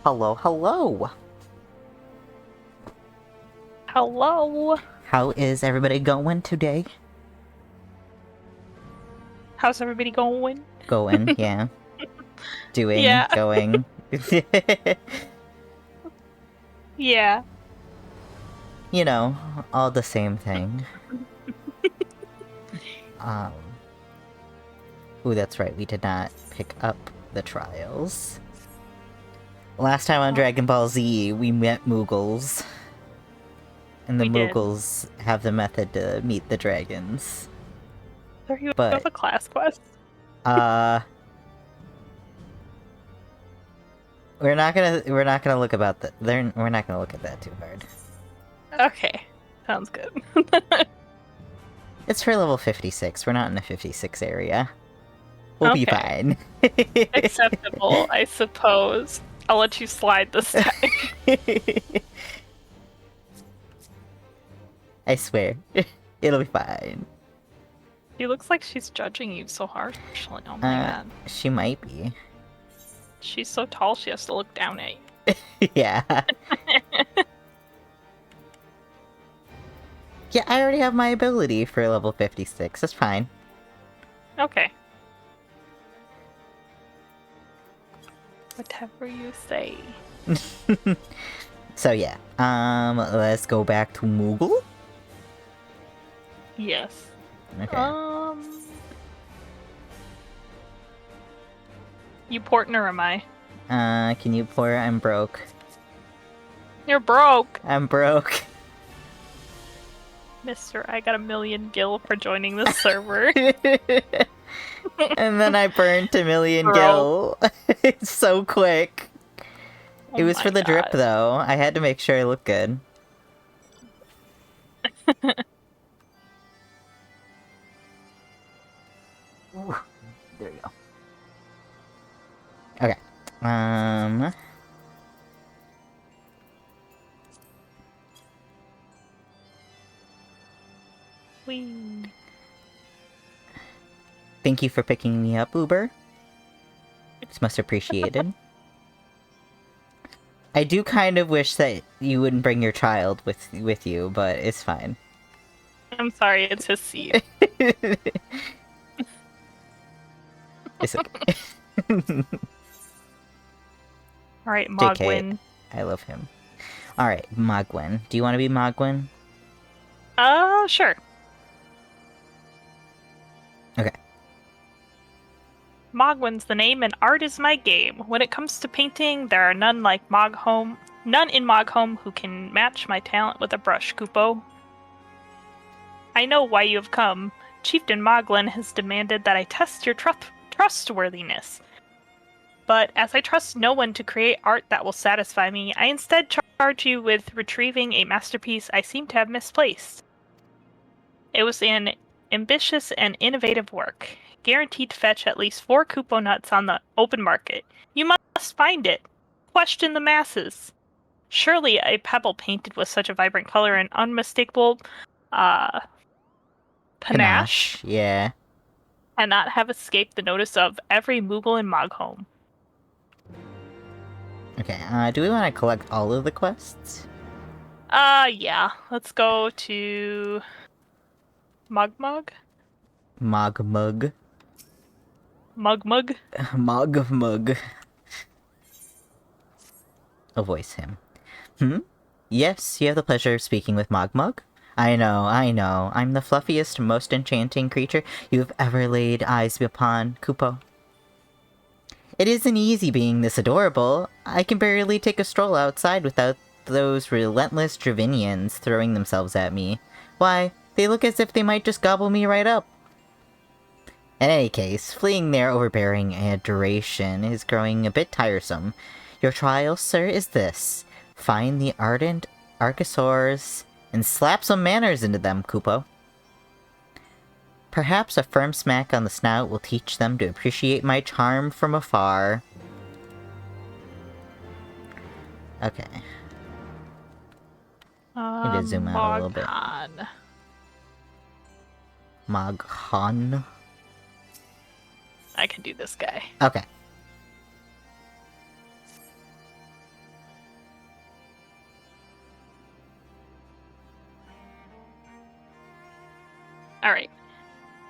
Hello, hello! Hello. How is everybody going today? How's everybody going? Going, yeah. Doing, Yeah. going. Yeah. You know, all the same thing. Um... Ooh, that's right, we did not pick up the trials. Last time on Dragon Ball Z, we met Moogles. And the We did. Moogles have the method to meet the dragons. So you have But, a class quest? we're not gonna look about that. We're not gonna look at that too hard. Okay. Sounds good. It's for level 56. We're not in the 56 area. We'll be Okay. fine. Acceptable, I suppose. I'll let you slide this time. I swear. It'll be fine. She looks like she's judging you so harshly. Oh my god. She might be. She's so tall she has to look down at you. Yeah. Yeah, I already have my ability for level 56. That's fine. Okay. Whatever you say. So yeah. Let's go back to Moogle. Yes. Okay. You porting or am I? Can you pour? I'm broke. You're broke! I'm broke. Mister, I got 1,000,000 gil for joining this server. And then I burnt 1,000,000 gil. It's so quick. It was for the drip, though. I had to make sure I looked good. Ooh, there you go. Okay. Whee. Thank you for picking me up, Uber. It's much appreciated. I do kind of wish that you wouldn't bring your child with you, but it's fine. I'm sorry, it's his seat. It's okay. Alright, JK, Mogwin. I love him. Alright, Mogwin. Do you want to be Mogwin? Sure. Okay. Mogwin's the name and art is my game. When it comes to painting, there are none in Mogholm who can match my talent with a brush, Kupo. I know why you have come. Chieftain Moglin has demanded that I test your trustworthiness. But as I trust no one to create art that will satisfy me, I instead charge you with retrieving a masterpiece I seem to have misplaced. It was an ambitious and innovative work, guaranteed to fetch at least 4 Kupo nuts on the open market. You must find it. Question the masses. Surely a pebble painted with such a vibrant color and unmistakable, panache, yeah. cannot have escaped the notice of every Moogle in Mogholm. Okay, do we want to collect all of the quests? Yeah. Let's go to Mugmug? Mogmug. Mugmug? Mogmug. I'll voice him. Yes, you have the pleasure of speaking with Mogmug. I know. I'm the fluffiest, most enchanting creature you have ever laid eyes upon, Kupo. It isn't easy being this adorable. I can barely take a stroll outside without those relentless Dravinians throwing themselves at me. Why, they look as if they might just gobble me right up. In any case, fleeing their overbearing adoration is growing a bit tiresome. Your trial, sir, is this. Find the ardent Archosaurs and slap some manners into them, Kupo. Perhaps a firm smack on the snout will teach them to appreciate my charm from afar. Okay. I need to zoom out a little bit. Moghan. I can do this guy. Okay. Alright.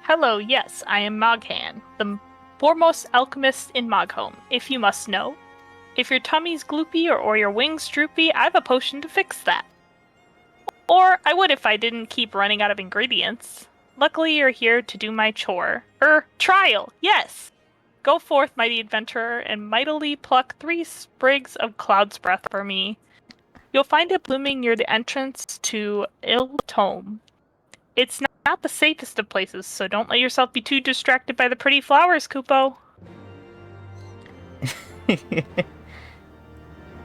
Hello, yes, I am Moghan, the foremost alchemist in Mogholm, if you must know. If your tummy's gloopy or your wings droopy, I've a potion to fix that. Or I would if I didn't keep running out of ingredients. Luckily, you're here to do my chore. Trial, yes! Go forth, mighty adventurer, and mightily pluck 3 sprigs of cloud's breath for me. You'll find it blooming near the entrance to Il Tome. It's not the safest of places, so don't let yourself be too distracted by the pretty flowers, Kupo. Okay.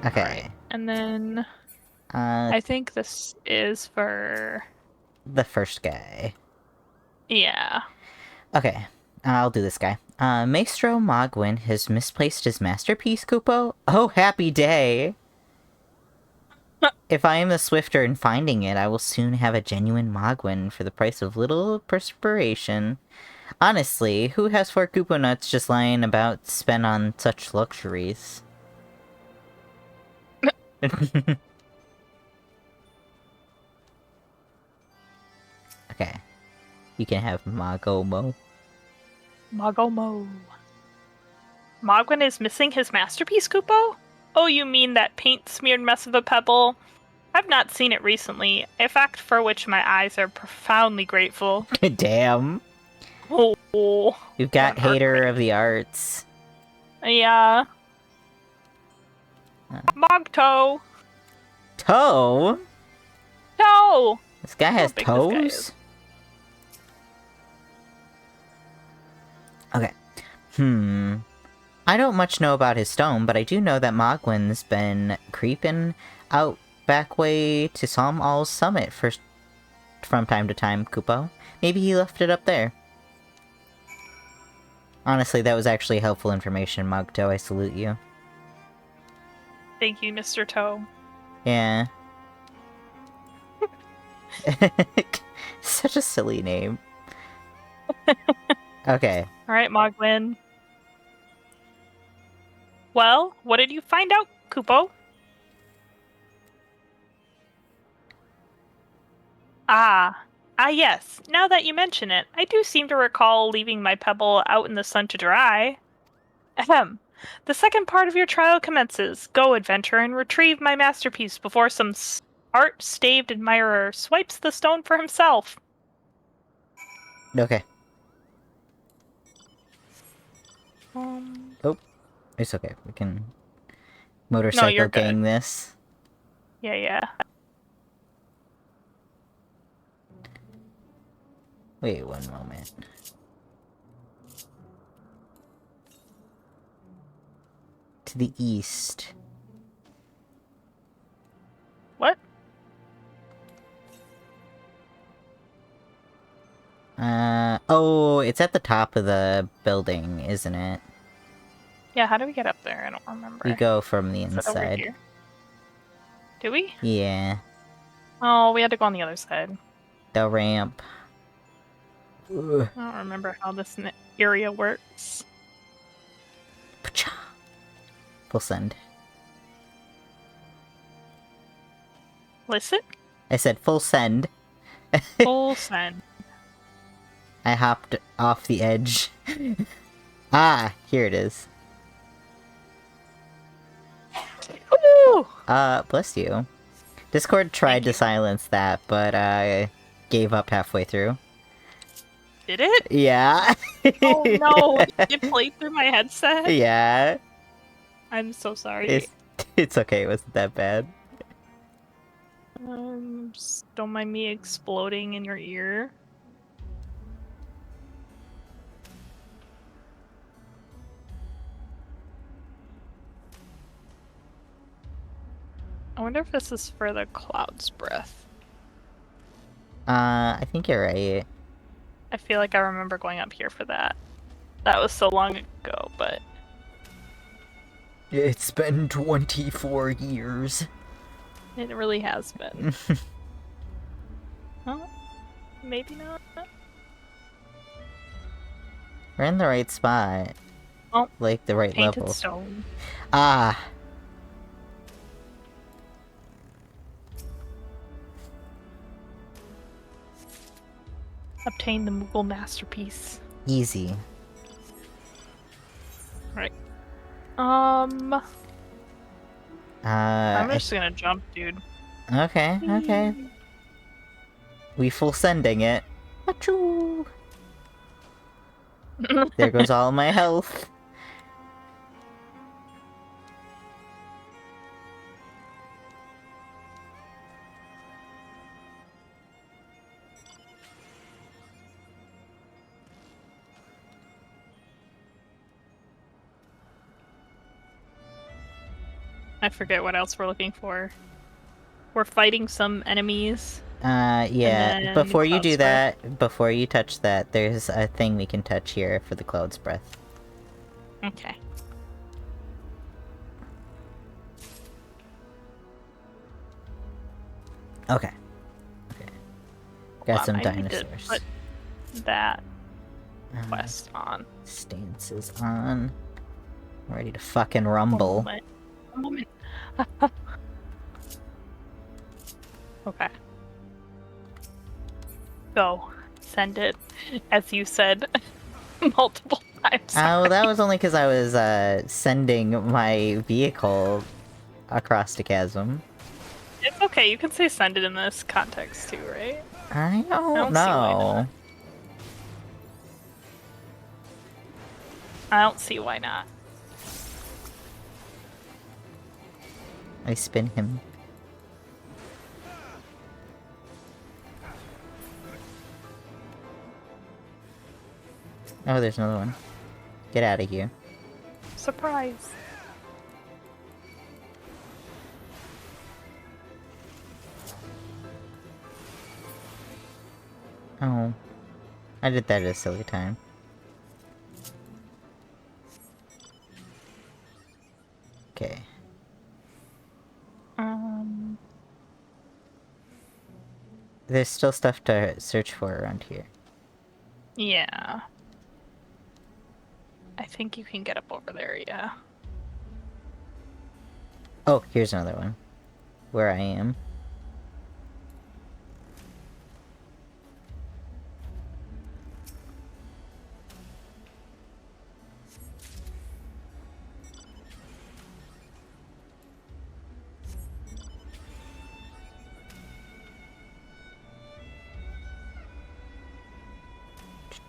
Alright, and then I think this is for... the first guy. Yeah. Okay, I'll do this guy. Maestro Mogwin has misplaced his masterpiece, Kupo? Oh, happy day! If I am the swifter in finding it, I will soon have a genuine Mogwin for the price of little perspiration. Honestly, who has 4 Kupo nuts just lying about spent on such luxuries? Okay. You can have Magomo. Magomo. Mogwin is missing his masterpiece, Kupo? Oh, you mean that paint-smeared mess of a pebble? I've not seen it recently, a fact for which my eyes are profoundly grateful. Damn. Oh, You've got hater of the arts. yeah. Mogto! Toe? No! This guy has How big this guy toes? is. Okay. I don't much know about his stone, but I do know that Mogwin's been creeping out back way to Psalm All's summit from time to time, Kupo. Maybe he left it up there. Honestly, that was actually helpful information, Mogto. I salute you. Thank you, Mr. Toe. Yeah. Such a silly name. Okay. Alright, Mogwin. Well, what did you find out, Kupo? Yes. Now that you mention it, I do seem to recall leaving my pebble out in the sun to dry. Ahem. The second part of your trial commences. Go, adventurer, and retrieve my masterpiece before some art-staved admirer swipes the stone for himself. Okay. Oh, it's okay. We can motorcycle gang this. Yeah. Wait one moment. To the east. What? Oh, it's at the top of the building, isn't it? Yeah, how do we get up there? I don't remember. We go from the Is it over inside. here? Do we? Yeah. Oh, we had to go on the other side. The ramp. Ugh. I don't remember how this area works. Pacha. Full send. Listen? I said full send. Full send. I hopped off the edge. Ah, here it is. Woo! Bless you. Discord tried to silence that, but I gave up halfway through. Did it? Yeah. Oh no, it played through my headset? Yeah. I'm so sorry. It's okay, it wasn't that bad. Just don't mind me exploding in your ear. I wonder if this is for the cloud's breath. I think you're right. I feel like I remember going up here for that. That was so long ago, but... It's been 24 years. It really has been. Well, maybe not. We're in the right spot. Oh, like the right painted level. Stone. Ah. Obtain the Moogle masterpiece. Easy. Right. Uh, I'm just gonna jump, dude. okay. We full sending it. Achoo! There goes all my health. I forget what else we're looking for. We're fighting some enemies. Yeah. then Before you do Cloud's Breath. that, before you touch that, there's a thing we can touch here for the Cloud's Breath. Okay. Okay. Got some I need to dinosaurs. put that quest on. Stances on. Ready to fucking rumble. One moment. Okay. Go. Send it, as you said multiple times. Well, that was only because I was sending my vehicle across the chasm. It's okay, you can say send it in this context too, right? I don't see why know. not. I don't see why not. I spin him. Oh, there's another one. Get out of here. Surprise. Oh. I did that at a silly time. Okay. There's still stuff to search for around here. Yeah. I think you can get up over there, yeah. Oh, here's another one. Where I am.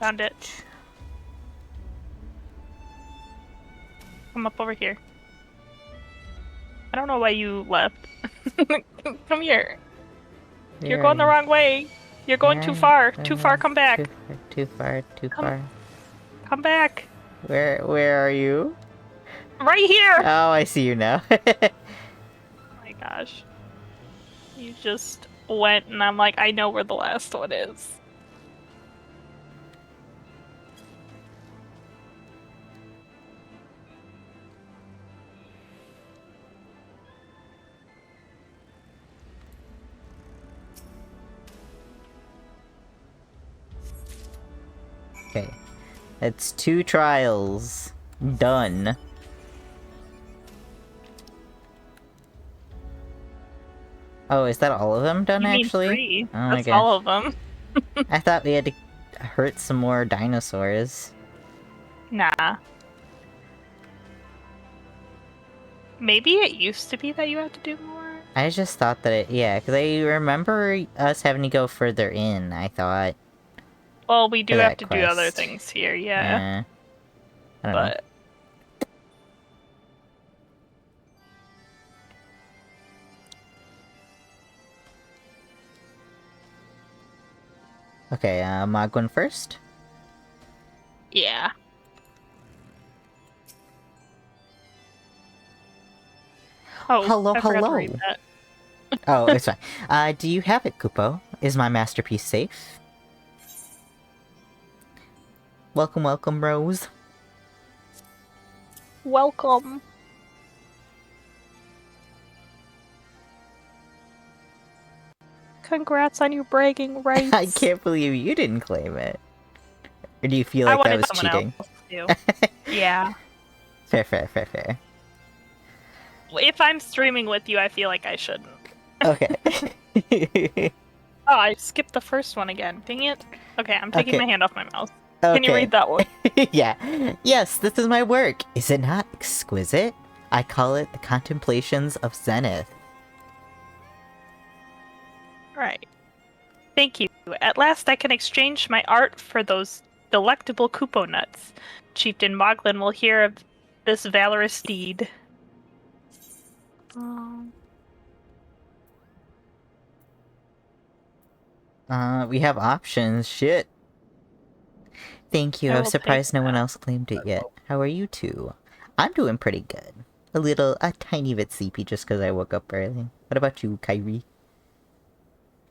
Found it. Come up over here. I don't know why you left. Come here. You're going the wrong way. You're going too far. Too far, come back. Too far. Come back. Where are you? Right here! Oh, I see you now. Oh my gosh. You just went and I'm like, I know where the last one is. Okay. That's 2 trials. Done. Oh, is that all of them done, You mean actually? 3. Oh my That's gosh. all of them. I thought we had to hurt some more dinosaurs. Nah. Maybe it used to be that you had to do more? I just thought that yeah, because I remember us having to go further in, I thought. Well, we do For have that to do other quest. things here, yeah. I don't know. But Okay, Magwin first. yeah. Oh, Hello, I forgot to read hello. that. Oh, it's fine. Do you have it, Kupo? Is my masterpiece safe? Welcome, Rose. Welcome. Congrats on your bragging rights. I can't believe you didn't claim it. Or do you feel I like that wanted was someone cheating? else to. Yeah. Fair. If I'm streaming with you, I feel like I shouldn't. Okay. Oh, I skipped the first one again. Dang it. Okay, I'm taking Okay. my hand off my mouse. Can you Okay. read that one? Yeah. Yes, this is my work. Is it not exquisite? I call it the Contemplations of Zenith. Right. Thank you. At last I can exchange my art for those delectable Kupo nuts. Chieftain Moglin will hear of this valorous deed. Um, We have options. Shit. Thank you. I I'm will take surprised no one that. else claimed it yet. How are you two? I'm doing pretty good. A tiny bit sleepy just because I woke up early. What about you, Kyrie?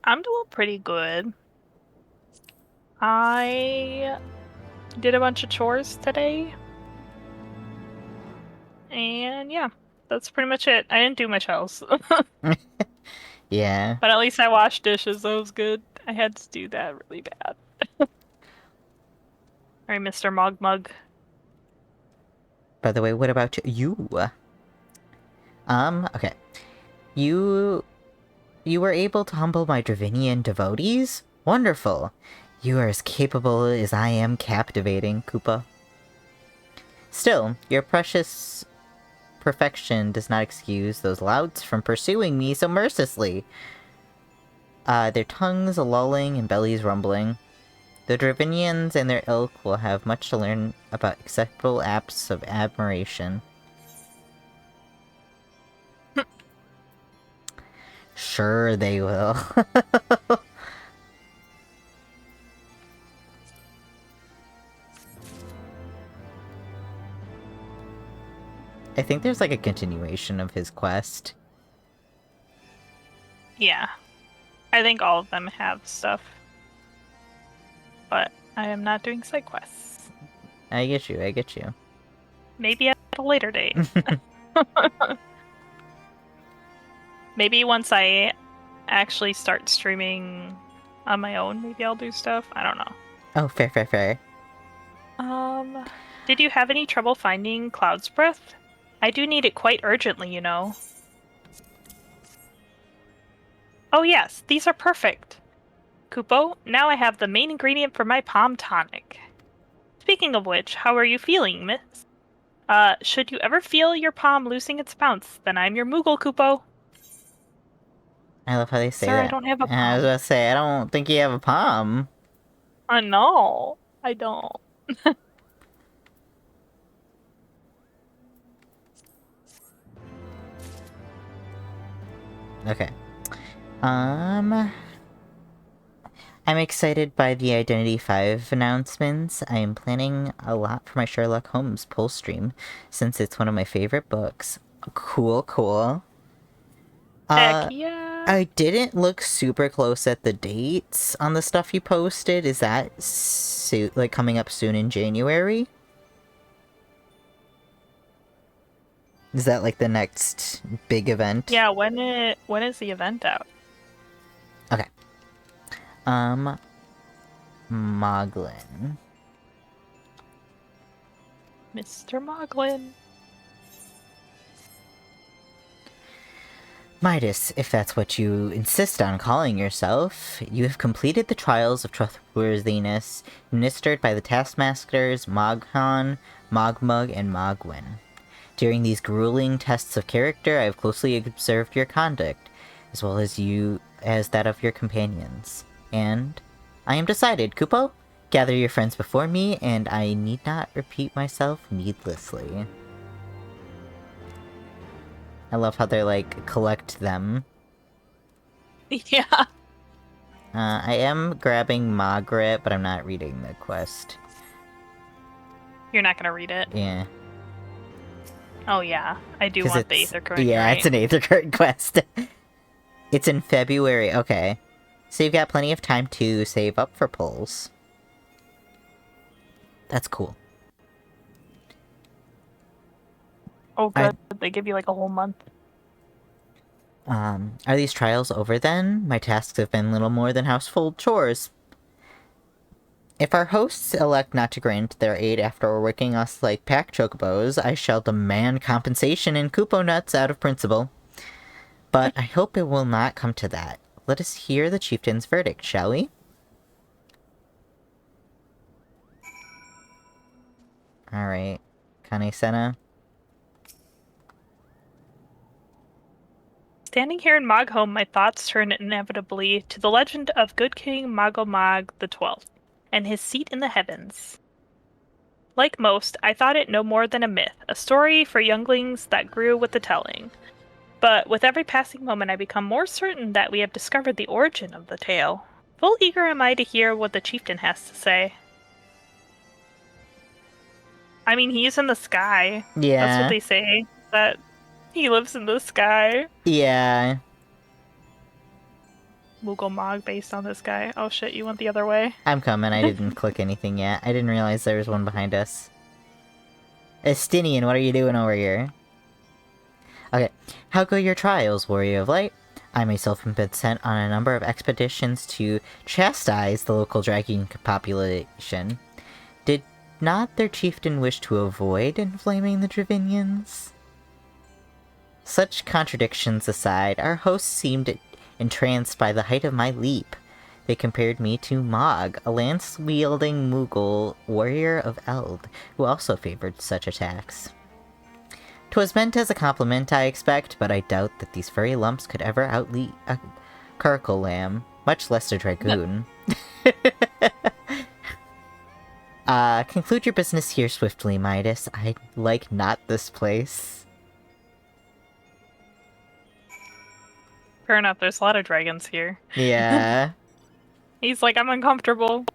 I'm doing pretty good. I did a bunch of chores today. And yeah, that's pretty much it. I didn't do much else. Yeah. But at least I washed dishes. That was good. I had to do that really bad. Alright, Mr. Mogmug. By the way, what about you? Okay. You You were able to humble my Dravinian devotees? Wonderful. You are as capable as I am captivating, Koopa. Still, your precious perfection does not excuse those louts from pursuing me so mercilessly. Their tongues lolling and bellies rumbling. The Dravinians and their ilk will have much to learn about acceptable acts of admiration. Sure they will. I think there's like a continuation of his quest. Yeah. I think all of them have stuff. But I am not doing side quests. I get you, I get you. Maybe at a later date. Maybe once I actually start streaming on my own, maybe I'll do stuff. I don't know. Oh, fair, fair, fair. Did you have any trouble finding Cloud's Breath? I do need it quite urgently, you know. Oh yes, these are perfect. Kupo, now I have the main ingredient for my palm tonic. Speaking of which, how are you feeling, miss? Should you ever feel your palm losing its bounce, then I'm your Moogle, Kupo. I love how they say Sir, I that. don't have a And I was palm. about to say, I don't think you have a palm. No, I don't. Okay. I'm excited by the Identity 5 announcements. I am planning a lot for my Sherlock Holmes pull stream, since it's one of my favorite books. Cool, cool. Heck yeah. I didn't look super close at the dates on the stuff you posted. Is that like coming up soon in January? Is that like the next big event? Yeah, when is the event out? Okay. Moglin. Mr. Moglin. Midas, if that's what you insist on calling yourself, you have completed the trials of trustworthiness administered by the taskmasters Moghan, Mogmug, and Mogwin. During these grueling tests of character, I have closely observed your conduct, as well as that of your companions. And I am decided, Kupo. Gather your friends before me, and I need not repeat myself needlessly. I love how they're like, collect them. Yeah. I am grabbing Margaret, but I'm not reading the quest. You're not gonna read it? Yeah. Oh yeah, I do want the Aether Current, Yeah, right? it's an Aether Current quest. It's in February, okay. So you've got plenty of time to save up for pulls. That's cool. Oh good, they give you like a whole month. Are these trials over then? My tasks have been little more than household chores. If our hosts elect not to grant their aid after working us like pack chocobos, I shall demand compensation in Kupo nuts out of principle. But I hope it will not come to that. let us hear the chieftain's verdict, shall we? Alright. Kane-sena. Standing here in Mogholm, my thoughts turn inevitably to the legend of good King Mogomog XII and his seat in the heavens. Like most, I thought it no more than a myth, a story for younglings that grew with the telling. But with every passing moment, I become more certain that we have discovered the origin of the tale. Full eager am I to hear what the chieftain has to say. I mean, he's in the sky. That's what Yeah. they say, that he lives in the sky. Yeah. Mugomog based on this guy. Oh shit, you went the other way. I'm coming. I didn't click anything yet. I didn't realize there was one behind us. Estinian, what are you doing over here? Okay. How go your trials, Warrior of Light? I myself have been sent on a number of expeditions to chastise the local dragon population. Did not their chieftain wish to avoid inflaming the Dravinians? Such contradictions aside, our hosts seemed entranced by the height of my leap. They compared me to Mog, a lance-wielding Moogle warrior of Eld, who also favored such attacks. 'Twas meant as a compliment, I expect, but I doubt that these furry lumps could ever outleap a curricle lamb, much less a dragoon. Conclude your business here swiftly, Midas. I like not this place. Fair enough, there's a lot of dragons here. Yeah. He's like, I'm uncomfortable.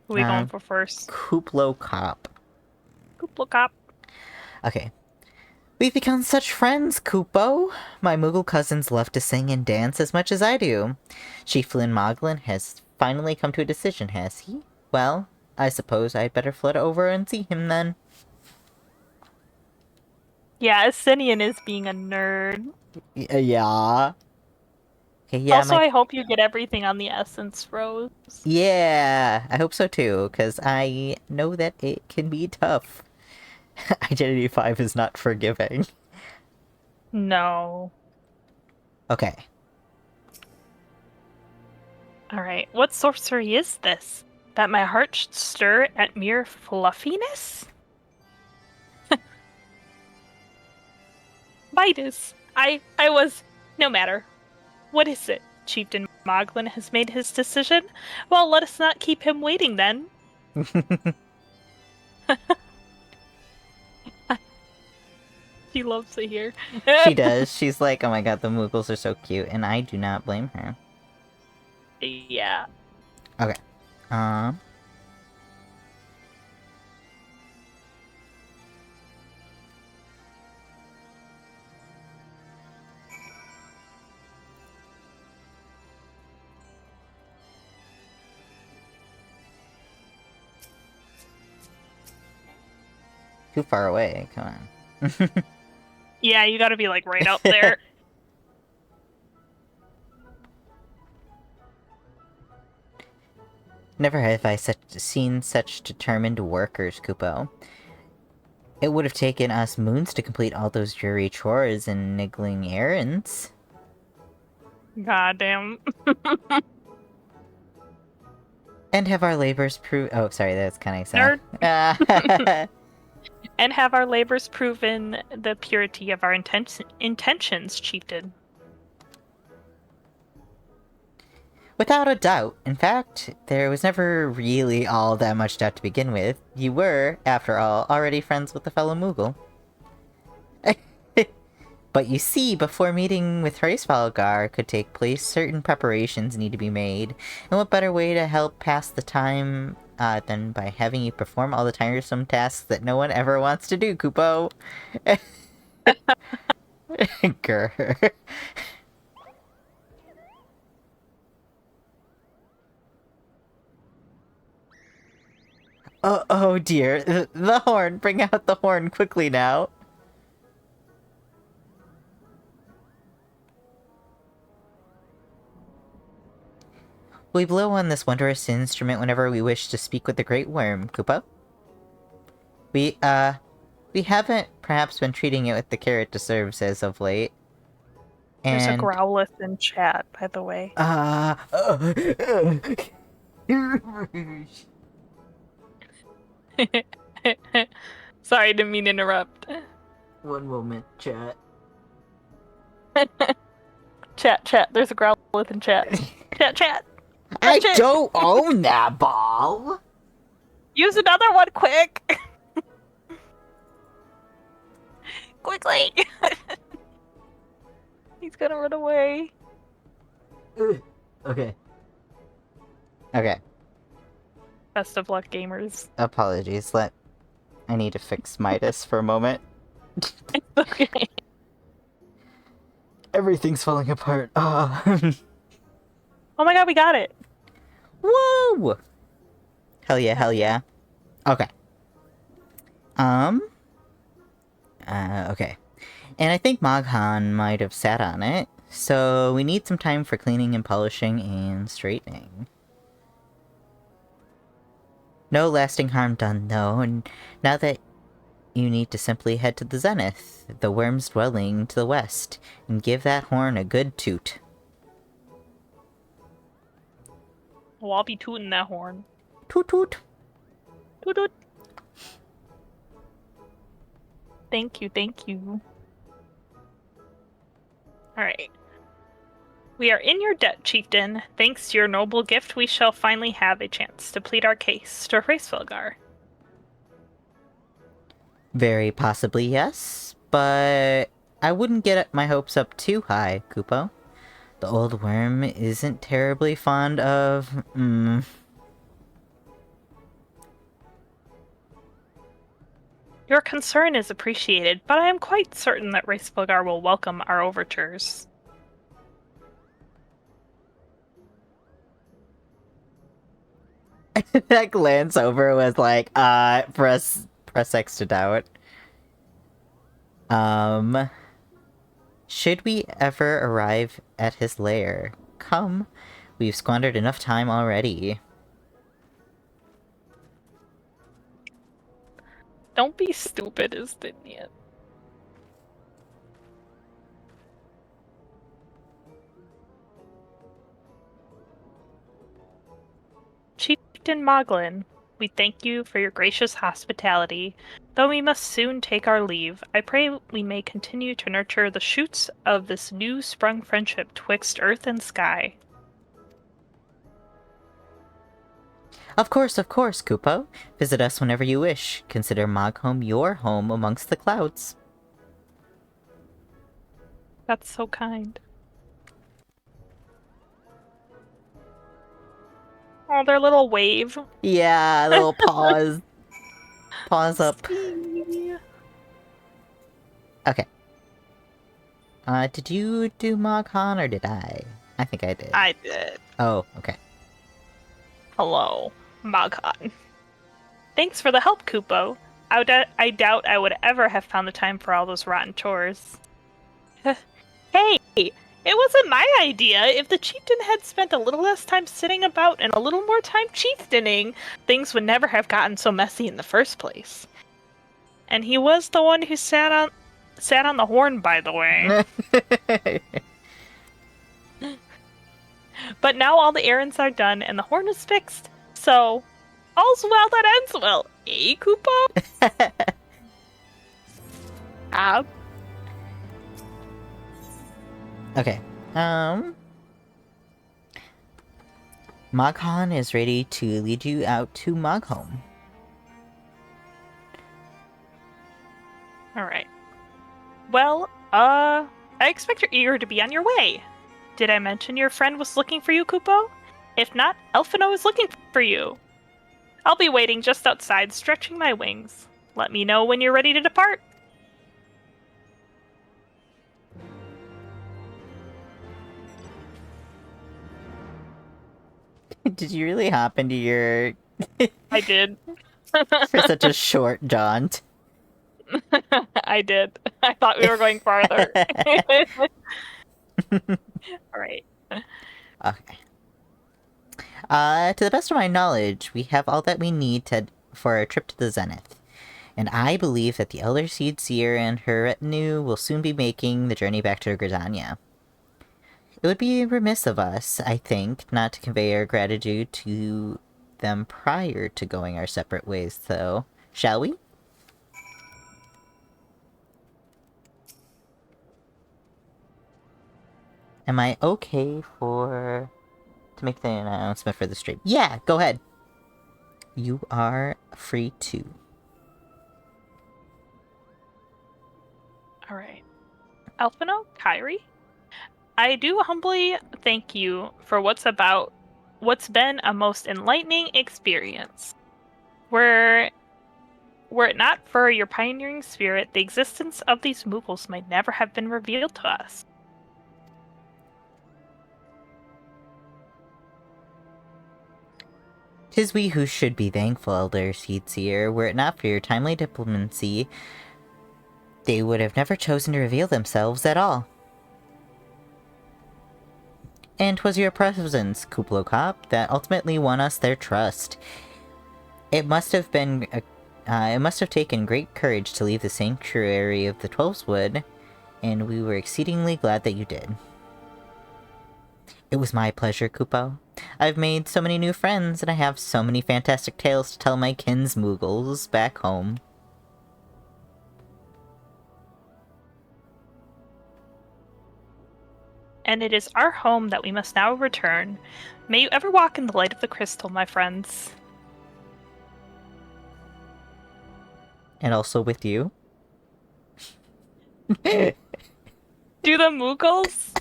Who are we going for first? Kuplo Cop. Kuplo Cop. Okay. We've become such friends, Kupo. My Moogle cousins love to sing and dance as much as I do. Chief Flynn Moglin has finally come to a decision, has he? Well, I suppose I'd better float over and see him then. Yeah, Asinian is being a nerd. Yeah. Okay, yeah, also, I hope you get everything on the Essence Rose. Yeah, I hope so too, because I know that it can be tough. Identity 5 is not forgiving. No. Okay. Alright, what sorcery is this? That my heart should stir at mere fluffiness? Midas, I was... No matter. What is it? Chieftain Moglin has made his decision? Well, let us not keep him waiting then. She loves it here. She does. She's like, oh my god, the Moogles are so cute, and I do not blame her. Yeah. Okay. Too far away, come on. Yeah, you gotta be like right up there. Never have I seen such determined workers, Kupo. It would have taken us moons to complete all those dreary chores and niggling errands. Goddamn. And have our labors proved— oh, sorry, that's kind of Nerd. sad. And have our labors proven the purity of our intentions, chieftain? Without a doubt. In fact, there was never really all that much doubt to begin with. You were, after all, already friends with the fellow Moogle. But you see, before meeting with Hraesvalgar could take place, certain preparations need to be made. And what better way to help pass the time than by having you perform all the tiresome tasks that no one ever wants to do, Kupo? Grr. Oh dear, the horn! Bring out the horn quickly now! We blow on this wondrous instrument whenever we wish to speak with the Great Worm, Koopa. We haven't perhaps been treating it with the care it deserves as of late. There's a And Growlithe in chat, by the way. Sorry, didn't mean to interrupt. One moment, chat. Chat. There's a Growlithe in chat. Chat. I Touch it. don't own that ball. Use another one, quick. Quickly. He's gonna run away. Okay. Okay. Best of luck, gamers. Apologies. I need to fix Midas for a moment. Okay. Everything's falling apart. Oh my god, we got it. Woo! Hell yeah. Okay. Okay. And I think Moghan might have sat on it, so we need some time for cleaning and polishing and straightening. No lasting harm done, though, and now that you need to simply head to the Zenith, the worm's dwelling to the west, and give that horn a good toot. Well, I'll be tooting that horn. Toot toot! Toot toot. Thank you. Alright. We are in your debt, Chieftain. Thanks to your noble gift, we shall finally have a chance to plead our case to Hraesvelgar. Very possibly yes, but I wouldn't get my hopes up too high, Kupo. The old worm isn't terribly fond of, Your concern is appreciated, but I am quite certain that Hraesvelgar will welcome our overtures. That glance over was like, press X to doubt. Should we ever arrive at his lair? Come, we've squandered enough time already. Don't be stupid, Istinian. Chieftain Moglin, we thank you for your gracious hospitality. Though we must soon take our leave, I pray we may continue to nurture the shoots of this new sprung friendship twixt earth and sky. Of course, Kupo. Visit us whenever you wish. Consider Moghome your home amongst the clouds. That's so kind. Oh, their little wave. Yeah, little pause. Pause up. Okay. Did you do Moghan or did I? I think I did. I did. Oh, okay. Hello, Moghan. Thanks for the help, Kupo. I doubt I would ever have found the time for all those rotten chores. Hey! It wasn't my idea! If the chieftain had spent a little less time sitting about and a little more time chieftaining, things would never have gotten so messy in the first place. And he was the one who sat on the horn, by the way. But now all the errands are done and the horn is fixed, so all's well that ends well, eh, Kupo? Okay. Moghan is ready to lead you out to Moghome. Alright. Well, I expect you're eager to be on your way. Did I mention your friend was looking for you, Kupo? If not, Elfino is looking for you. I'll be waiting just outside, stretching my wings. Let me know when you're ready to depart. Did you really hop into your... I did. for such a short jaunt? I did. I thought we were going farther. Alright. Okay. To the best of my knowledge, we have all that we need for our trip to the Zenith. And I believe that the Elder Seed Seer and her retinue will soon be making the journey back to Gridania. It would be remiss of us, I think, not to convey our gratitude to them prior to going our separate ways, though. Shall we? Am I okay to make the announcement for the stream? Yeah, go ahead. You are free to. Alright. Alphino, Kyrie, I do humbly thank you for what's been a most enlightening experience. Were it not for your pioneering spirit, the existence of these Moogles might never have been revealed to us. 'Tis we who should be thankful, Elder Seedseer. Were it not for your timely diplomacy, they would have never chosen to reveal themselves at all. And 'twas your presence, Kuplokop, that ultimately won us their trust. It must have taken great courage to leave the sanctuary of the Twelveswood, and we were exceedingly glad that you did. It was my pleasure, Kupo. I've made so many new friends, and I have so many fantastic tales to tell my kinsmoogles back home. And it is our home that we must now return. May you ever walk in the light of the crystal, my friends. And also with you. Do the Moogles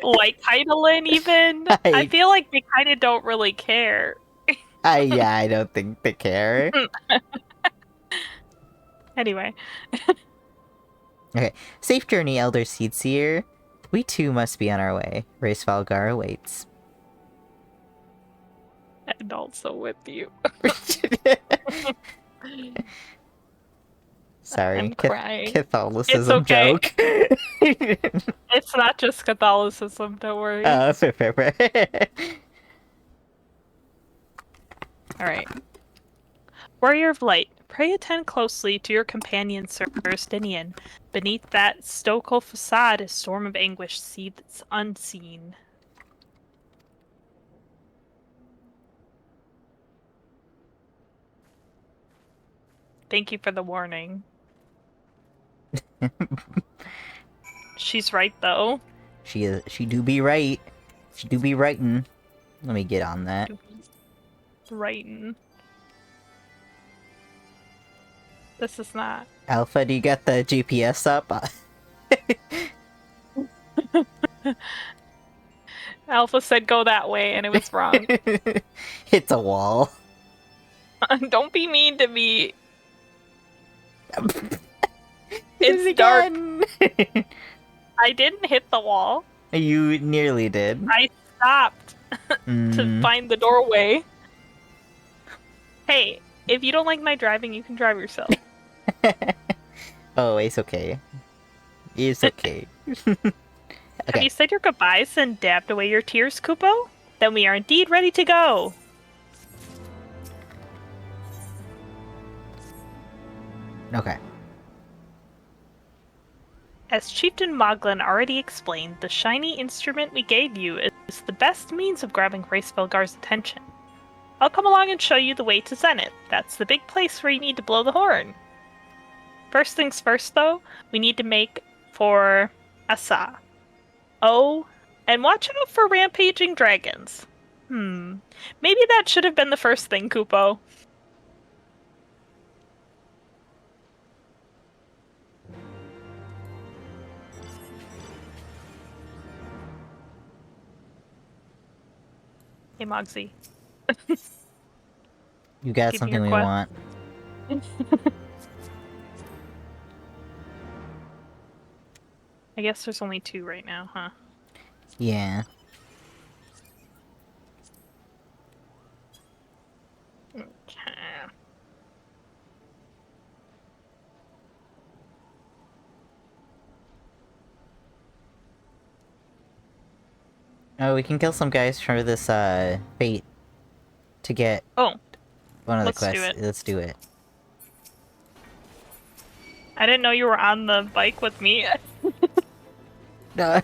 like Heidelin even? I feel like they kind of don't really care. Yeah, I don't think they care. Anyway. Okay, safe journey, Elder Seedseer. We too must be on our way. Race Valgar awaits. And also with you. Sorry, I'm crying. Catholicism It's okay. joke. It's not just Catholicism, don't worry. Fair. Alright. Warrior of Light, pray attend closely to your companion, Sir Justinian. Beneath that stoical facade, a storm of anguish seethes unseen. Thank you for the warning. She's right, though. She do be right. She do be writing. Let me get on that. Writing. This is not. Alpha, do you got the GPS up? Alpha said go that way, and it was wrong. It's a wall. Don't be mean to me. It's dark. I didn't hit the wall. You nearly did. I stopped to find the doorway. Hey, if you don't like my driving, you can drive yourself. Oh, it's okay. It's okay. Okay. Have you said your goodbyes and dabbed away your tears, Kupo? Then we are indeed ready to go. Okay. As Chieftain Moglin already explained, the shiny instrument we gave you is the best means of grabbing Race Belgar's attention. I'll come along and show you the way to Zenith. That's the big place where you need to blow the horn. First things first, though, we need to make for Ysale. Oh, and watch out for rampaging dragons. Maybe that should have been the first thing, Kupo. Hey, Mogsy. You got something we want. I guess there's only 2 right now, huh? Yeah. Okay. Oh, we can kill some guys for this, bait. To get one of the quests. Let's do it. I didn't know you were on the bike with me. No.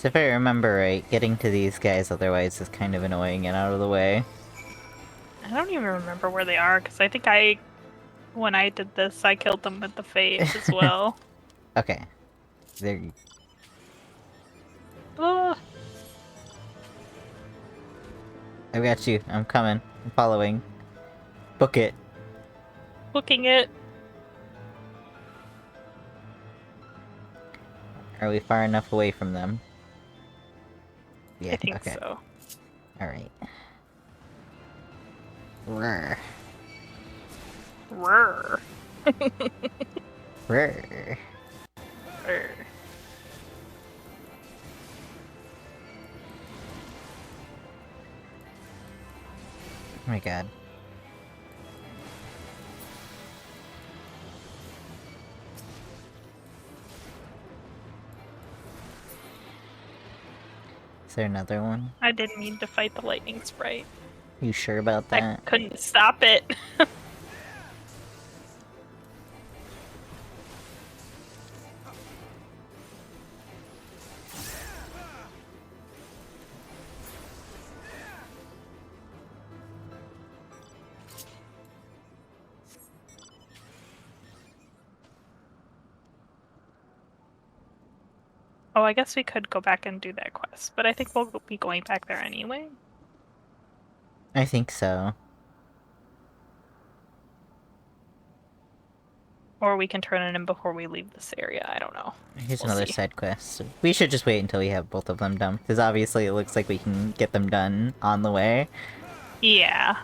So if I remember right, getting to these guys otherwise is kind of annoying and out of the way. I don't even remember where they are, because I think when I did this, I killed them with the Fates as well. Okay. There. Ugh. I've got you. I'm coming. I'm following. Book it. Booking it. Are we far enough away from them? I Yeah, think okay. so. Alright. Rrr. Rrr. Rrr. Rrr. Oh my god. Is there another one? I didn't mean to fight the lightning sprite. You sure about I that? couldn't stop it. Oh, I guess we could go back and do that quest, but I think we'll be going back there anyway. I think so. Or we can turn it in before we leave this area. I don't know. Here's We'll another see. side quest. We should just wait until we have both of them done, because obviously it looks like we can get them done on the way. Yeah.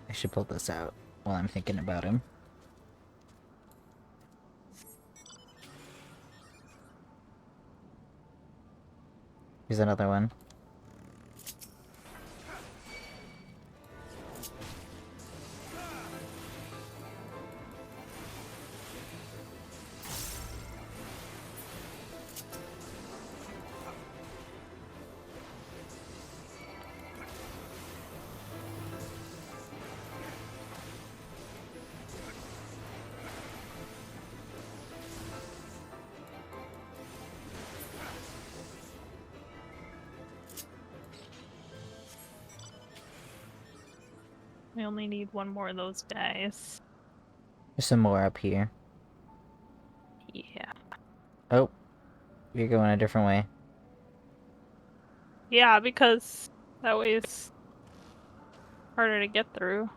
I should pull this out while I'm thinking about him. Here's another one. We only need one more of those guys. There's some more up here. Yeah. Oh, you're going a different way. Yeah, because that way it's harder to get through.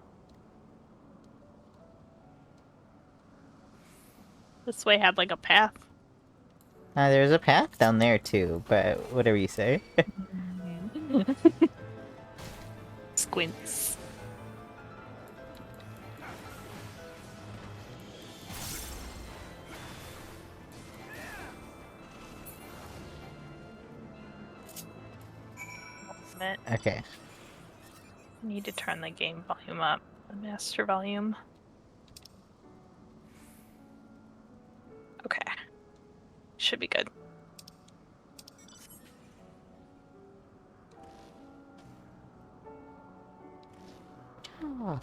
This way had like a path. There's a path down there too, but whatever you say. Squints. Okay. Need to turn the game volume up. The master volume. Okay. Should be good. Oh.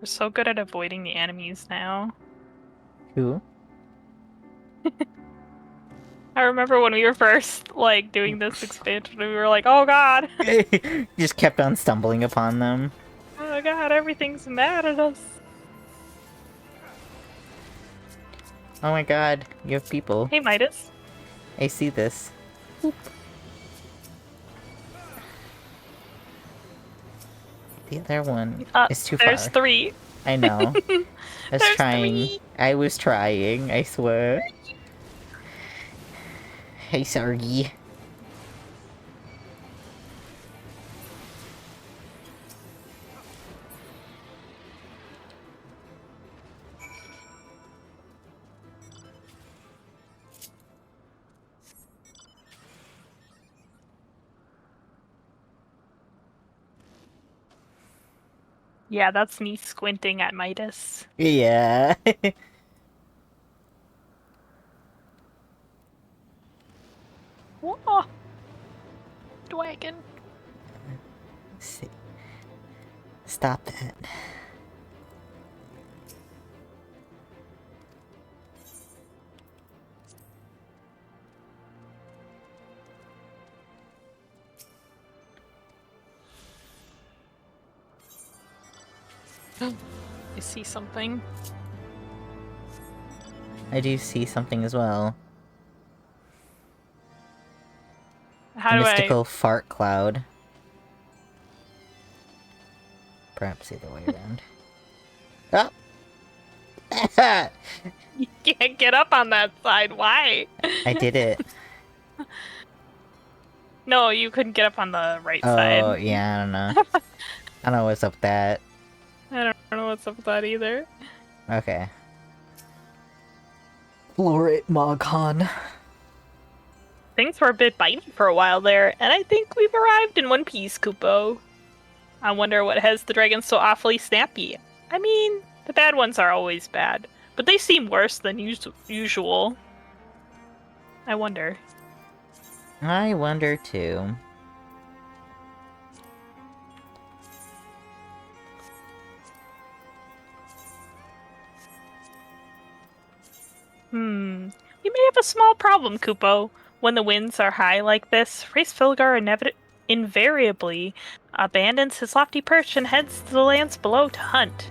We're so good at avoiding the enemies now. Who? I remember when we were first, like, doing this expansion, we were like, oh god! Just kept on stumbling upon them. Oh god, everything's mad at us. Oh my god, you have people. Hey, Midas. I see this. The other one is too far. There's 3. I know. I was There's trying. 3. I was trying, I swear. Hey, sorry. Yeah, that's me squinting at Midas. Yeah. Whoa! Dragon. See. Stop that. I see something. I do see something as well. How A do I... mystical fart cloud. Perhaps the other way around. Oh! You can't get up on that side. Why? I did it. No, you couldn't get up on the right Oh, side. yeah, I don't know. I don't know what's up with that. I don't know what's up with that either. Okay. Florit Moghan. Things were a bit bitey for a while there, and I think we've arrived in one piece, Kupo. I wonder what has the dragons so awfully snappy. I mean, the bad ones are always bad, but they seem worse than usual. I wonder. I wonder too. We may have a small problem, Kupo. When the winds are high like this, Race Filgar invariably abandons his lofty perch and heads to the lands below to hunt.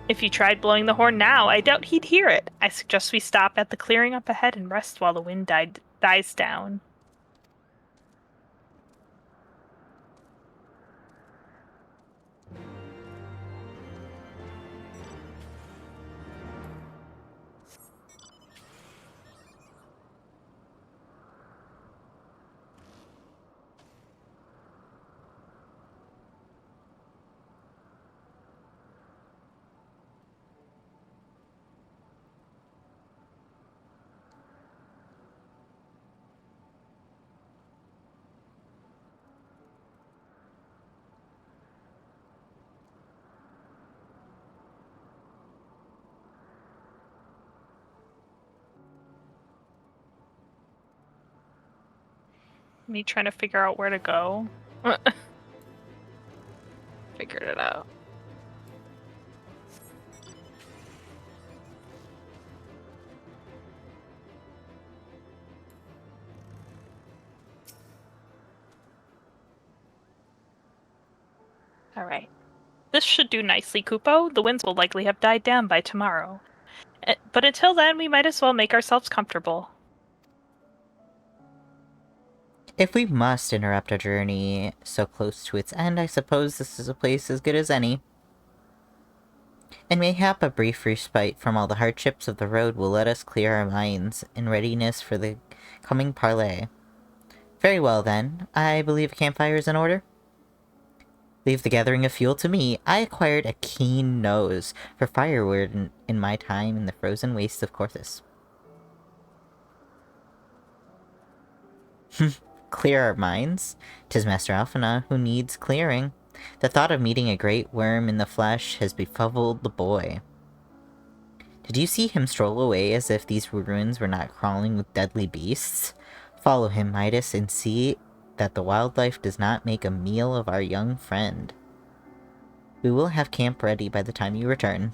If you tried blowing the horn now, I doubt he'd hear it. I suggest we stop at the clearing up ahead and rest while the wind dies down. Me trying to figure out where to go. Figured it out. Alright. This should do nicely, Kupo. The winds will likely have died down by tomorrow. But until then, we might as well make ourselves comfortable. If we must interrupt our journey so close to its end, I suppose this is a place as good as any. And mayhap a brief respite from all the hardships of the road will let us clear our minds in readiness for the coming parley. Very well, then. I believe a campfire is in order. Leave the gathering of fuel to me. I acquired a keen nose for firewood in my time in the frozen wastes of Corthus. Clear our minds? 'Tis Master Alphina who needs clearing. The thought of meeting a great worm in the flesh has befuddled the boy. Did you see him stroll away as if these ruins were not crawling with deadly beasts? Follow him, Midas, and see that the wildlife does not make a meal of our young friend. We will have camp ready by the time you return.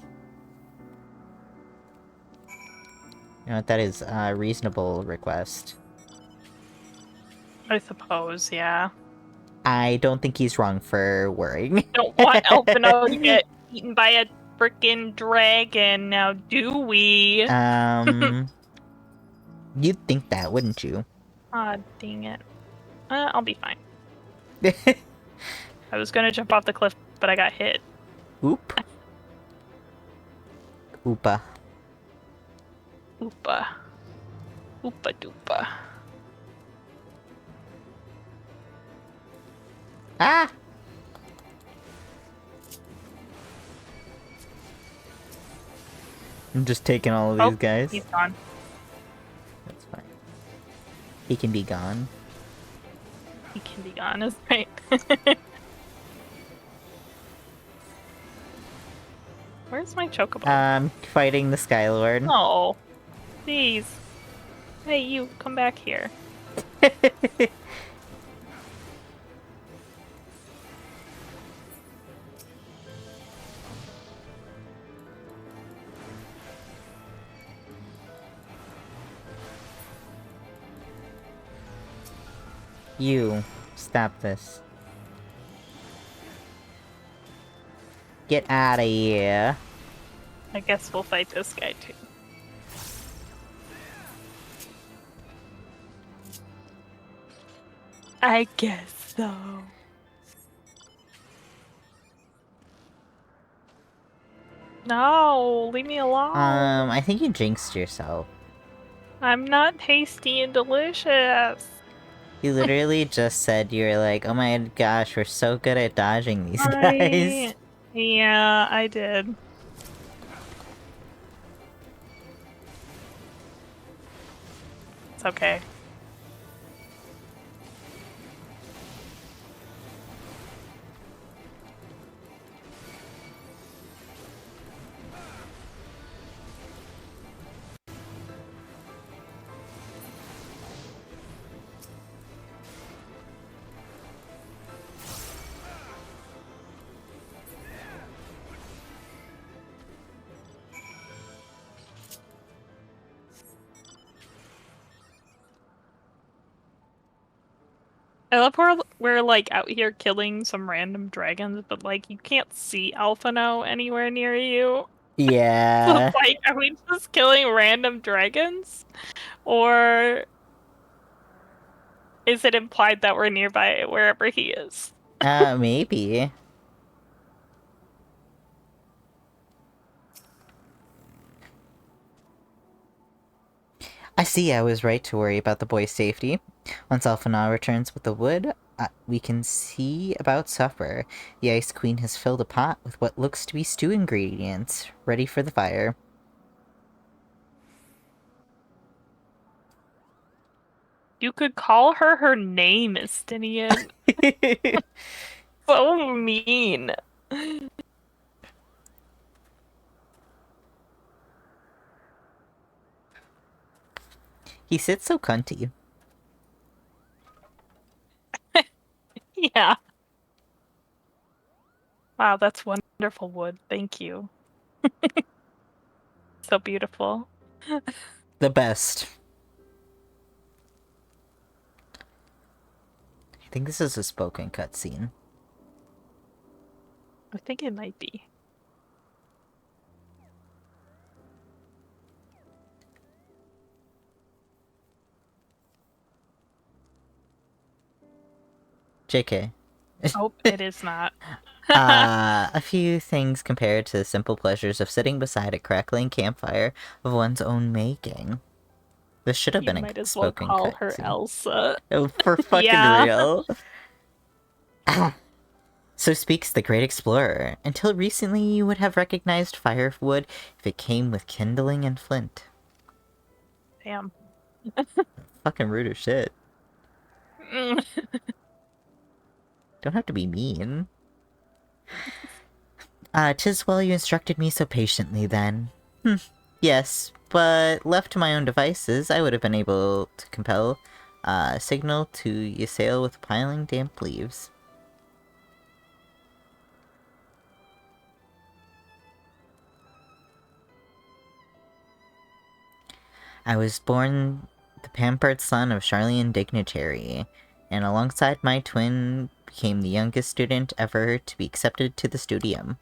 You know what, that is a reasonable request. I suppose, yeah. I don't think he's wrong for worrying. Don't want Elfino to get eaten by a frickin' dragon, now do we? You'd think that, wouldn't you? Aw, dang it. I'll be fine. I was gonna jump off the cliff, but I got hit. Oop. Oopa. Oopa. Oopa doopa. Ah! I'm just taking all of these guys. He's gone. That's fine. He can be gone. He can be gone, is right. Where's my chocobo? Fighting the Skylord. Oh, please. Hey, you, come back here. You, stop this. Get out of here. I guess we'll fight this guy too. I guess so. No, leave me alone. I think you jinxed yourself. I'm not tasty and delicious. You literally just said you were like, oh my gosh, we're so good at dodging these guys. Yeah, I did. It's okay. I love we're like out here killing some random dragons, but like you can't see Alphino anywhere near you. So Yeah. it's like, are we just killing random dragons? Or is it implied that we're nearby wherever he is? Maybe. I see I was right to worry about the boy's safety. Once Alphana returns with the wood, we can see about supper. The Ice Queen has filled a pot with what looks to be stew ingredients, ready for the fire. You could call her name, Estinian. So mean. He sits so cunty. Yeah. Wow, that's wonderful wood. Thank you. So beautiful. The best. I think this is a spoken cutscene. I think it might be. JK. Oh, it is not. A few things compared to the simple pleasures of sitting beside a crackling campfire of one's own making. This should have You been a might as well spoken call her cutscene. Elsa. Oh, for fucking Yeah. real. So speaks the great explorer. Until recently, you would have recognized firewood if it came with kindling and flint. Damn. Fucking rude as shit. Mm. Don't have to be mean. 'Tis well you instructed me so patiently then. Yes, but left to my own devices, I would have been able to compel a signal to Ysale with piling damp leaves. I was born the pampered son of Charlian Dignitary, and alongside my twin became the youngest student ever to be accepted to the studium.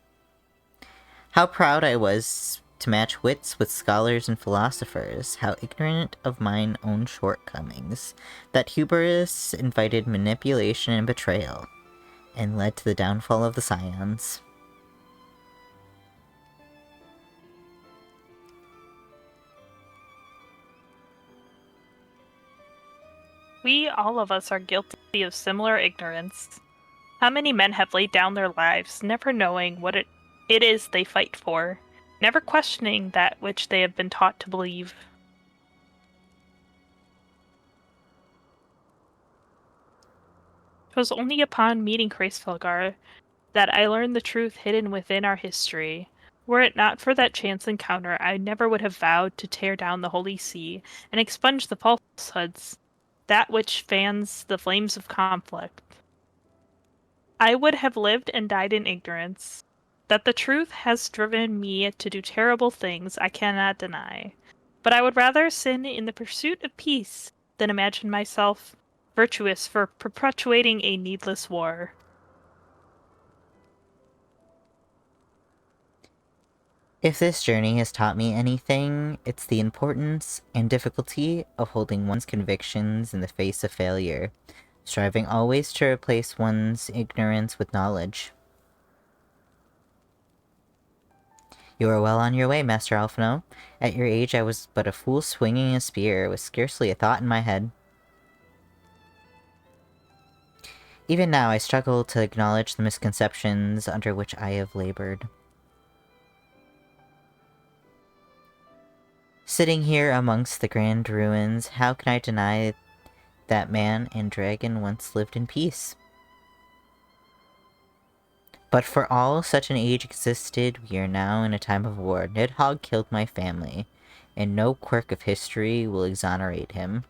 How proud I was to match wits with scholars and philosophers, how ignorant of mine own shortcomings, that hubris invited manipulation and betrayal, and led to the downfall of the Scions. We, all of us, are guilty of similar ignorance. How many men have laid down their lives, never knowing what it is they fight for, never questioning that which they have been taught to believe? 'Twas only upon meeting Hraesvelgar that I learned the truth hidden within our history. Were it not for that chance encounter, I never would have vowed to tear down the Holy See and expunge the falsehoods, that which fans the flames of conflict. I would have lived and died in ignorance. That the truth has driven me to do terrible things I cannot deny. But I would rather sin in the pursuit of peace than imagine myself virtuous for perpetuating a needless war. If this journey has taught me anything, it's the importance and difficulty of holding one's convictions in the face of failure, striving always to replace one's ignorance with knowledge. You are well on your way, Master Alphino. At your age, I was but a fool swinging a spear, with scarcely a thought in my head. Even now, I struggle to acknowledge the misconceptions under which I have labored. Sitting here amongst the grand ruins, how can I deny that man and dragon once lived in peace? But for all such an age existed, we are now in a time of war. Nidhogg killed my family, and no quirk of history will exonerate him.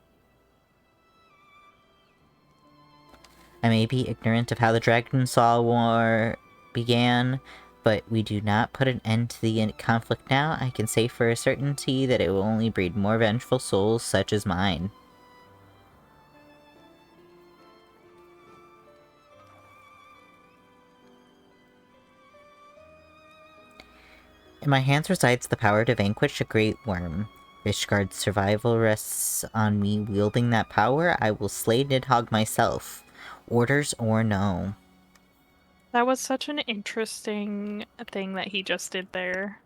I may be ignorant of how the Dragonsaw War began, but we do not put an end to the conflict now. I can say for a certainty that it will only breed more vengeful souls such as mine. In my hands resides the power to vanquish a great worm. Ishgard's survival rests on me wielding that power. I will slay Nidhogg myself. Orders or no. That was such an interesting thing that he just did there.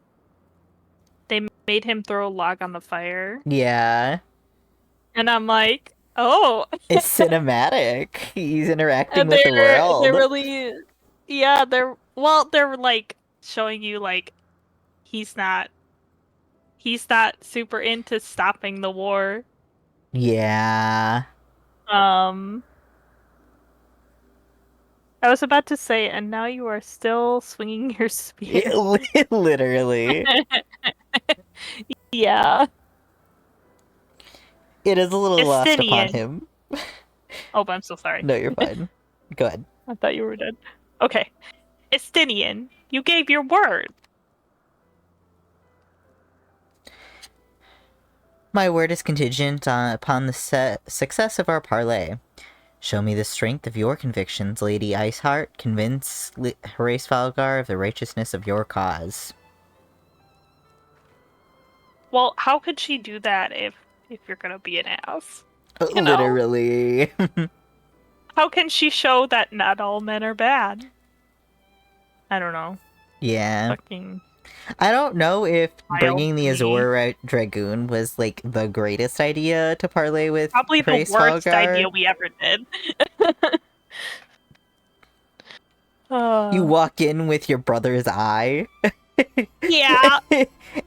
They made him throw a log on the fire. Yeah. And I'm like, oh. It's cinematic. He's interacting And with the world. they're really, yeah, they're like showing you like he's not super into stopping the war. Yeah. I was about to say, and now you are still swinging your spear. Literally. Yeah. It is a little lost upon Estinian. him. Oh, but I'm so sorry. No, you're fine. Go ahead. I thought you were dead. Okay. Estinian, you gave your word. My word is contingent upon the success of our parley. Show me the strength of your convictions, Lady Iceheart. Convince Horace Falgar of the righteousness of your cause. Well, how could she do that if you're gonna be an ass? You know? Literally. How can she show that not all men are bad? I don't know. Yeah. Fucking. I don't know if bringing the me. Azor Dragoon was, like, the greatest idea to parlay with Probably Horace the worst Falgar. idea we ever did. You walk in with your brother's eye. Yeah.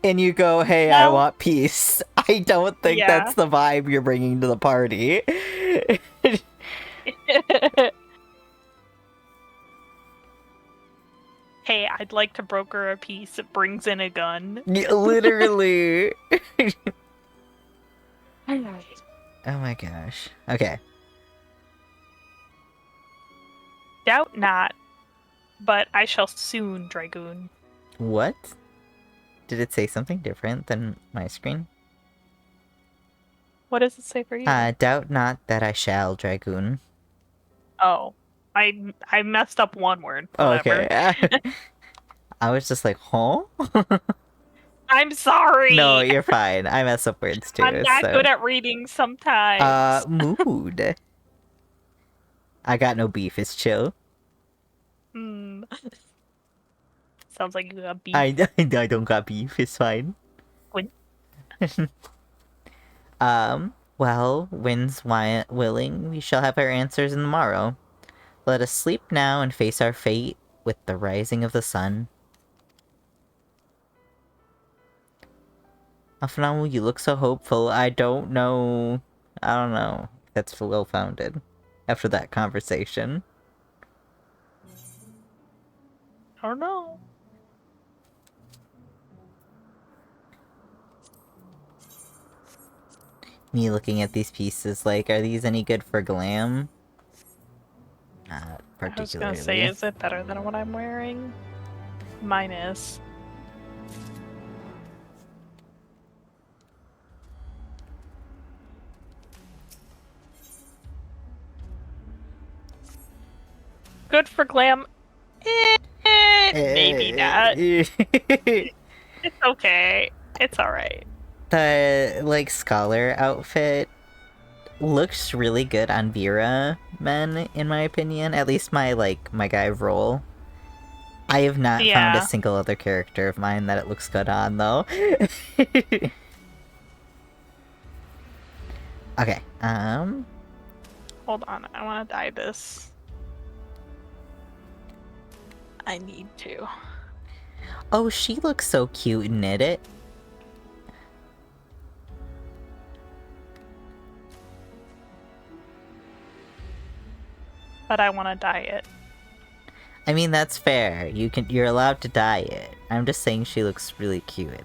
And you go, hey, I want peace. I don't think that's the vibe you're bringing to the party. Hey, I'd like to broker a peace. It brings in a gun. Yeah, literally. Oh my gosh. Okay. Doubt not, but I shall soon, Dragoon. What? Did it say something different than my screen? What does it say for you? Doubt not that I shall, Dragoon. Oh. I messed up one word. Whatever. Okay. I was just like, huh? I'm sorry! No, you're fine. I mess up words too. I'm not good at reading sometimes. Mood. I got no beef, it's chill. Sounds like you got beef. I don't got beef, it's fine. When? Well, when's willing, we shall have our answers in the morrow. Let us sleep now and face our fate with the rising of the sun. Alphinamu, you look so hopeful. I don't know. That's well-founded. After that conversation. I don't know. me looking at these pieces like, are these any good for glam? Not I was gonna say, particularly. is it better than what I'm wearing? Mine is. Good for glam? Maybe not. It's okay. It's alright. The, like, scholar outfit looks really good on Vera men, in my opinion. At least my guy role. I have not found a Yeah. single other character of mine that it looks good on, though. Okay, Hold on, I wanna dye this. I need to. oh, she looks so cute knit it. But I wanna dye it. I mean, that's fair. You're allowed to dye it. I'm just saying she looks really cute.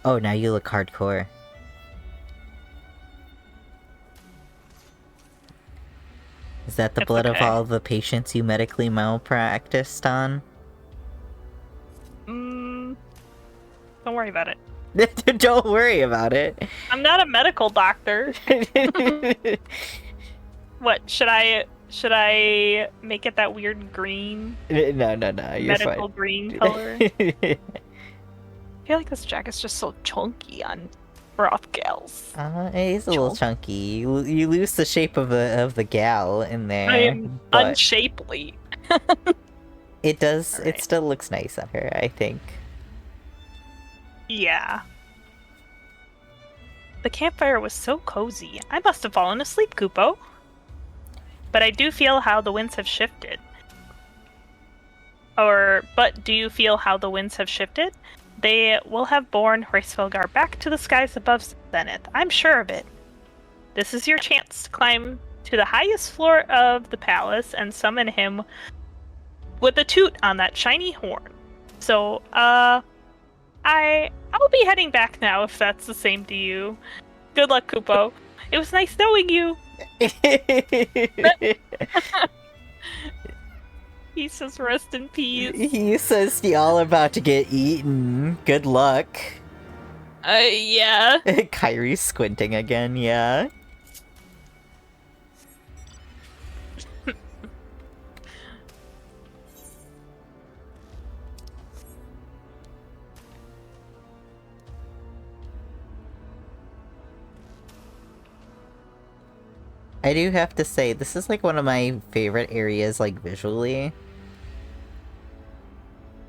Oh, now you look hardcore. Is that the It's blood of okay. all the patients you medically malpracticed on? Don't worry about it. Don't worry about it. I'm not a medical doctor. What, should I make it that weird green? No, you're Medical fine. green color? I feel like this jacket's just so chunky on rough gals. It is a little chunky. You lose the shape of the gal in there. I am but unshapely. it does. Alright. It still looks nice on her, I think. Yeah. The campfire was so cozy. I must have fallen asleep, Kupo. But I do feel how the winds have shifted. But do you feel how the winds have shifted? They will have borne Hraesvelgar back to the skies above Zenith. I'm sure of it. This is your chance to climb to the highest floor of the palace and summon him with a toot on that shiny horn. So, I'll be heading back now if that's the same to you. Good luck, Kupo. It was nice knowing you. He says rest in peace. He says y'all about to get eaten. Good luck. Yeah. Kyrie's squinting again, yeah. I do have to say, this is like one of my favorite areas, like, visually.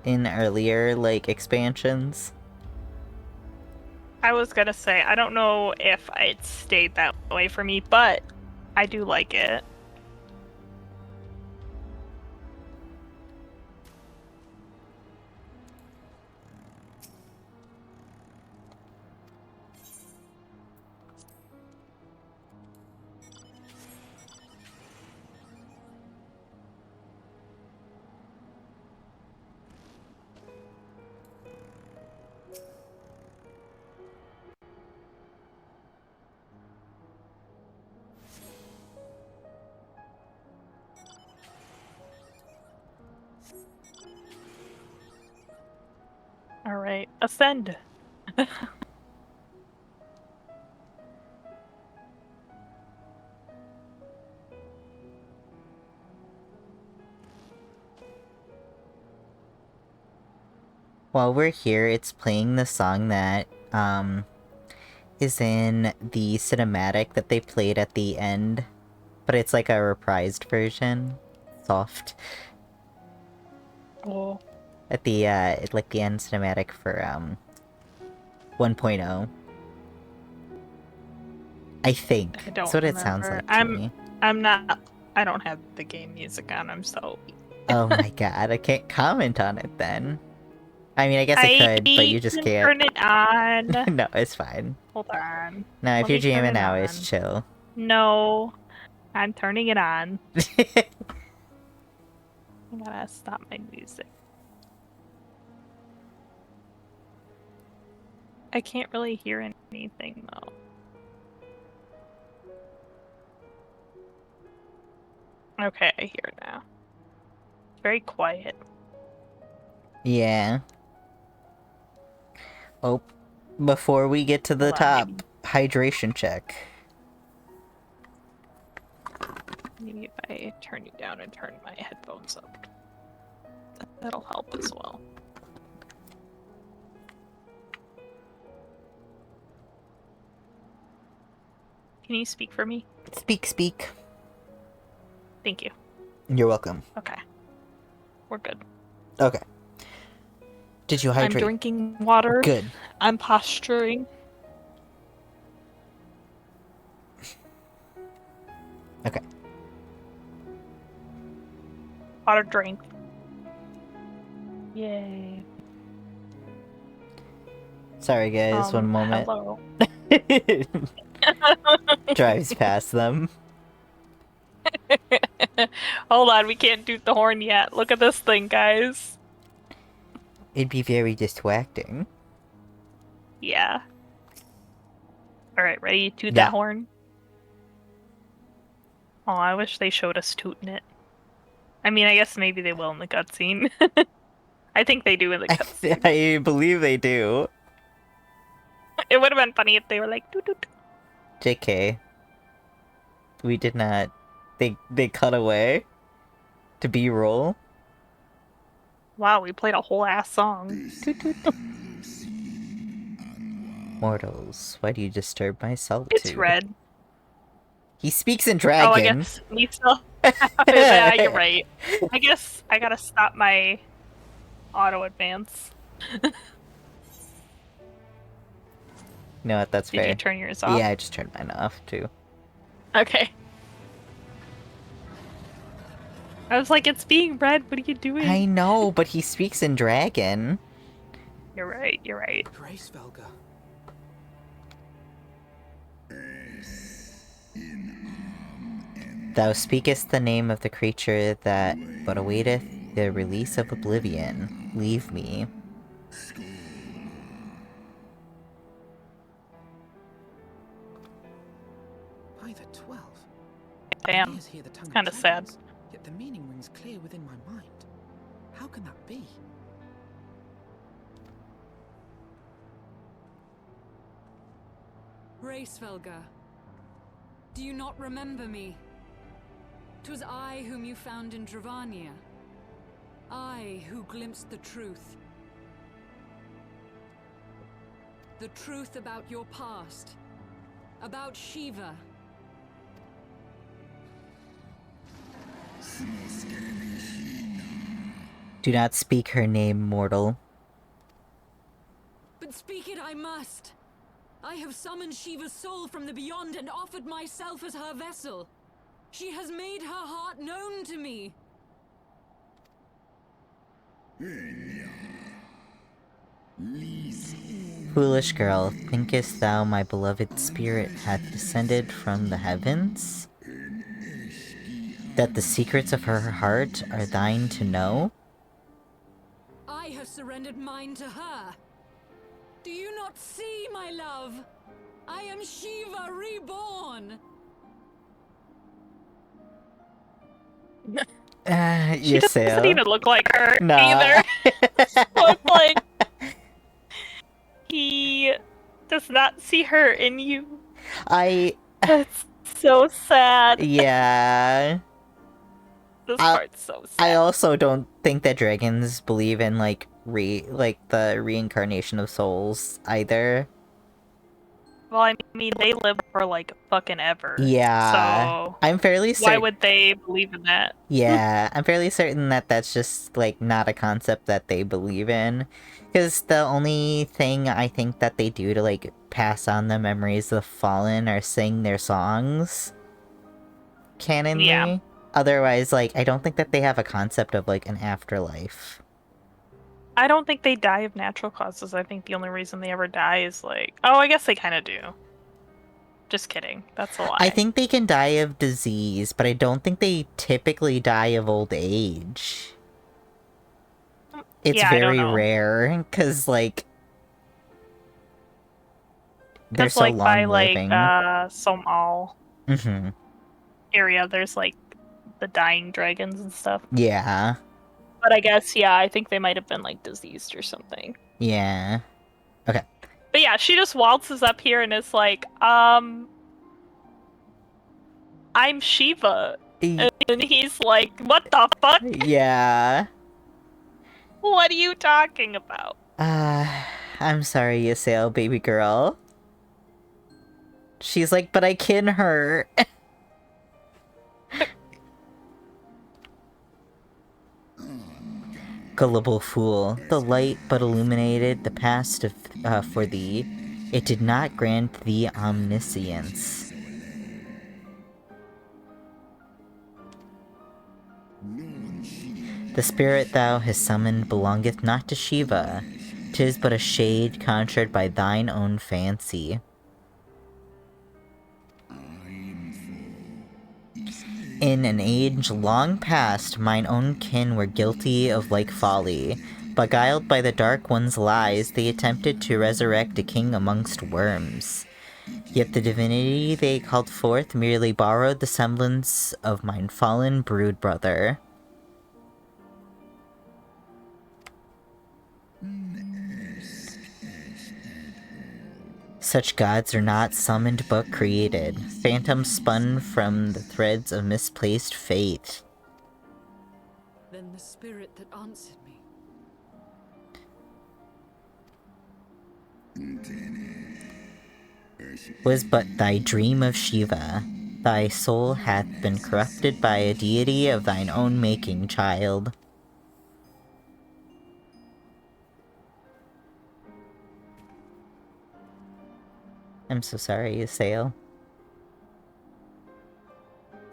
In earlier, like, expansions. I was gonna say, I don't know if it stayed that way for me, but I do like it. Alright, ascend. While we're here, it's playing the song that, is in the cinematic that they played at the end. But it's like a reprised version. Soft. Oh. At the, like the end cinematic for, 1.0. I think. I don't That's what remember. it sounds like to me. I don't have the game music on, I'm so... Oh my god, I can't comment on it then. I mean, I guess I could, but you just can can't. turn it on. No, it's fine. Hold on. No, if Let you're me turn jamming it now, on. it's chill. No. I'm turning it on. I gotta stop my music. I can't really hear anything though. Okay, I hear it now. It's very quiet. Yeah. Oh, before we get to the Hold on, top, hydration check. maybe if I turn you down and turn my headphones up, that'll help as well. Can you speak for me? Speak. Thank you. You're welcome. Okay. We're good. Okay. Did you hydrate? I'm drinking water. Good. I'm posturing. Okay. Water drink. Yay. Sorry guys, one moment. Hello. Drives past them. Hold on, we can't toot the horn yet. Look at this thing, guys. It'd be very distracting. Yeah. Alright, ready to toot Yeah. that horn? Oh, I wish they showed us tooting it. I mean, I guess maybe they will in the cutscene. I think they do in the cutscene. I believe they do. It would have been funny if they were like, toot toot. JK. We did not... They cut away to B-roll. Wow, we played a whole ass song. Toot toot. Mortals, why do you disturb my solitude? It's red. He speaks in dragon. Oh, I guess we still... Yeah, you're right. I guess I gotta stop my auto advance. No, that's fair. Did you turn yours off? Yeah, I just turned mine off, too. Okay. I was like, it's being read. What are you doing? I know, but he speaks in dragon. You're right. You're right. Grace Velga. Thou speakest the name of the creature that but awaiteth the release of oblivion. Leave me. By the 12. Damn. Ears hear the tongue of Kinda sad. dragons, yet the meaning rings clear within my mind. How can that be? Racevelga, do you not remember me? 'Twas I whom you found in Dravania. I who glimpsed the truth. The truth about your past. About Shiva. Do not speak her name, mortal. But speak it I must. I have summoned Shiva's soul from the beyond and offered myself as her vessel. She has made her heart known to me. Foolish girl, thinkest thou my beloved spirit hath descended from the heavens? That the secrets of her heart are thine to know? I have surrendered mine to her. Do you not see, my love? I am Shiva reborn. She doesn't Ysale. even look like her Nah. either. So it's like he does not see her in you. That's so sad. Yeah. This part's so sad. I also don't think that dragons believe in, like, the reincarnation of souls, either. Well, I mean, they live for, like, fucking ever. Yeah. So, I'm fairly certain... why would they believe in that? Yeah, I'm fairly certain that that's just, like, not a concept that they believe in. Because the only thing I think that they do to, like, pass on the memories of the fallen are sing their songs. Canonly. Yeah. Otherwise, like, I don't think that they have a concept of, like, an afterlife. I don't think they die of natural causes. I think the only reason they ever die is, like... Oh, I guess they kind of do. Just kidding. That's a lie. I think they can die of disease, but I don't think they typically die of old age. It's Yeah, I don't very know. rare, because, like... They're Because so like by long like living. Somal Mm-hmm. area, there's like the dying dragons and stuff. Yeah. But I guess I think they might have been like diseased or something. Yeah. Okay. But yeah, she just waltzes up here and is like, I'm Shiva. And he's like, what the fuck? Yeah. What are you talking about? I'm sorry, Ysale, baby girl. She's like, but I kin her. Gullible fool, the light but illuminated the past for thee. It did not grant thee omniscience. The spirit thou hast summoned belongeth not to Shiva. 'Tis but a shade conjured by thine own fancy. In an age long past, mine own kin were guilty of like folly. Beguiled by the Dark One's lies, they attempted to resurrect a king amongst worms. Yet the divinity they called forth merely borrowed the semblance of mine fallen brood brother. Such gods are not summoned but created, phantoms spun from the threads of misplaced faith. Then the spirit that answered me. Was but thy dream of Shiva. Thy soul hath been corrupted by a deity of thine own making, child. I'm so sorry, Ysale.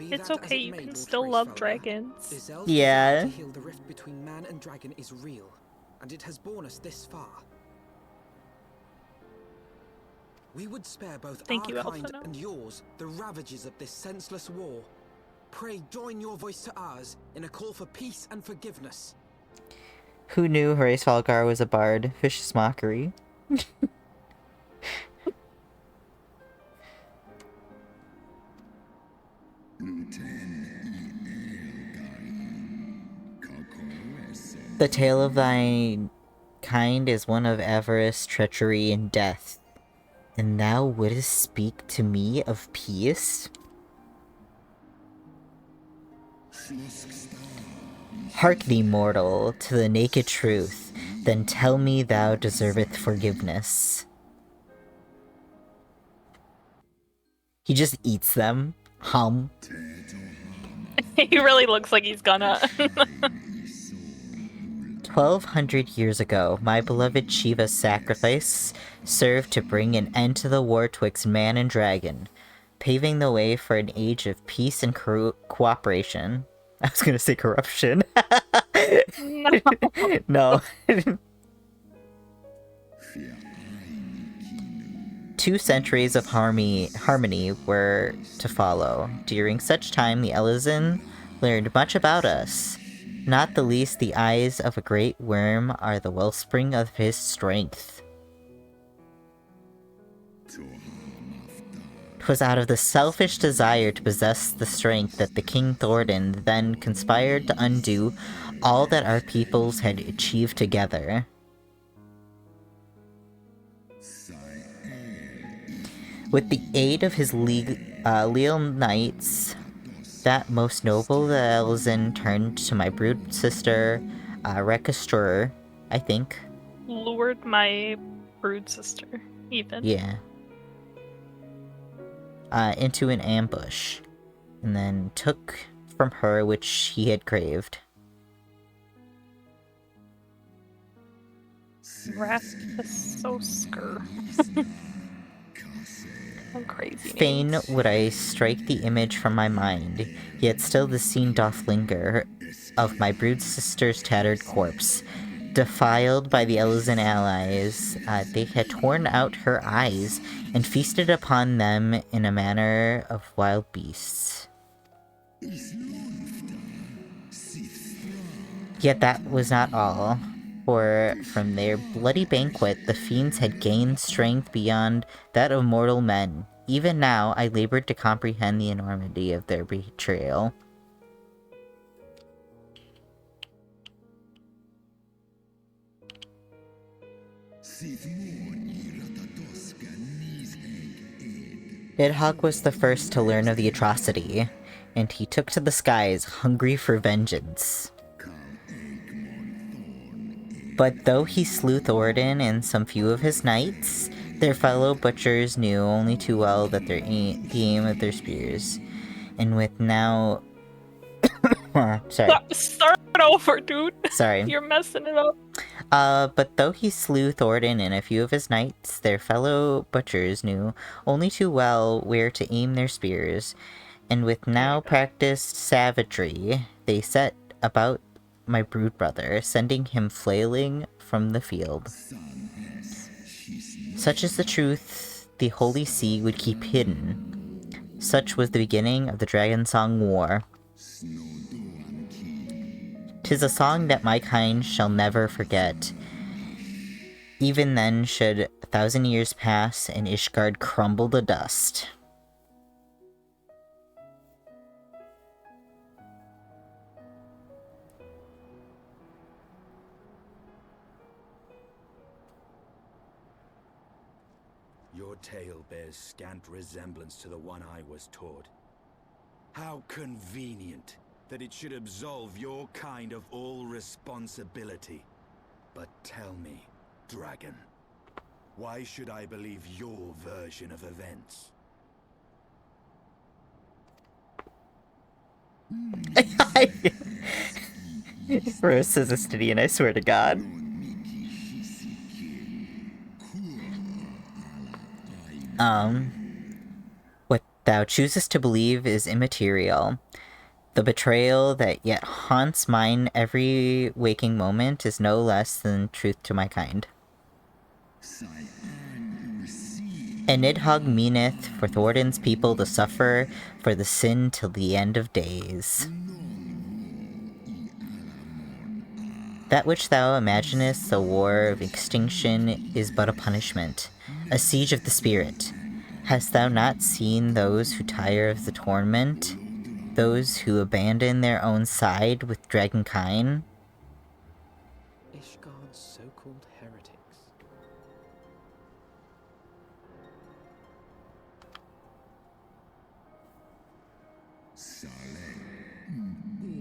It's okay, you can still love dragons. Ysaele's Yeah. desire to heal the rift between man and dragon is real, and it has borne us this far. We would spare both Thank you, our kind Alphino. and yours the ravages of this senseless war. Pray join your voice to ours in a call for peace and forgiveness. Who knew Horace Falgar was a bard? Vicious mockery. The tale of thy kind is one of avarice, treachery, and death. And thou wouldst speak to me of peace? Hark thee, mortal, to the naked truth, then tell me thou deserveth forgiveness. He just eats them. Hum. He really looks like he's gonna. 1200 years ago, my beloved Shiva's sacrifice served to bring an end to the war twixt man and dragon, paving the way for an age of peace and cooperation. I was gonna say corruption. No. 2 centuries of harmony were to follow. During such time, the Elezen learned much about us. Not the least, the eyes of a great worm are the wellspring of his strength. 'Twas out of the selfish desire to possess the strength that the King Thordan then conspired to undo all that our peoples had achieved together. With the aid of his leal knights, that most noble the Elezen turned to my brood sister, Rekastrer, I think. Lured my brood sister, even. Yeah. Into an ambush, and then took from her which he had craved. Raspisosker. Some crazy Fain names. would I strike the image from my mind, yet still the scene doth linger of my brood sister's tattered corpse. Defiled by the Elezen allies, they had torn out her eyes and feasted upon them in a manner of wild beasts. Yet that was not all. For from their bloody banquet, the fiends had gained strength beyond that of mortal men. Even now, I labored to comprehend the enormity of their betrayal. Nidhogg was the first to learn of the atrocity, and he took to the skies, hungry for vengeance. But though he slew Thoradin and some few of his knights, their fellow butchers knew only too well that the aim of their spears, and with now... sorry. Start over, dude. Sorry. You're messing it up. But though he slew Thoradin and a few of his knights, their fellow butchers knew only too well where to aim their spears, and with now practiced savagery, they set about my brood brother, sending him flailing from the field. Such is the truth the Holy See would keep hidden. Such was the beginning of the Dragon Song War. 'Tis a song that my kind shall never forget. Even then should 1,000 years pass and Ishgard crumble to dust. Your tale bears scant resemblance to the one I was taught. How convenient that it should absolve your kind of all responsibility. But tell me, dragon, why should I believe your version of events? Rose says a Stydian, I swear to God. What thou choosest to believe is immaterial. The betrayal that yet haunts mine every waking moment is no less than truth to my kind. And Nidhogg meaneth for Thoradin's people to suffer for the sin till the end of days. That which thou imaginest the war of extinction is but a punishment, a siege of the spirit. Hast thou not seen those who tire of the torment? Those who abandon their own side with dragonkind? Ishgard's so-called heretics.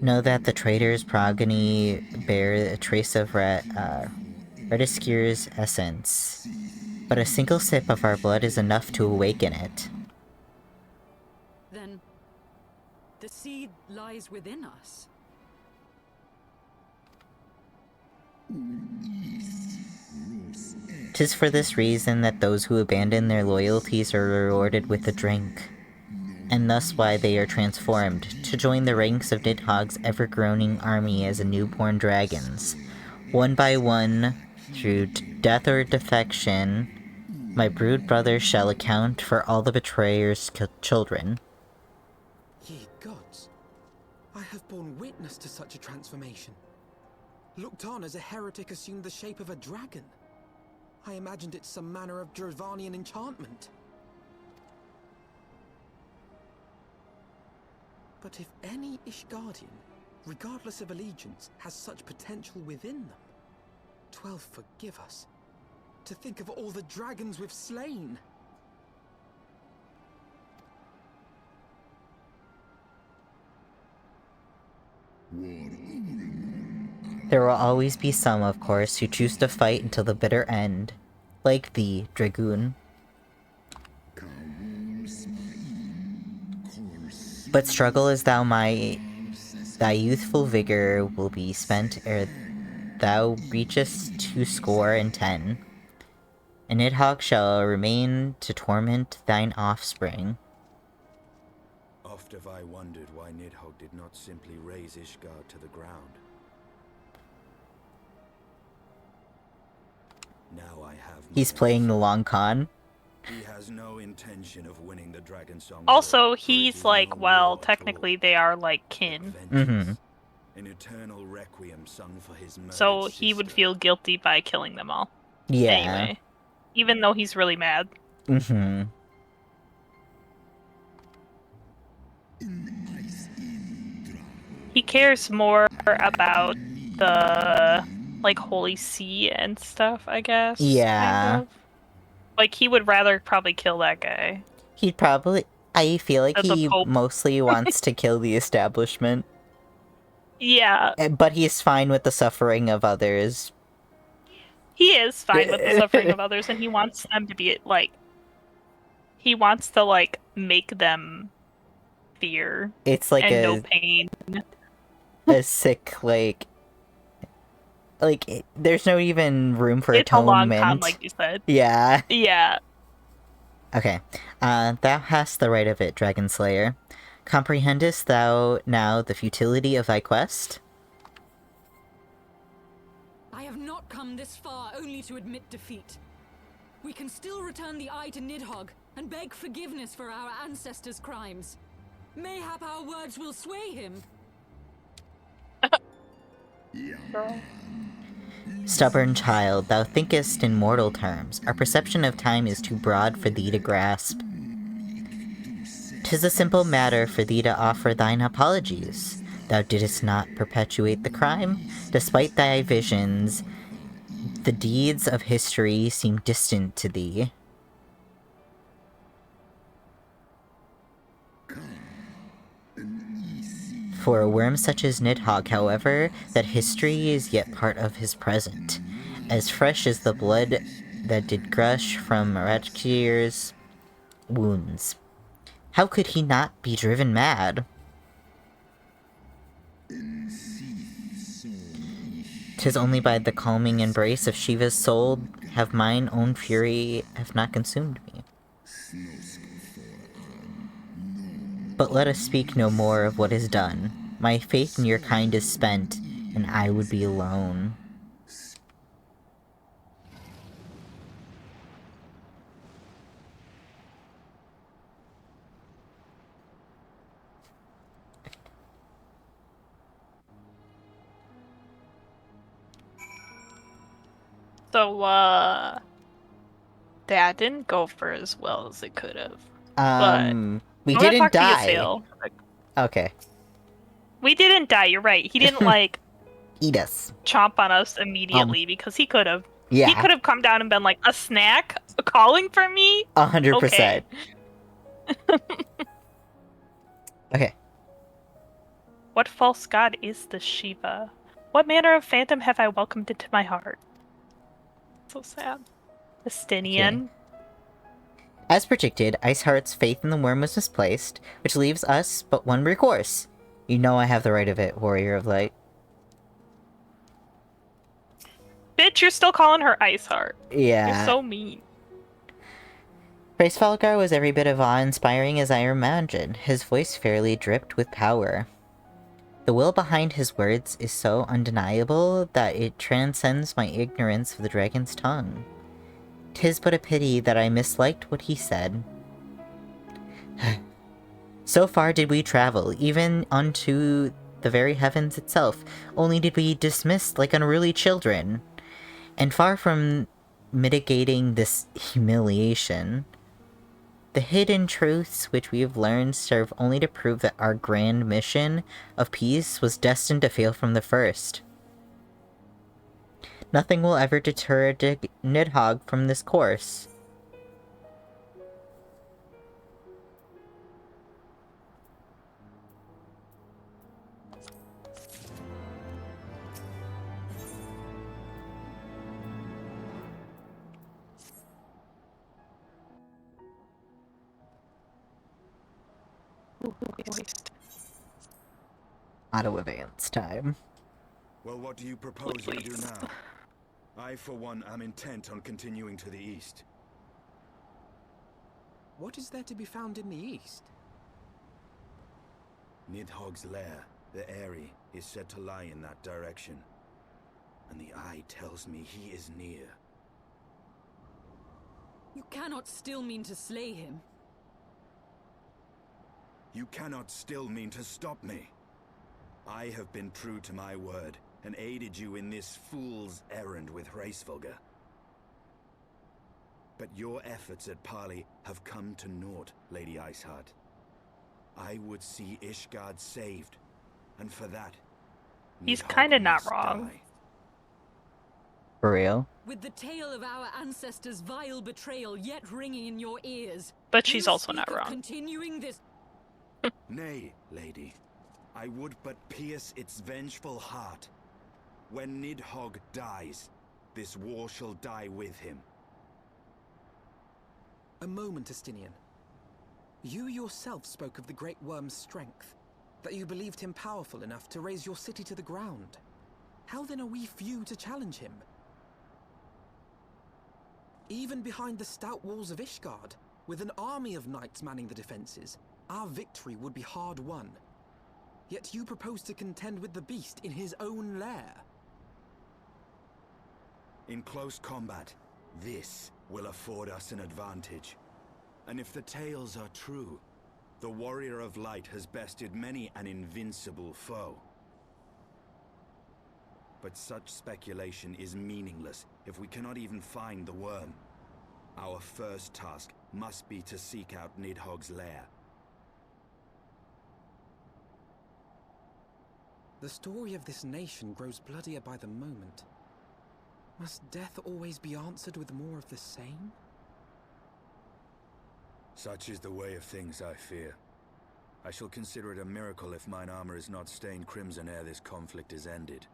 Know that the traitor's progeny bear a trace of Rediscur's essence, but a single sip of our blood is enough to awaken it. Then the seed lies within us. 'Tis for this reason that those who abandon their loyalties are rewarded with a drink, and thus why they are transformed, to join the ranks of Nidhogg's ever-groaning army as a newborn dragons. One by one, through death or defection, my brood brother shall account for all the betrayer's children. Ye gods, I have borne witness to such a transformation. Looked on as a heretic assumed the shape of a dragon. I imagined it some manner of Dravanian enchantment. But if any Ishgardian, regardless of allegiance, has such potential within them, 12 forgive us. To think of all the dragons we've slain! There will always be some, of course, who choose to fight until the bitter end. Like thee, Dragoon. But struggle as thou might, thy youthful vigor will be spent ere thou reachest 20 and Nidhogg shall remain to torment thine offspring. Oft have I wondered why Nidhogg did not simply raze Ishgard to the ground. Now I have. He's playing the long con. He has no intention of winning the Dragon Song. Also, he's like, well, technically they are like kin. Mm-hmm. An eternal requiem sung for his murdered So he would sister. feel guilty by killing them all. Yeah. Anyway. Even though he's really mad. Mm-hmm. He cares more about the, like, Holy See and stuff, I guess. Yeah. Kind of. Like, he would rather probably kill that guy. He'd probably... I feel like The he Pope. mostly wants to kill the establishment. Yeah, But he's fine with the suffering of others. he is fine with the suffering of others, and he wants them to be, like... He wants to, like, make them fear It's like and no pain. a sick, like... there's no even room for It's a long atonement. con, like you said. Yeah. Yeah. Okay. Thou hast the right of it, Dragon Slayer. Comprehendest thou now the futility of thy quest? I have not come this far only to admit defeat. We can still return the eye to Nidhogg and beg forgiveness for our ancestors' crimes. Mayhap our words will sway him. Stubborn child, thou thinkest in mortal terms. Our perception of time is too broad for thee to grasp. 'Tis a simple matter for thee to offer thine apologies. Thou didst not perpetuate the crime. Despite thy visions, the deeds of history seem distant to thee. For a worm such as Nidhogg, however, that history is yet part of his present, as fresh as the blood that did gush from Ratgir's wounds. How could he not be driven mad? 'Tis only by the calming embrace of Shiva's soul have mine own fury have not consumed me. But let us speak no more of what is done. My faith in your kind is spent, and I would be alone. So, that didn't go for as well as it could have. We I wanna didn't talk to die. Ysale. Okay. We didn't die, you're right. He didn't, like, Eat us. chomp on us immediately because he could have. Yeah. He could have come down and been like, a snack? Calling for me? 100%. Okay. What false god is this Shiva? What manner of phantom have I welcomed into my heart? So sad. Estinian. As predicted, Iceheart's faith in the worm was misplaced, which leaves us but one recourse. You know I have the right of it, Warrior of Light. Bitch, you're still calling her Iceheart. Yeah. You're so mean. Hraesvelgar was every bit of awe-inspiring as I imagined. His voice fairly dripped with power. The will behind his words is so undeniable that it transcends my ignorance of the dragon's tongue. 'Tis but a pity that I misliked what he said. So far did we travel, even unto the very heavens itself, only did we dismiss like unruly children. And far from mitigating this humiliation, the hidden truths which we have learned serve only to prove that our grand mission of peace was destined to fail from the first. Nothing will ever deter Nidhogg from this course. Auto advance time. Well, what do you propose we do now? I, for one, am intent on continuing to the east. What is there to be found in the east? Nidhogg's lair, the Eyrie, is said to lie in that direction. And the eye tells me he is near. You cannot still mean to slay him. You cannot still mean to stop me. I have been true to my word and aided you in this fool's errand with Hraesvelgr. But your efforts at Parley have come to naught, Lady Iceheart. I would see Ishgard saved, and for that, He's Nidhogg kinda not must wrong. die. For real? With the tale of our ancestors' vile betrayal yet ringing in your ears, But she's you also not speak of wrong. continuing this. Nay, lady. I would but pierce its vengeful heart. When Nidhogg dies, this war shall die with him. A moment, Estinian. You yourself spoke of the Great Worm's strength, that you believed him powerful enough to raise your city to the ground. How then are we few to challenge him? Even behind the stout walls of Ishgard, with an army of knights manning the defenses, our victory would be hard won. Yet you propose to contend with the beast in his own lair. In close combat, this will afford us an advantage. And if the tales are true, the Warrior of Light has bested many an invincible foe. But such speculation is meaningless if we cannot even find the worm. Our first task must be to seek out Nidhogg's lair. The story of this nation grows bloodier by the moment. Must death always be answered with more of the same? Such is the way of things, I fear. I shall consider it a miracle if mine armor is not stained crimson ere this conflict is ended.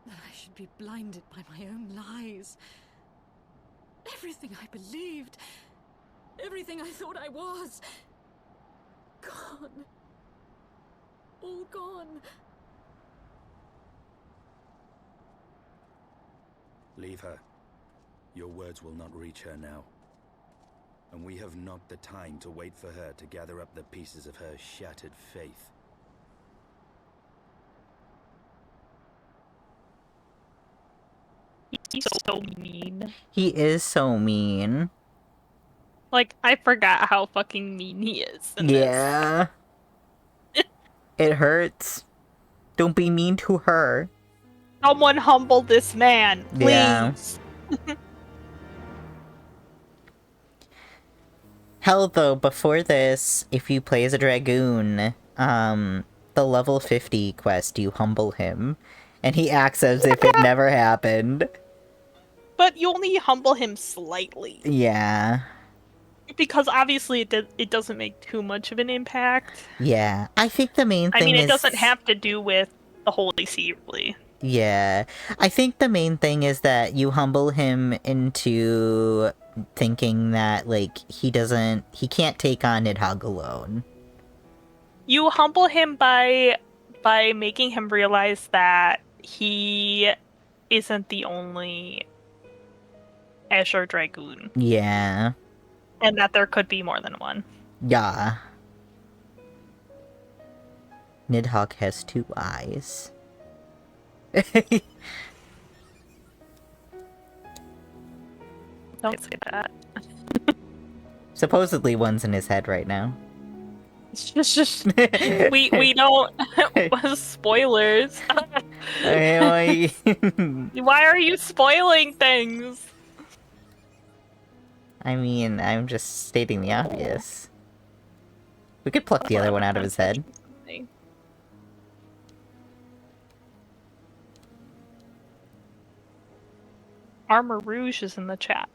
That I should be blinded by my own lies. Everything I believed, everything I thought I was, gone. All gone. Leave her. Your words will not reach her now. And we have not the time to wait for her to gather up the pieces of her shattered faith. He's so mean. He is so mean. Like, I forgot how fucking mean he is in this. Yeah. It hurts. Don't be mean to her. Someone humble this man, please. Yeah. Hell, though, before this, if you play as a dragoon, the level 50 quest, you humble him, and he acts as if it never happened. But you only humble him slightly. Yeah. Because obviously it doesn't make too much of an impact. Yeah. I think the main thing I mean, is... it doesn't have to do with the Holy See, really. Yeah. I think the main thing is that you humble him into thinking that, like, he can't take on Nidhogg alone. You humble him by making him realize that he isn't the only Azure Dragoon. Yeah. And that there could be more than one. Yeah. Nidhogg has 2 eyes. Don't say that. Supposedly one's in his head right now. It's just we don't spoilers. Why are you spoiling things? I mean, I'm just stating the obvious. We could pluck the other one out of his head. Armor Rouge is in the chat.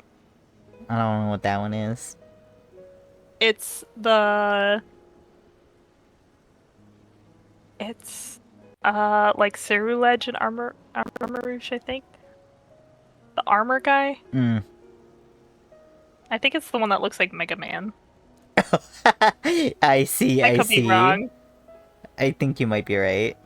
I don't know what that one is. It's the... It's, like Ceru Legend Armor Rouge, I think. The armor guy? Mm. I think it's the one that looks like Mega Man. I see, I could be wrong. I think you might be right.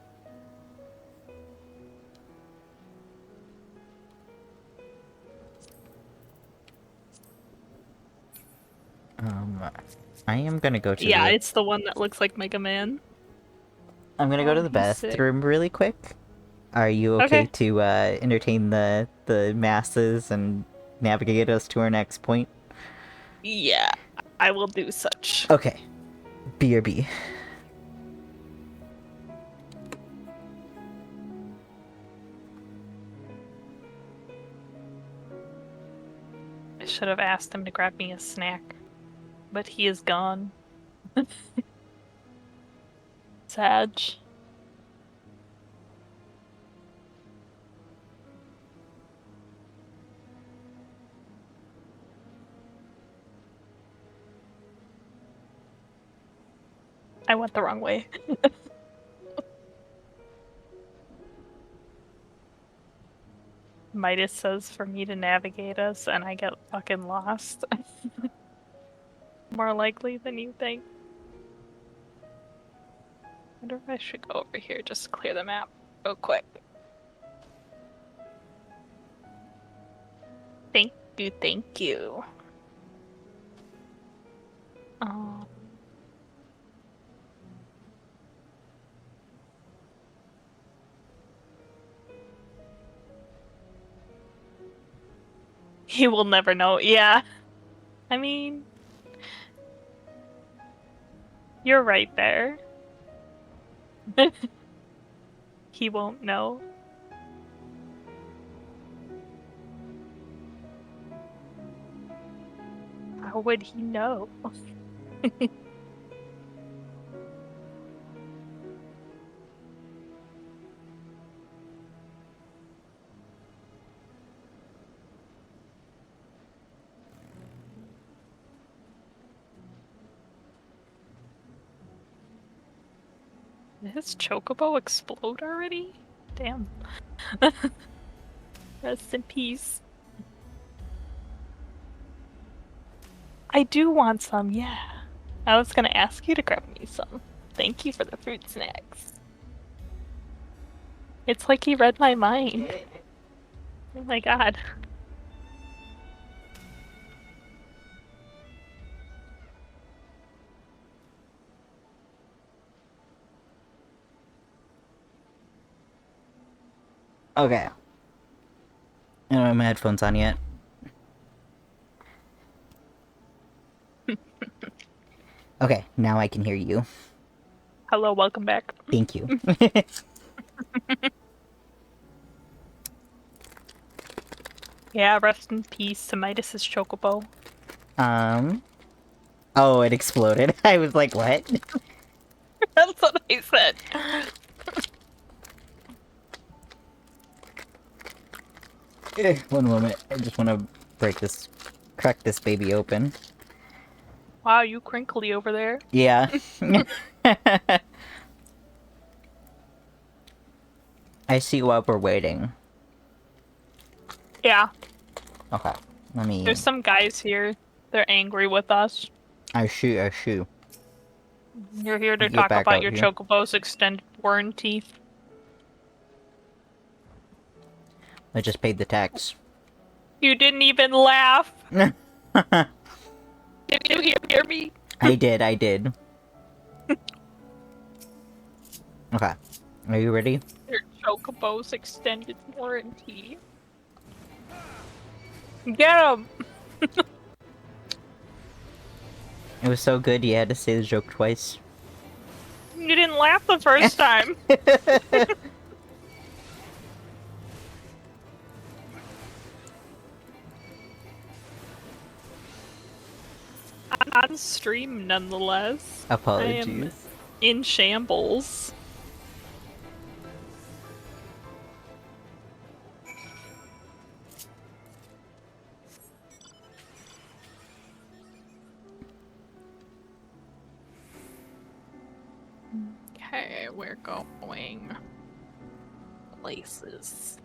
I am gonna go to Yeah, the... it's the one that looks like Mega Man. I'm gonna go to the bathroom really quick. Are you okay to entertain the masses and navigate us to our next point? Yeah, I will do such. Okay. BRB. I should have asked him to grab me a snack, but he is gone. Sad. I went the wrong way. Midas says for me to navigate us, and I get fucking lost. More likely than you think. I wonder if I should go over here just to clear the map real quick. Thank you, thank you. Oh. He will never know. Yeah. I mean, you're right there. He won't know. How would he know? Did his chocobo explode already? Damn. Rest in peace. I do want some, yeah. I was gonna ask you to grab me some. Thank you for the fruit snacks. It's like he read my mind. Oh my god. Okay. I don't have my headphones on yet. Okay, now I can hear you. Hello, welcome back. Thank you. Yeah, rest in peace to Midas's chocobo. Oh, it exploded. I was like, what? That's what I said. One moment. I just want to crack this baby open. Wow, you crinkly over there. Yeah. I see while we're waiting. Yeah, Okay, let me... there's some guys here. They're angry with us. I shoot. You're here to Get talk back about out your here. chocobo's extended warranty. I just paid the tax. You didn't even laugh. Did you hear me? I did. Okay. Are you ready? Your chocobo's extended warranty. Get him! It was so good you had to say the joke twice. You didn't laugh the first time. On stream, nonetheless. Apologies. I am in shambles. Okay, we're going places.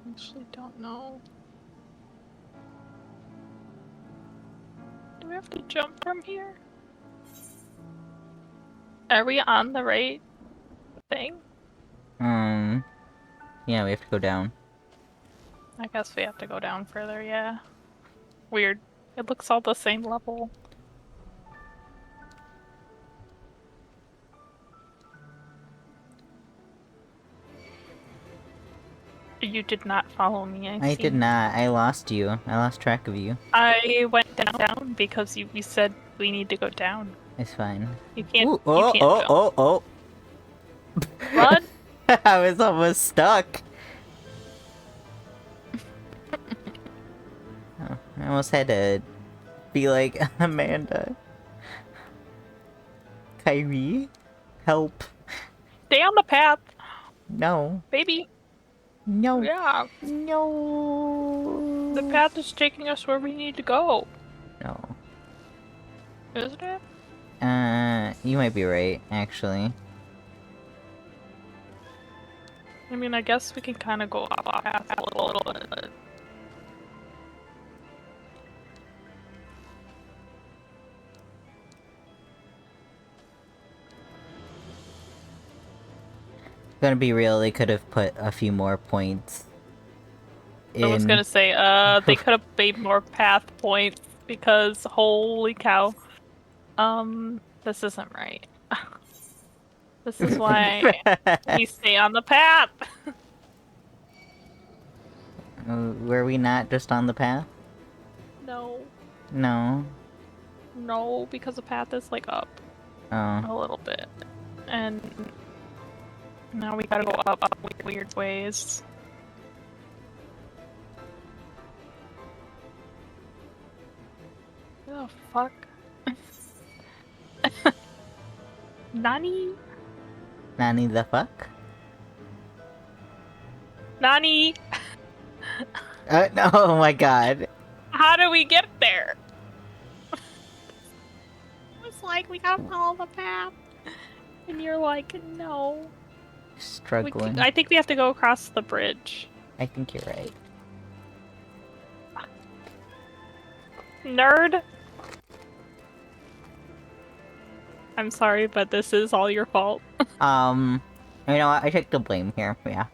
Actually don't know. Do we have to jump from here? Are we on the right thing? Yeah, we have to go down. I guess we have to go down further, yeah. Weird. It looks all the same level. You did not follow me, I I see. did not. I lost you. I lost track of you. I went down because you said we need to go down. It's fine. You can't Ooh, you oh, can't oh, jump. oh, oh. Run! I was almost stuck. Oh, I almost had to be like, Amanda. Kyrie? Help. Stay on the path, No. baby. No. Yeah. The No. path is taking us where we need to go. No. Isn't it? You might be right, actually. I mean, I guess we can kind of go off path a little bit. But... Gonna be real, they could have put a few more points in. I was gonna say, they could have made more path points because holy cow. This isn't right. This is why we stay on the path. Were we not just on the path? No, No. no, because the path is like up Oh. a little bit, and now we gotta go up weird ways. Oh fuck. Nani? Nani the fuck? Nani? No, oh my god. How do we get there? It's like we gotta follow the path, and you're like, no. Struggling. I think we have to go across the bridge. I think you're right. Nerd. I'm sorry, but this is all your fault. You know what? I take the blame here, yeah.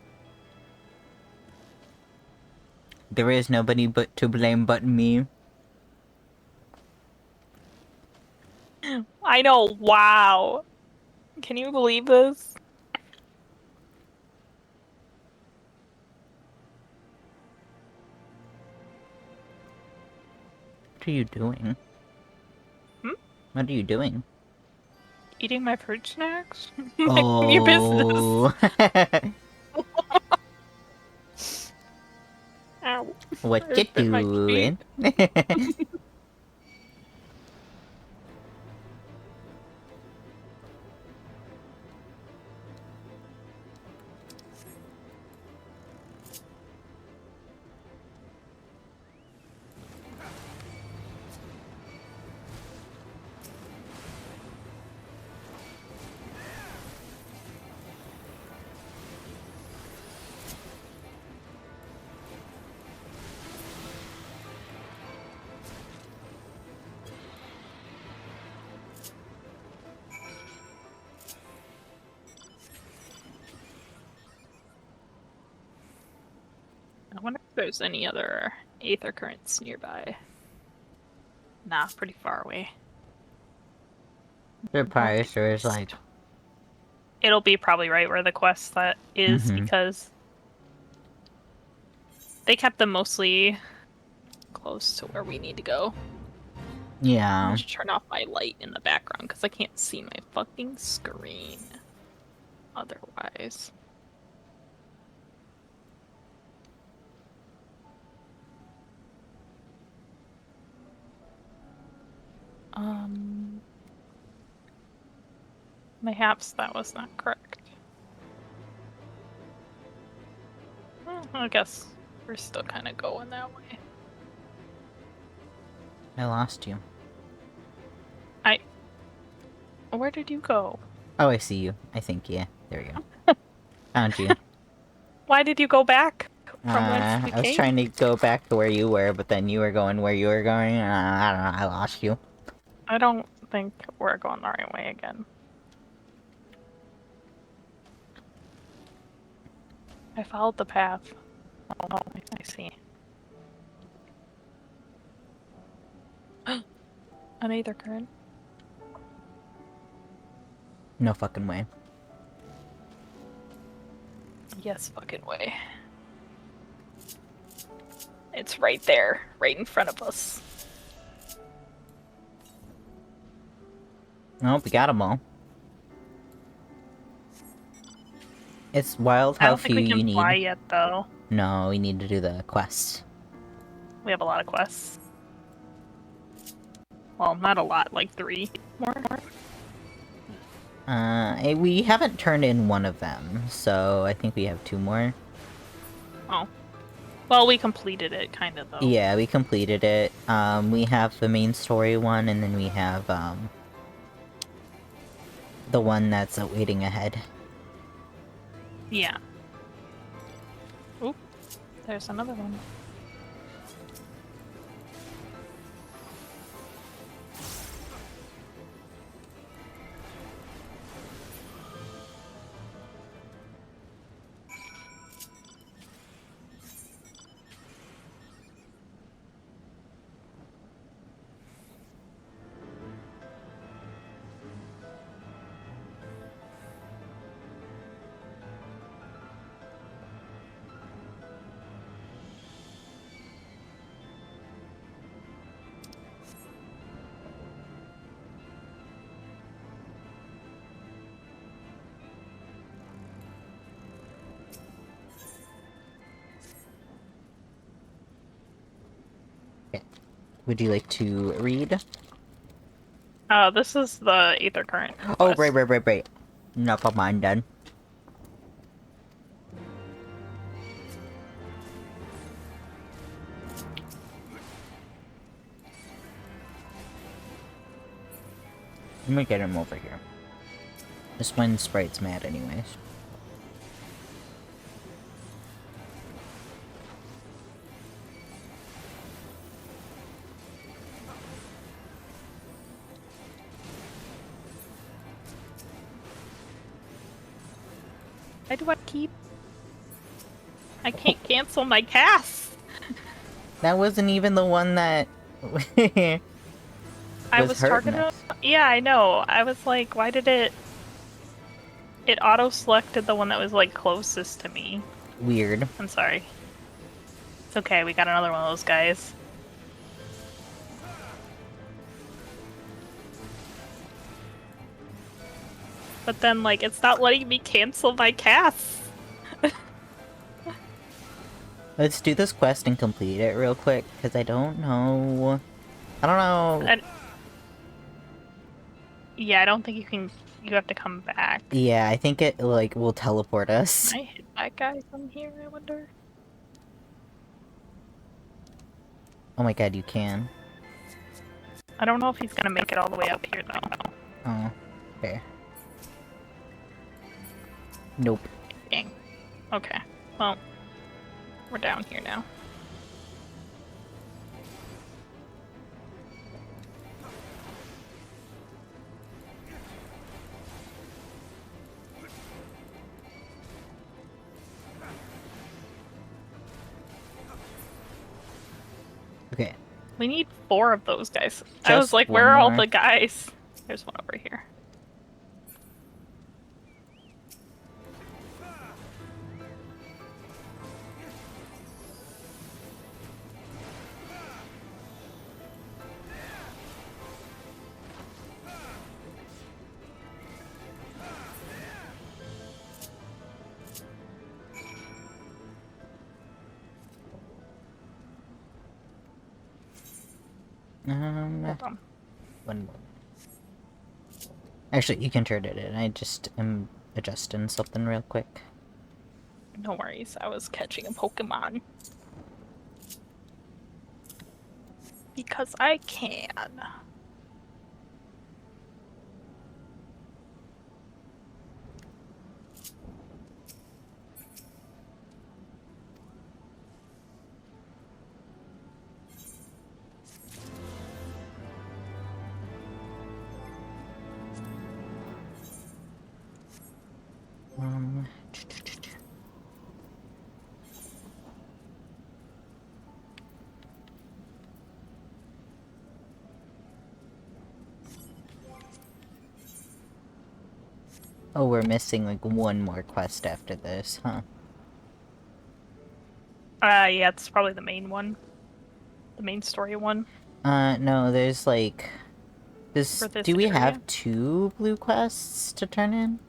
There is nobody but to blame but me. I know, wow. Can you believe this? What are you doing? Hmm? What are you doing? Eating my fruit snacks? Mind your business. Ow. What I you bit my doing? I wonder if there's any other aether currents nearby. Nah, pretty far away. The price is like... It'll be probably right where the quest that is because they kept them mostly close to where we need to go. Yeah. I'm gonna turn off my light in the background because I can't see my fucking screen otherwise. Mayhaps that was not correct. Well, I guess we're still kind of going that way. I lost you. Where did you go? Oh, I see you. I think, yeah. There we go. Found you. Why did you go back from whence we I was came? trying to go back to where you were, but then you were going where you were going, and I don't know, I lost you. I don't think we're going the right way again. I followed the path. Oh, I see. An Aether Current. No fucking way. Yes, fucking way. It's right there, right in front of us. Nope, we got them all. It's wild I how don't think few we you can fly need. yet, though. No, we need to do the quest. We have a lot of quests. Well, not a lot, like 3 more. We haven't turned in one of them, so I think we have 2 more. Oh. Well, we completed it, kind of, though. Yeah, we completed it. We have the main story one, and then we have, the one that's awaiting ahead. Yeah. Oop. There's another one. Would you like to read? This is the Aether Current Oh, quest. right. Never mind then. Let me get him over here. This one sprite's mad anyways. Why do I keep... I can't cancel my cast! That wasn't even the one that... I was hurting targeted... us. Yeah, I know. I was like, why did it... It auto-selected the one that was, like, closest to me. Weird. I'm sorry. It's okay, we got another one of those guys. But then, like, it's not letting me cancel my cast. Let's do this quest and complete it real quick, because I don't know... I don't know... Yeah, I don't think you can... You have to come back. Yeah, I think it, like, will teleport us. Can I hit that guy from here, I wonder? Oh my god, you can. I don't know if he's gonna make it all the way up here, though. Oh, fair. Nope. Dang. Okay. Well, we're down here now. Okay. We need 4 of those guys. I Just was like, one where are all more. the guys? There's one over here. Hold on. One more. Actually, you can turn it in. I just am adjusting something real quick. No worries, I was catching a Pokemon. Because I can. Oh, we're missing like one more quest after this, huh? Yeah, it's probably the main one. The main story one No, there's like... for this Do we area. have 2 blue quests to turn in?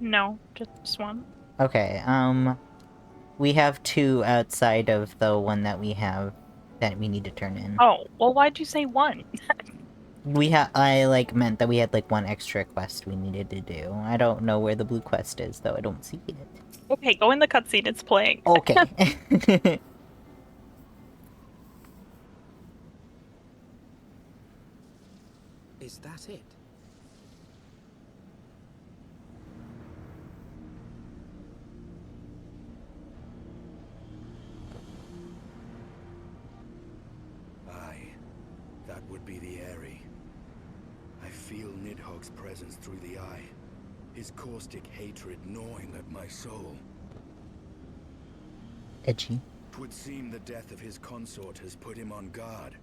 No, just one. Okay, we have 2 outside of the one that we have that we need to turn in. Oh, well, why'd you say one? I, like, meant that we had, like, one extra quest we needed to do. I don't know where the blue quest is, though. I don't see it. Okay, go in the cutscene. It's playing. Okay. Is that it? Aye, that would be the Airy. I feel Nidhogg's presence through the eye, his caustic hatred gnawing at my soul. Edgy. 'Twould seem the death of his consort has put him on guard.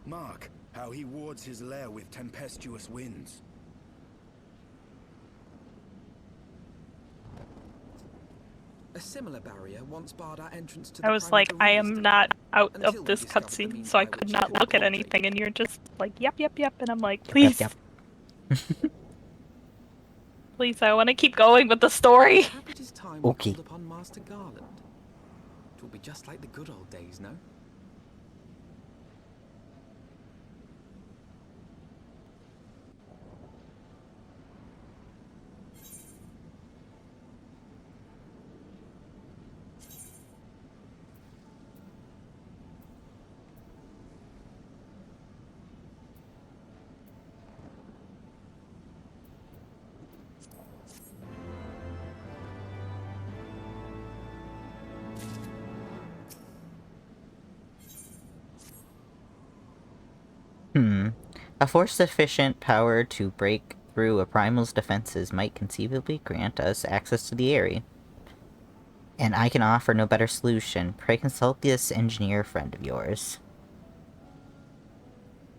Mark how he wards his lair with tempestuous winds. A similar barrier once barred our entrance to I the was primal like, I ruins am domain, not out until of we this discovered the cutscene, means so I by could which not it could look at penetrate. anything, and you're just like, yep, and I'm like, Yep, please, yep. please, I want to keep going with the story. Perhaps it is time Okay. we called upon Master Garland. It will be just like the good old days, no? A force sufficient power to break through a primal's defenses might conceivably grant us access to the area. And I can offer no better solution. Pray consult this engineer friend of yours.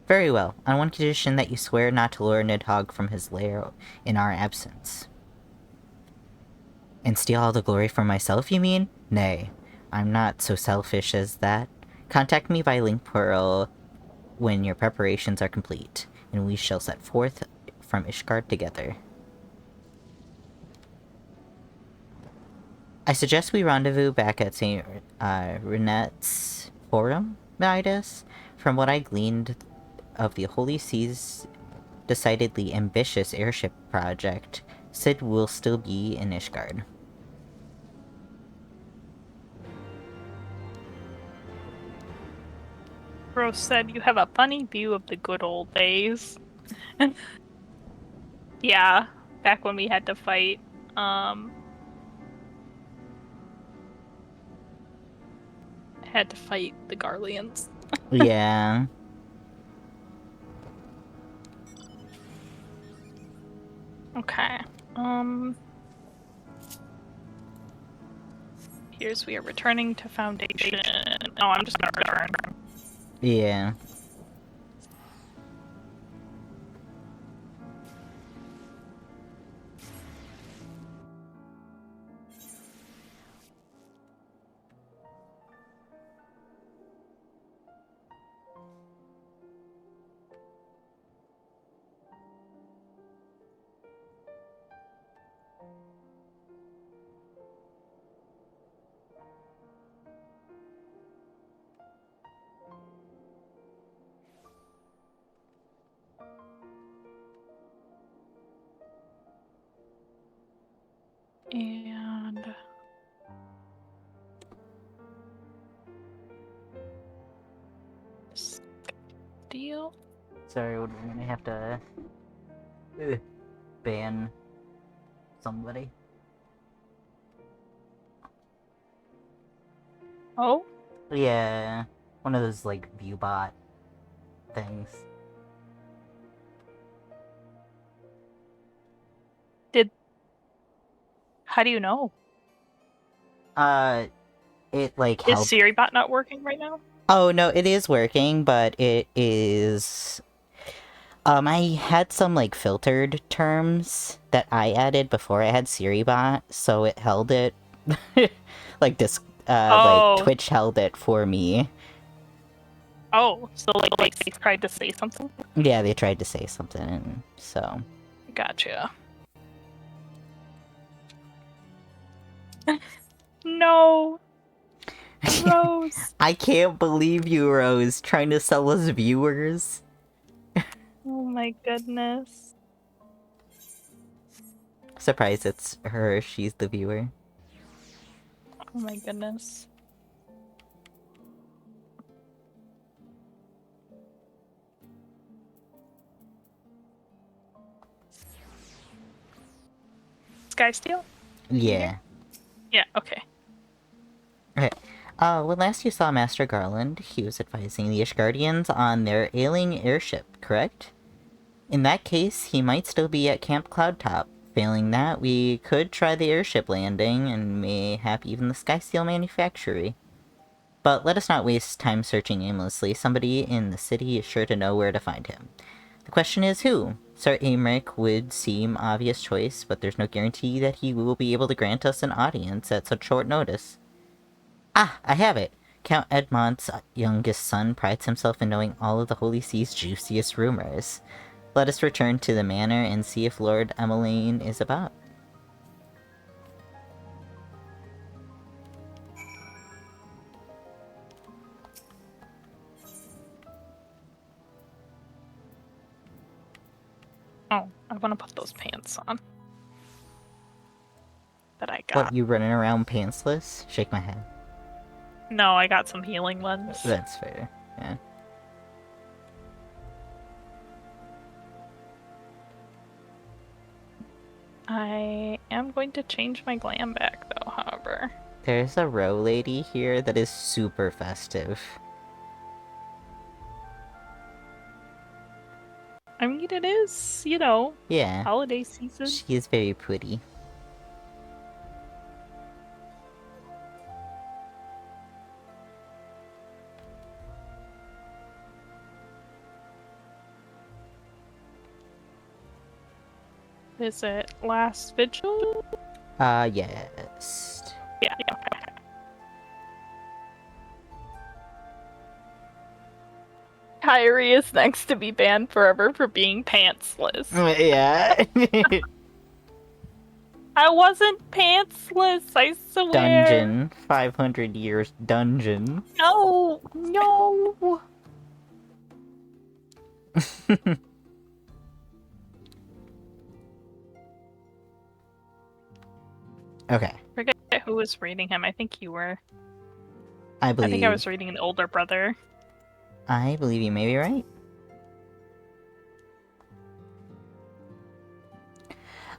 Very well, on one condition that you swear not to lure Nidhogg from his lair in our absence. And steal all the glory for myself, you mean? Nay, I'm not so selfish as that. Contact me by link portal when your preparations are complete, and we shall set forth from Ishgard together. I suggest we rendezvous back at St. Renette's Forum, Midas. From what I gleaned of the Holy Sea's decidedly ambitious airship project, Sid will still be in Ishgard. Rose said, you have a funny view of the good old days. Yeah, back when we had to fight, the Garleans. Yeah. Okay. Here's we are returning to Foundation. Oh, I'm just gonna return. Yeah. And steel. Sorry, we're gonna have to ban somebody. Oh, Yeah, one of those like viewbot things. how do you know? It like Is helped. SiriBot not working right now? Oh no, it is working, but it is I had some, like, filtered terms that I added before I had SiriBot, so it held it. Like, like, Oh, Twitch held it for me. oh, so like they tried to say something. Yeah, they tried to say something, and so... Gotcha. No, Rose. I can't believe you, Rose, trying to sell us viewers. Oh my goodness. Surprised it's her, she's the viewer. Oh my goodness. Skysteel? Yeah. Yeah, okay. Okay. When last you saw Master Garland, he was advising the Ishgardians on their ailing airship, correct? In that case, he might still be at Camp Cloudtop. Failing that, we could try the airship landing, and mayhap even the Skysteel manufactory. But let us not waste time searching aimlessly. Somebody in the city is sure to know where to find him. The question is who? Sir Aymeric would seem obvious choice, but there's no guarantee that he will be able to grant us an audience at such short notice. Ah, I have it! Count Edmont's youngest son prides himself in knowing all of the Holy See's juiciest rumors. Let us return to the manor and see if Lord Emmeline is about. Oh, I want to put those pants on. That I got. What, you running around pantsless? Shake my head. No, I got some healing ones. That's fair, yeah. I am going to change my glam back though, however. There's a row lady here that is super festive. I mean, it is, you know, Yeah. holiday season. She is very pretty. Is it last vigil? Yes. Yeah, okay. Kyrie is next to be banned forever for being pantsless. Yeah. I wasn't pantsless, I swear. Dungeon. 500 years dungeon. No, no. Okay. Forget who was reading him. I think you were. I I think I believe was reading an older brother. you may be right.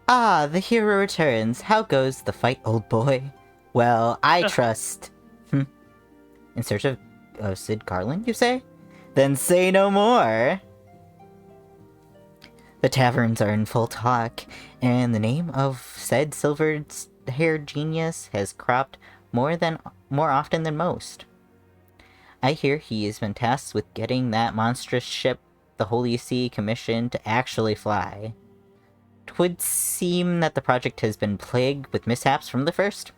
Ah, the hero returns. How goes the fight, old boy? Well, I Ugh. trust... In search of Sid Garland, you say? Then say no more! The taverns are in full talk, and the name of said silver-haired genius has cropped more often than most. I hear he has been tasked with getting that monstrous ship the Holy See commissioned to actually fly. 'Twould seem that the project has been plagued with mishaps from the first.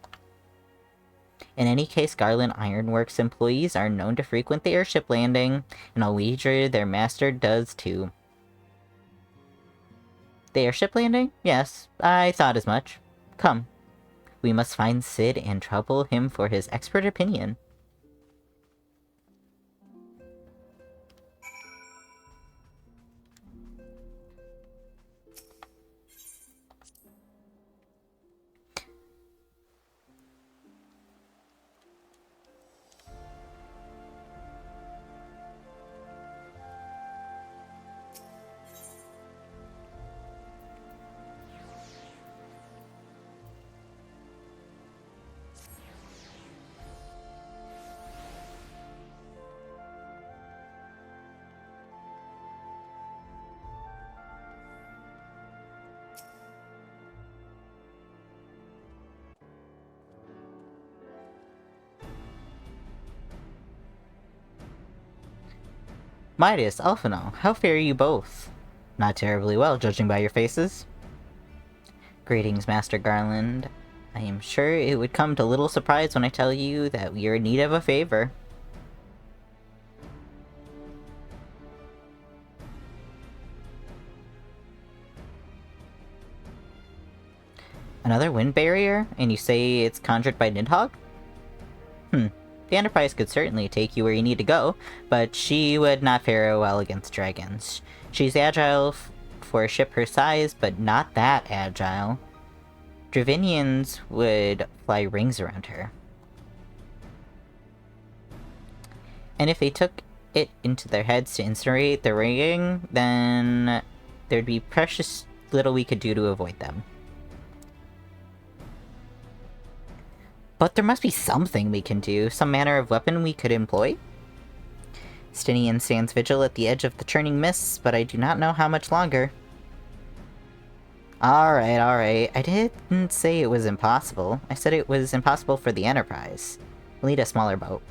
In any case, Garland Ironworks employees are known to frequent the airship landing, and I'll wager their master does too. The airship landing? Yes, I thought as much. Come. We must find Sid and trouble him for his expert opinion. Midas, Alphino, how fare you both? not terribly well, judging by your faces. Greetings, Master Garland. I am sure it would come to little surprise when I tell you that we are in need of a favor. Another wind barrier? And you say it's conjured by Nidhogg? The Enterprise could certainly take you where you need to go, but she would not fare well against dragons. She's agile for a ship her size, but not that agile. Dravinians would fly rings around her. And if they took it into their heads to incinerate the ring, then there'd be precious little we could do to avoid them. But there must be something we can do, some manner of weapon we could employ. Stinian stands vigil at the edge of the churning mists, but I do not know how much longer. Alright. I didn't say it was impossible. I said it was impossible for the Enterprise. We'll need a smaller boat.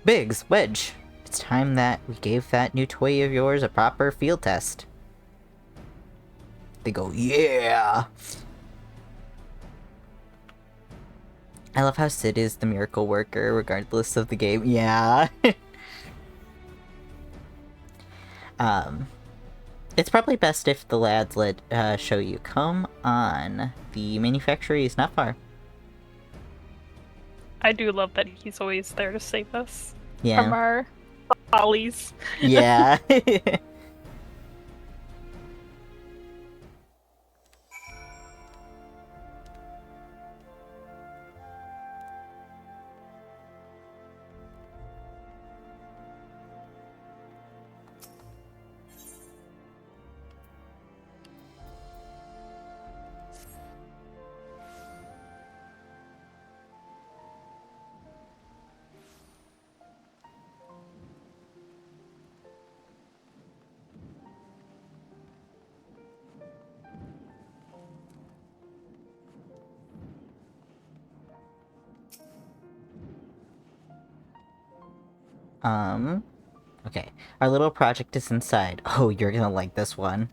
Biggs, Wedge, it's time that we gave that new toy of yours a proper field test. They go, yeah! I love how Sid is the miracle worker, regardless of the game. Yeah. It's probably best if the lads let show you. Come on. The manufactory is not far. I do love that he's always there to save us from Yeah. our follies. Yeah. Okay. Our little project is inside. Oh, you're gonna like this one.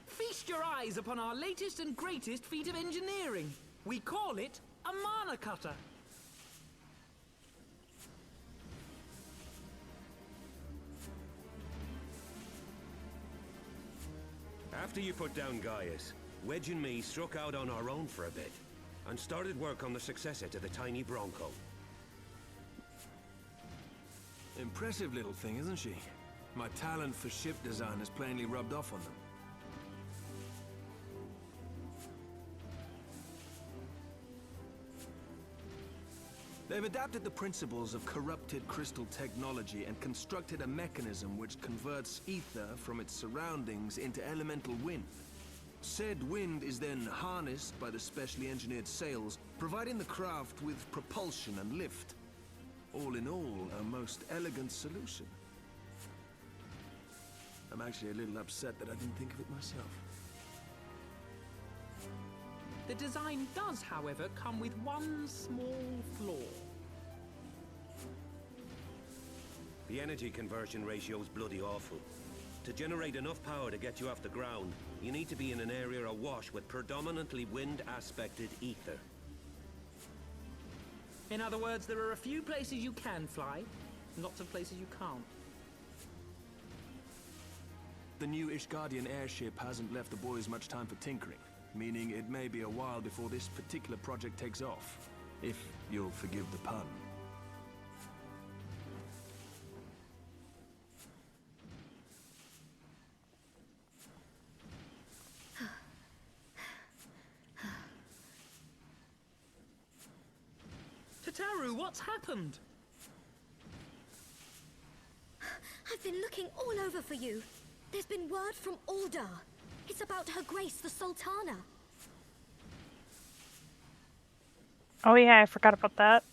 Feast your eyes upon our latest and greatest feat of engineering. We call it a mana cutter. After you put down Gaius, Wedge and me struck out on our own for a bit, and started work on the successor to the tiny Bronco. Impressive little thing, isn't she? My talent for ship design has plainly rubbed off on them. They've adapted the principles of corrupted crystal technology and constructed a mechanism which converts ether from its surroundings into elemental wind. Said wind is then harnessed by the specially engineered sails, providing the craft with propulsion and lift. All in all, a most elegant solution. I'm actually a little upset that I didn't think of it myself. The design does, however, come with one small flaw. The energy conversion ratio is bloody awful. To generate enough power to get you off the ground, you need to be in an area awash with predominantly wind-aspected ether. In other words, there are a few places you can fly, lots of places you can't. The new Ishgardian airship hasn't left the boys much time for tinkering, meaning it may be a while before this particular project takes off, if you'll forgive the pun. Tataru, what's happened? I've been looking all over for you. There's been word from Aldar. It's about Her Grace, the Sultana. Oh yeah, I forgot about that.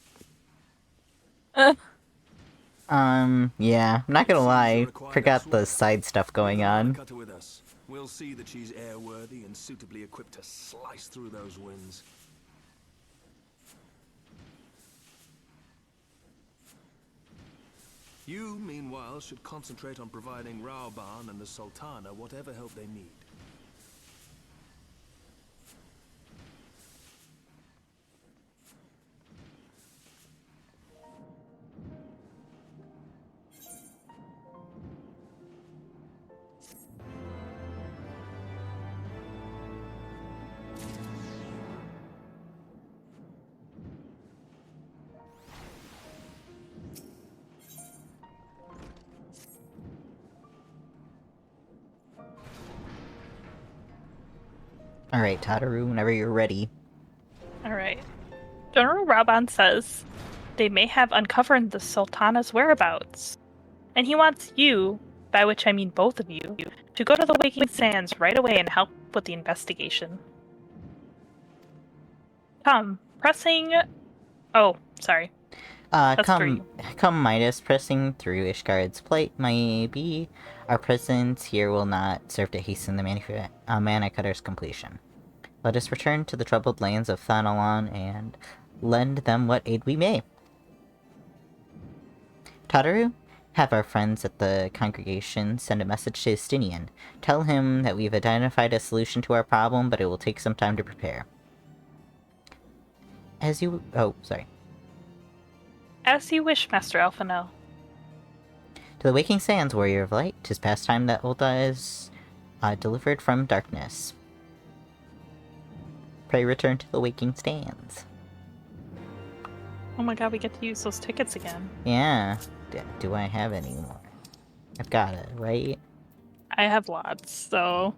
Yeah, I'm not gonna lie, forgot the side stuff going on. Cut her with us. We'll see that she's airworthy and suitably equipped to slice through those winds. You, meanwhile, should concentrate on providing Raoban and the Sultana whatever help they need. Alright, Tataru, whenever you're ready. Alright. General Raban says they may have uncovered the Sultana's whereabouts. And he wants you, by which I mean both of you, to go to the Waking Sands right away and help with the investigation. Come, pressing... Oh, sorry. Come Midas, pressing through Ishgard's plight, maybe our presence here will not serve to hasten the Mana Cutter's completion. Let us return to the troubled lands of Thanalan and lend them what aid we may. Tataru, have our friends at the congregation send a message to Estinian. Tell him that we've identified a solution to our problem, but it will take some time to prepare. As you wish, Master Alphino. To the Waking Sands, Warrior of Light, 'tis past time that Ulta is delivered from darkness. Pray return to the Waking Sands. Oh my god, we get to use those tickets again. Yeah. Do I have any more? I've got it, right? I have lots, so...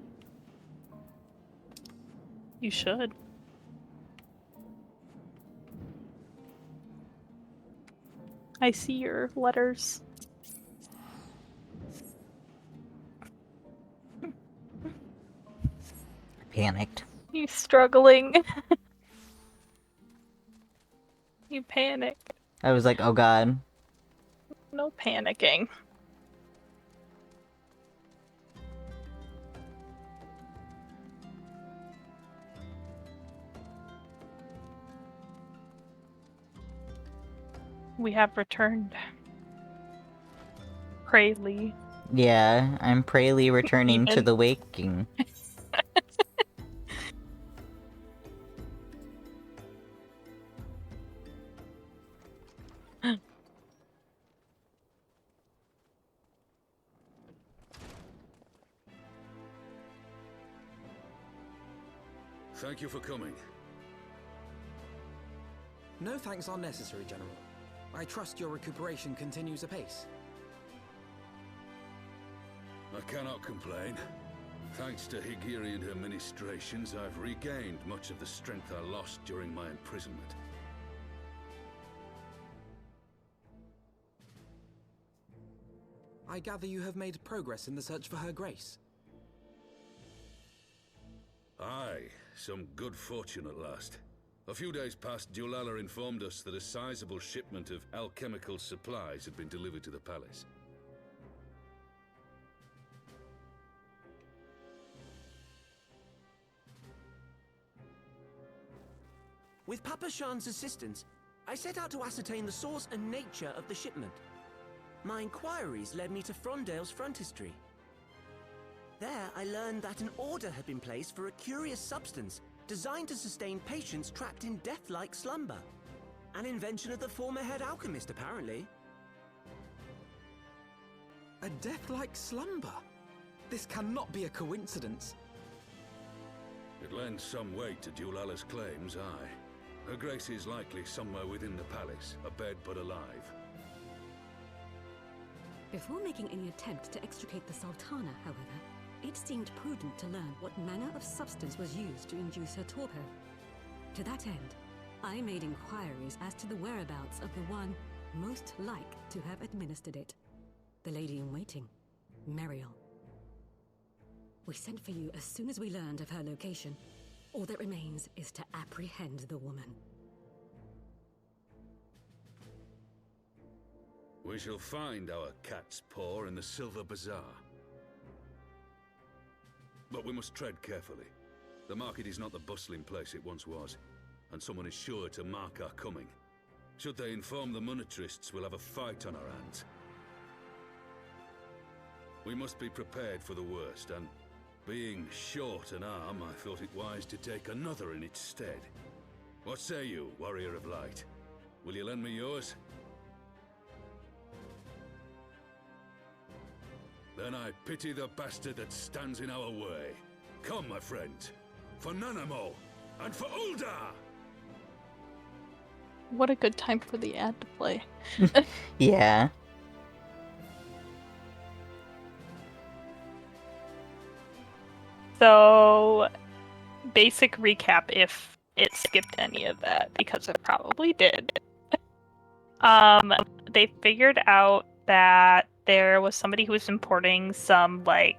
You should. I see your letters. I panicked. You struggling. You panic. I was like, oh god. No panicking. We have returned. Prayly. Yeah, I'm prayly returning to the Waking. Thank you for coming. No thanks are necessary, General. I trust your recuperation continues apace. I cannot complain. Thanks to Higiri and her ministrations, I've regained much of the strength I lost during my imprisonment. I gather you have made progress in the search for Her Grace. Aye, some good fortune at last. A few days past, Dulala informed us that a sizable shipment of alchemical supplies had been delivered to the palace. With Papa Shan's assistance, I set out to ascertain the source and nature of the shipment. My inquiries led me to Frondale's frontistery. There, I learned that an order had been placed for a curious substance designed to sustain patients trapped in death-like slumber. An invention of the former head alchemist, apparently. A death-like slumber? This cannot be a coincidence. It lends some weight to Dulala's claims, aye. Her Grace is likely somewhere within the palace, abed but alive. Before making any attempt to extricate the Sultana, however, it seemed prudent to learn what manner of substance was used to induce her torpor. To that end, I made inquiries as to the whereabouts of the one most like to have administered it. The lady-in-waiting, Meriel. We sent for you as soon as we learned of her location. All that remains is to apprehend the woman. We shall find our cat's paw in the Silver Bazaar. But we must tread carefully. The market is not the bustling place it once was, and someone is sure to mark our coming. Should they inform the monetarists, we'll have a fight on our hands. We must be prepared for the worst, and being short an arm, I thought it wise to take another in its stead. What say you, Warrior of Light? Will you lend me yours? Then I pity the bastard that stands in our way. Come, my friends, for Nanamo, and for Uldar! What a good time for the ad to play. Yeah. So, basic recap if it skipped any of that, because it probably did. They figured out that there was somebody who was importing some, like,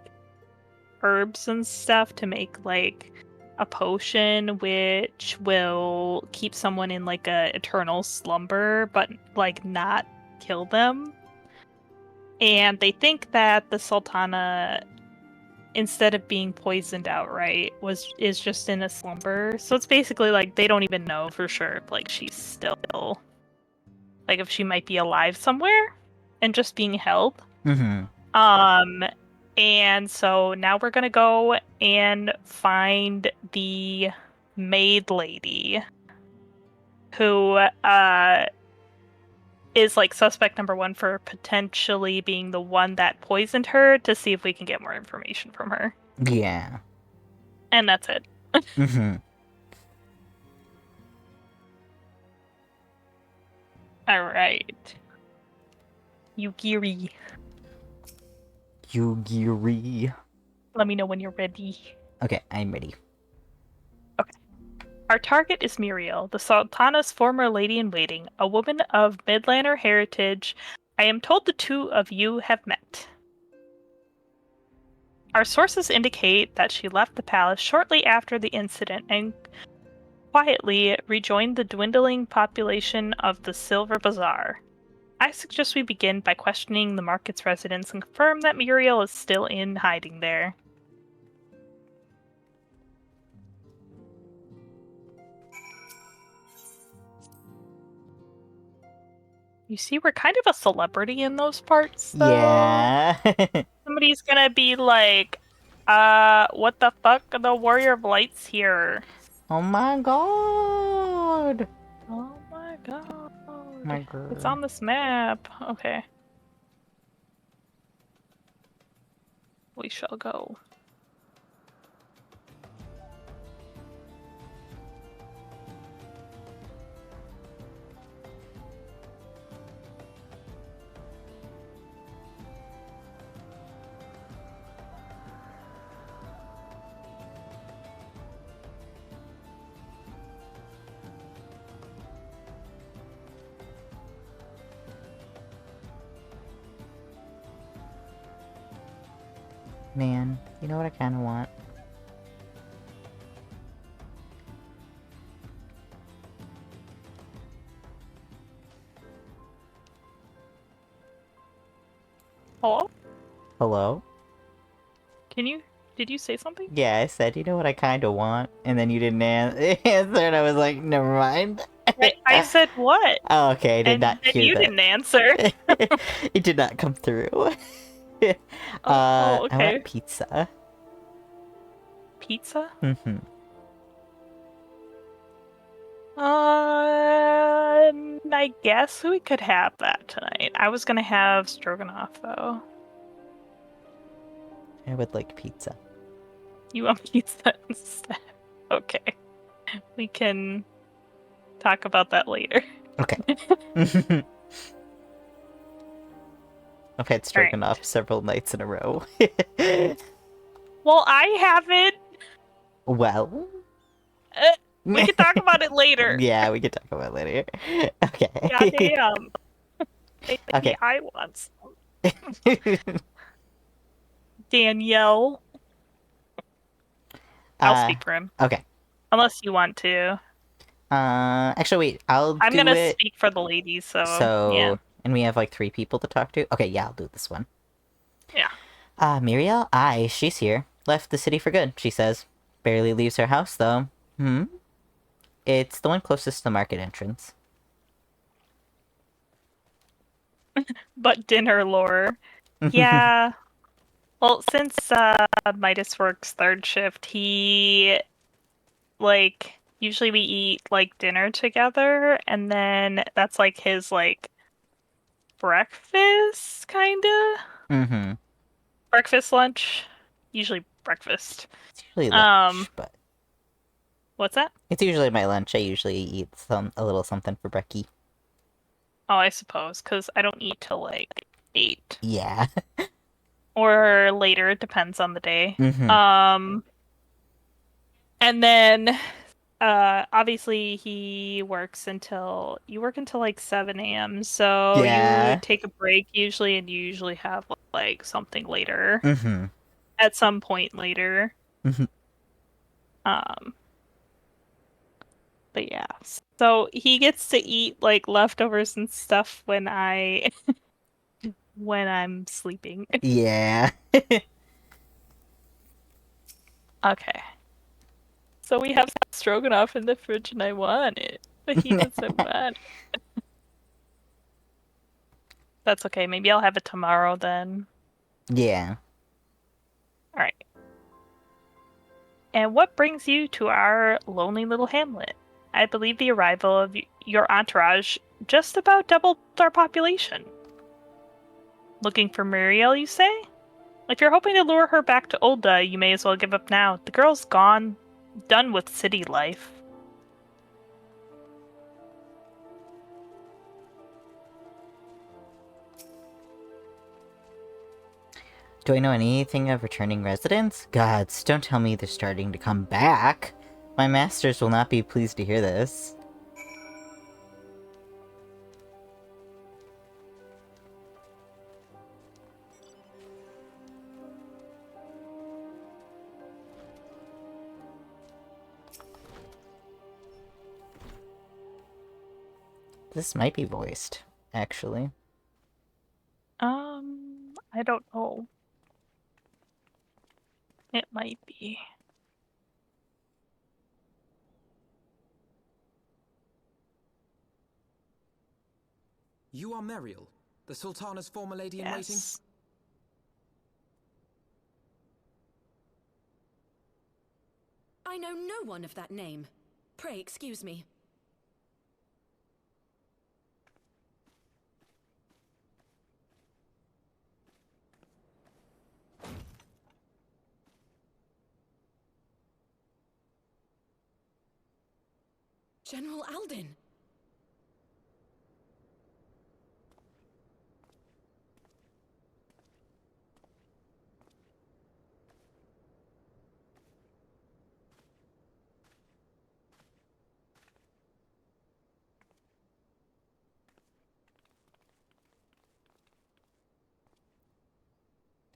herbs and stuff to make, like, a potion which will keep someone in, like, a eternal slumber, but, like, not kill them. And they think that the Sultana, instead of being poisoned outright, is just in a slumber. So it's basically like they don't even know for sure if like she's still, like, if she might be alive somewhere and just being held. Mm-hmm. And so now we're gonna go and find the maid lady who is like suspect number one for potentially being the one that poisoned her, to see if we can get more information from her. Yeah. And that's it. Mm-hmm. Alright. Yugiri. Yugiri. Let me know when you're ready. Okay, I'm ready. Okay. Our target is Muriel, the Sultana's former lady-in-waiting, a woman of Midlander heritage. I am told the two of you have met. Our sources indicate that she left the palace shortly after the incident and quietly rejoined the dwindling population of the Silver Bazaar. I suggest we begin by questioning the market's residents and confirm that Muriel is still in hiding there. You see, we're kind of a celebrity in those parts, though. Yeah. Somebody's gonna be like, what the fuck? The Warrior of Light's here. Oh my god. Oh my god. My god. It's on this map. Okay. We shall go. Man, you know what I kind of want? Hello? Hello? Did you say something? Yeah, I said, you know what I kind of want? And then you didn't answer, and I was like, never mind. I said what? Oh, okay, I did And not then hear you that. didn't answer. It did not come through. Okay. I want pizza. Pizza? Mm-hmm. I guess we could have that tonight. I was gonna have stroganoff, though. I would like pizza. You want pizza instead? Okay. We can talk about that later. Okay. I've had stroganoff several nights in a row. Well, I haven't. Well? We can talk about it later. Yeah, we can talk about it later. Okay. Goddamn. Okay. I want some. Danielle. I'll speak for him. Okay. Unless you want to. Actually, wait. I'm gonna speak for the ladies, so yeah. And we have like 3 people to talk to? Okay, yeah, I'll do this one. Yeah. Muriel? Aye, she's here. Left the city for good, she says. Barely leaves her house, though. Hmm? It's the one closest to the market entrance. But dinner lore. Yeah. Well, since Midas works third shift, he like usually we eat like dinner together, and then that's like his like breakfast kinda. Mm-hmm. Breakfast, lunch. Usually breakfast. It's usually lunch, but... What's that? It's usually my lunch. I usually eat a little something for brekkie. Oh, I suppose, because I don't eat till like 8. Yeah. Or later, it depends on the day. Mm-hmm. And then obviously you work until like 7 a.m. So you Yeah. take a break usually, and you usually have like something later. Mm-hmm. At some point later. Mm-hmm. But yeah. So he gets to eat like leftovers and stuff when I'm sleeping. Yeah. Okay. So we have stroganoff in the fridge and I want it. But he doesn't want it. That's okay. Maybe I'll have it tomorrow then. Yeah. Alright. And what brings you to our lonely little hamlet? I believe the arrival of your entourage just about doubled our population. Looking for Muriel, you say? If you're hoping to lure her back to Ulda, you may as well give up now. The girl's gone, done with city life. Do I know anything of returning residents? Gods, don't tell me they're starting to come back. My masters will not be pleased to hear this. This might be voiced, actually. I don't know. It might be. You are Muriel, the Sultana's former lady-in-waiting? Yes. I know no one of that name. Pray excuse me. General Alden.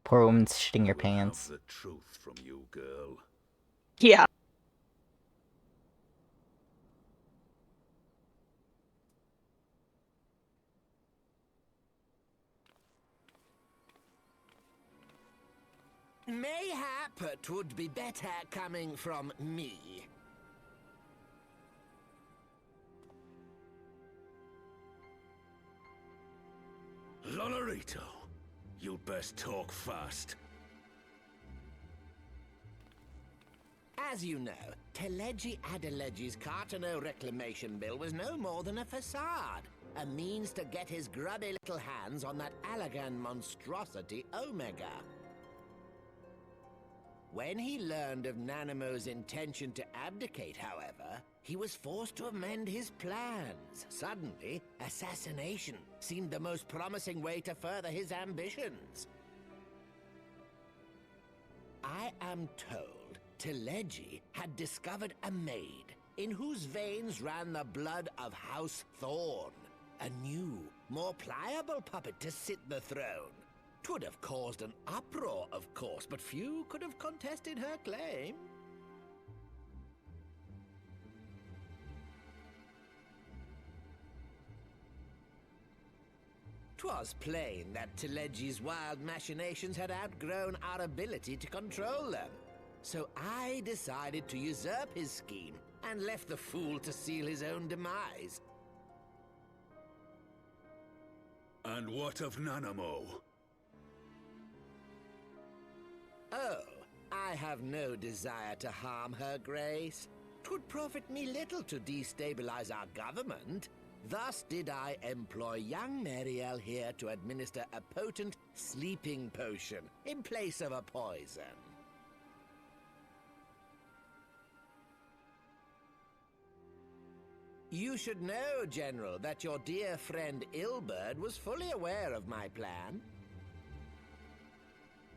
Poor woman's shitting your We'll have pants. the truth from you, girl. Yeah. Mayhap it would be better coming from me. Lonorito, you'd best talk fast. As you know, Teleji Adeleji's Cartano reclamation bill was no more than a facade. A means to get his grubby little hands on that Allagan monstrosity Omega. When he learned of Nanamo's intention to abdicate, however, he was forced to amend his plans. Suddenly, assassination seemed the most promising way to further his ambitions. I am told Teleji had discovered a maid in whose veins ran the blood of House Thorn. A new, more pliable puppet to sit the throne. 'Twould have caused an uproar, of course, but few could have contested her claim. 'Twas plain that Telegi's wild machinations had outgrown our ability to control them. So I decided to usurp his scheme and left the fool to seal his own demise. And what of Nanamo? Oh, I have no desire to harm her grace. 'Twould profit me little to destabilize our government. Thus did I employ young Mariel here to administer a potent sleeping potion in place of a poison. You should know, General, that your dear friend Ilberd was fully aware of my plan.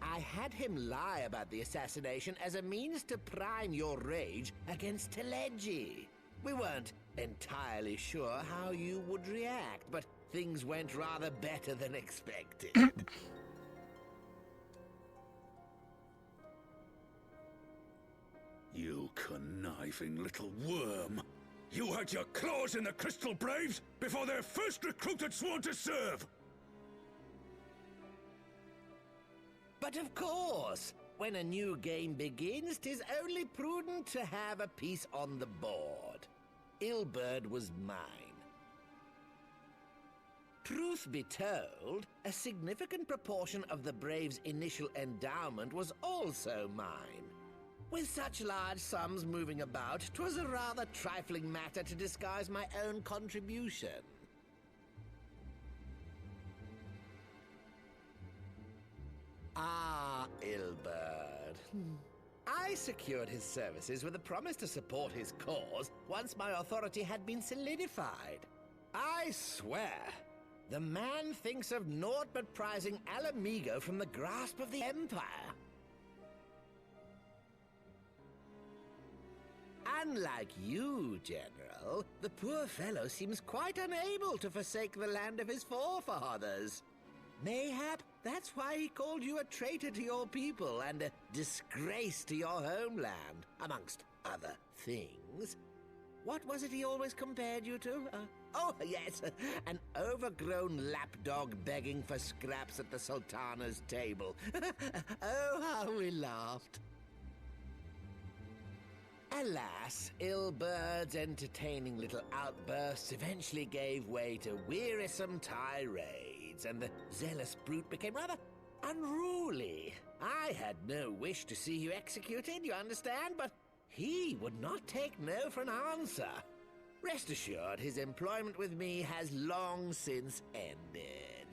I had him lie about the assassination as a means to prime your rage against Telegi. We weren't entirely sure how you would react, but things went rather better than expected. You conniving little worm! You had your claws in the Crystal Braves before their first recruit had sworn to serve! But of course, when a new game begins, 'tis only prudent to have a piece on the board. Ilberd was mine. Truth be told, a significant proportion of the Braves' initial endowment was also mine. With such large sums moving about, 'twas a rather trifling matter to disguise my own contribution. Ah, Ilberd. I secured his services with a promise to support his cause once my authority had been solidified. I swear, the man thinks of naught but prizing Alamigo from the grasp of the Empire. Unlike you, General, the poor fellow seems quite unable to forsake the land of his forefathers. Mayhap that's why he called you a traitor to your people and a disgrace to your homeland, amongst other things. What was it he always compared you to? Oh, yes, an overgrown lapdog begging for scraps at the Sultana's table. Oh, how we laughed. Alas, Ilberd's entertaining little outbursts eventually gave way to wearisome tirades, and the zealous brute became rather unruly. I had no wish to see you executed, you understand, but he would not take no for an answer. Rest assured, his employment with me has long since ended.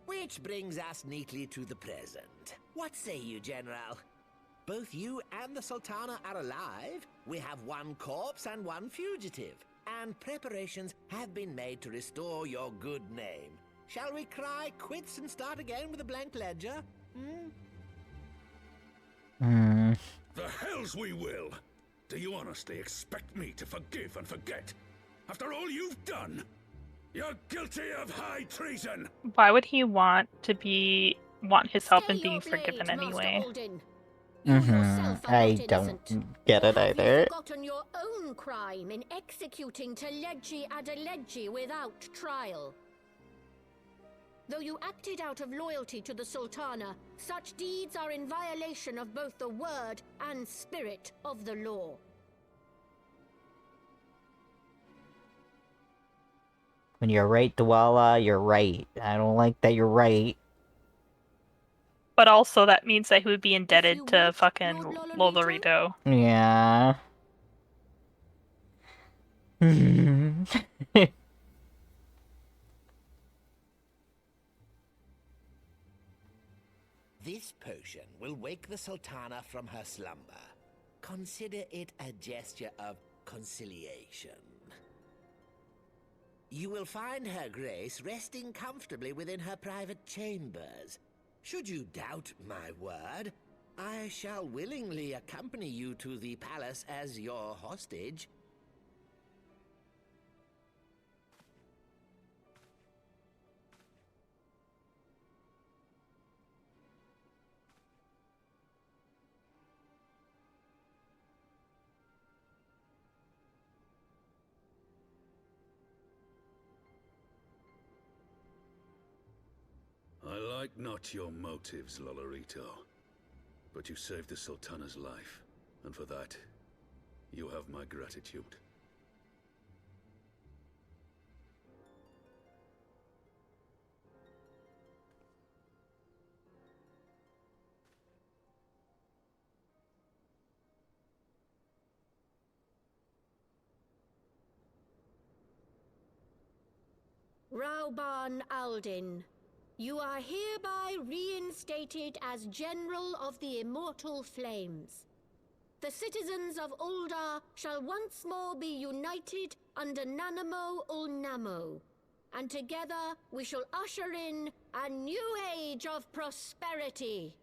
Which brings us neatly to the present. What say you, General? Both you and the Sultana are alive. We have one corpse and one fugitive, and preparations have been made to restore your good name. Shall we cry quits and start again with a blank ledger? The hells we will! Do you honestly expect me to forgive and forget? After all you've done? You're guilty of high treason! Why would he want his help in being forgiven anyway? I don't get it either. Have you forgotten your own crime in executing Telegi Adeleji without trial? Though you acted out of loyalty to the Sultana, such deeds are in violation of both the word and spirit of the law. When you're right, Dwala, you're right. I don't like that you're right. But also that means that he would be indebted to fucking Lolorito. Yeah. This potion will wake the Sultana from her slumber. Consider it a gesture of conciliation. You will find her grace resting comfortably within her private chambers. Should you doubt my word, I shall willingly accompany you to the palace as your hostage. like not your motives, Lolorito. But you saved the Sultana's life, and for that, you have my gratitude. Rauban Aldin, you are hereby reinstated as General of the Immortal Flames. The citizens of Ul'dah shall once more be united under Nanamo Ul'Namo, and together we shall usher in a new age of prosperity.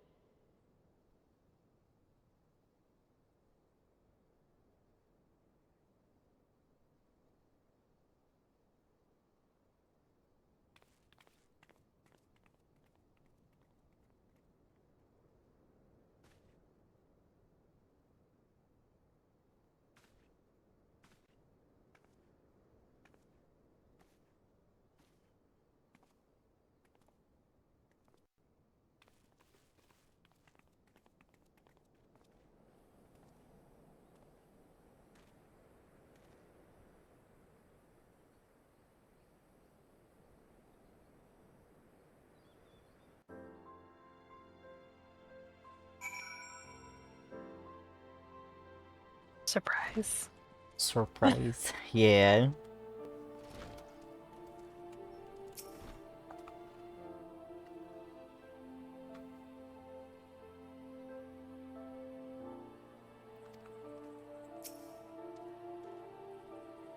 Surprise. Surprise. Yeah.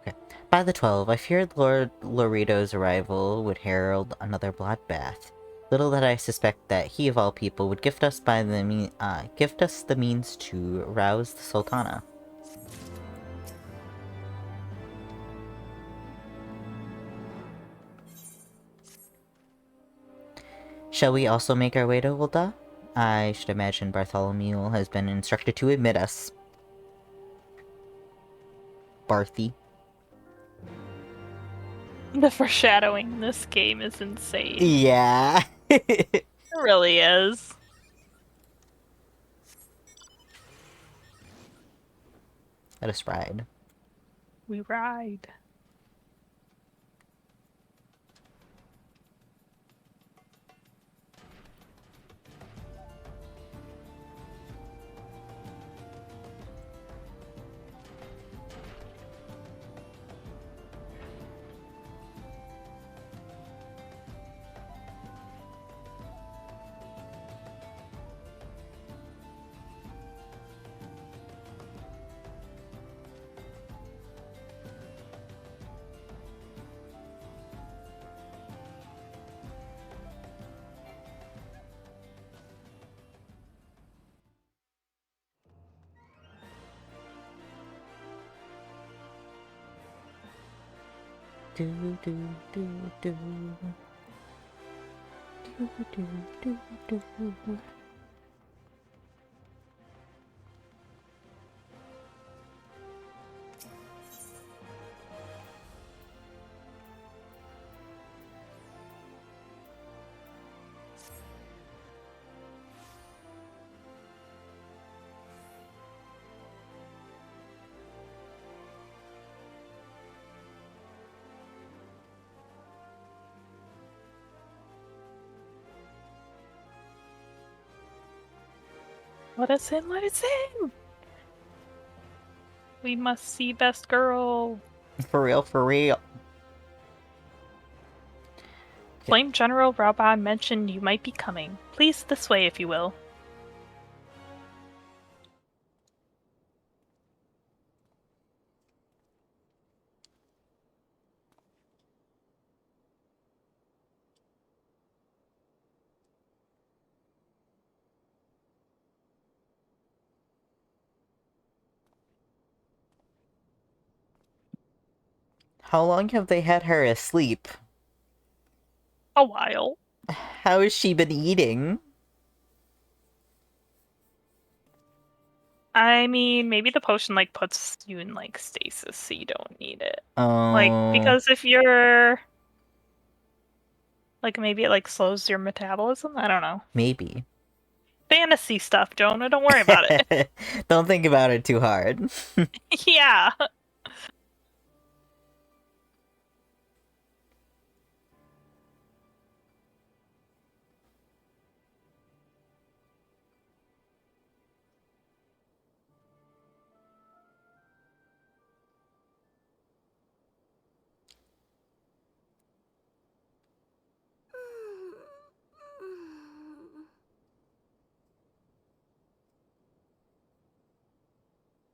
Okay. By the 12, I feared Lord Lorito's arrival would herald another bloodbath. Little did I suspect that he of all people would gift us the means to rouse the Sultana. Shall we also make our way to Ul'dah? I should imagine Bartholomew has been instructed to admit us. Barthy. The foreshadowing in this game is insane. Yeah. It really is. Let us ride. We ride. Do do do do. Do do do do. Let us in, let us in! We must see best girl. For real, for real. Flame General Raban mentioned you might be coming. Please this way if you will. How long have they had her asleep? A while. How has she been eating? I mean, maybe the potion, like, puts you in, like, stasis, so you don't need it. Oh. Like, because if you're... Like maybe it like slows your metabolism? I don't know. Maybe. Fantasy stuff, Jonah. Don't worry about it. Don't think about it too hard. Yeah.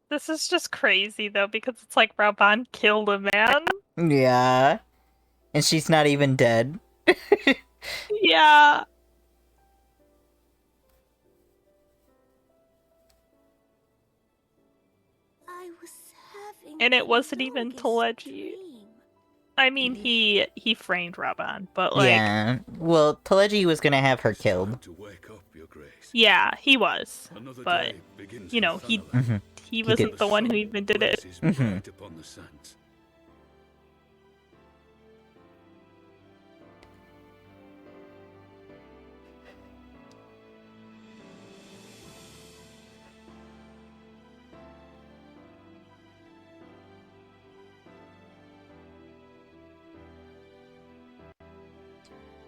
This is just crazy though, because it's like Raban killed a man. Yeah. And she's not even dead. Yeah. I was having And it the wasn't even longest Teleji. dream. I mean, he framed Raban, but like, Yeah. Well, Teleji was gonna have her killed. To wake up, Your Grace. yeah, he was. Another But day begins you know, in he Thanalan. he He wasn't did. the one who even did it. Blazes bright upon the sands.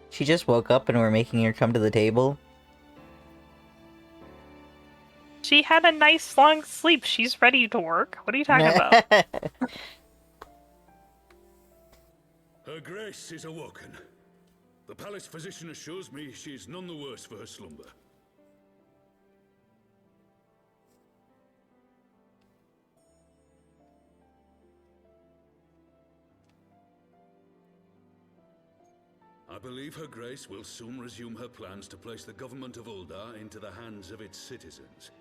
She just woke up and we're making her come to the table. She had a nice long sleep. She's ready to work. What are you talking about? Her Grace is awoken. The palace physician assures me she is none the worse for her slumber. I believe Her Grace will soon resume her plans to place the government of Uldar into the hands of its citizens.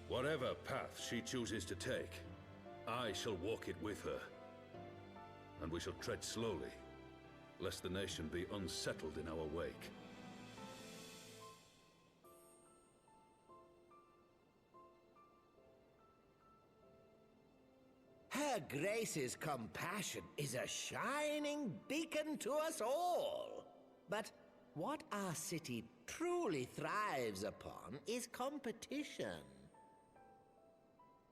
Whatever path she chooses to take, I shall walk it with her. And we shall tread slowly, lest the nation be unsettled in our wake. Her Grace's compassion is a shining beacon to us all. But what our city truly thrives upon is competition.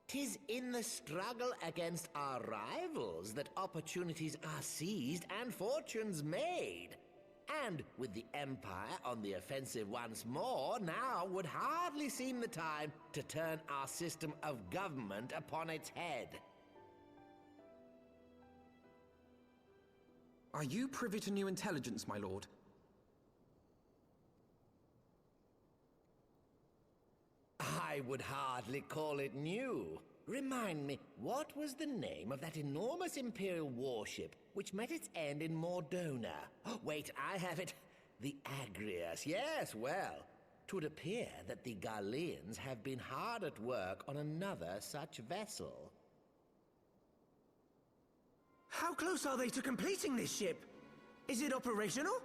'Tis in the struggle against our rivals that opportunities are seized and fortunes made. And with the Empire on the offensive once more, now would hardly seem the time to turn our system of government upon its head. Are you privy to new intelligence, my lord? I would hardly call it new. Remind me, what was the name of that enormous Imperial warship which met its end in Mordona? Wait, I have it. The Agrias. Yes, well, 'twould appear that the Garleans have been hard at work on another such vessel. How close are they to completing this ship? Is it operational?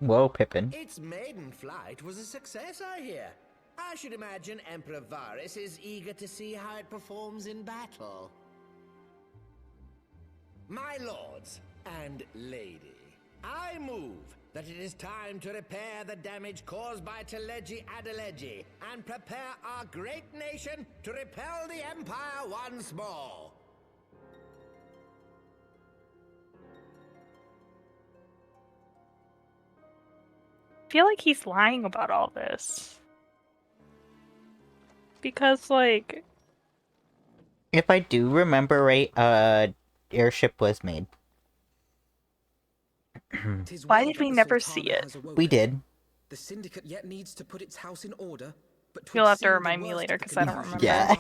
Whoa, Pippin. Its maiden flight was a success, I hear. I should imagine Emperor Varys is eager to see how it performs in battle. My lords and lady, I move that it is time to repair the damage caused by Teleji Adeleji and prepare our great nation to repel the Empire once more. I feel like he's lying about all this. Because, like... If I do remember right, airship was made. Why did we never see it? We did. The Syndicate yet needs to put its house in order, but You'll have to remind me later, because I don't remember. Yeah.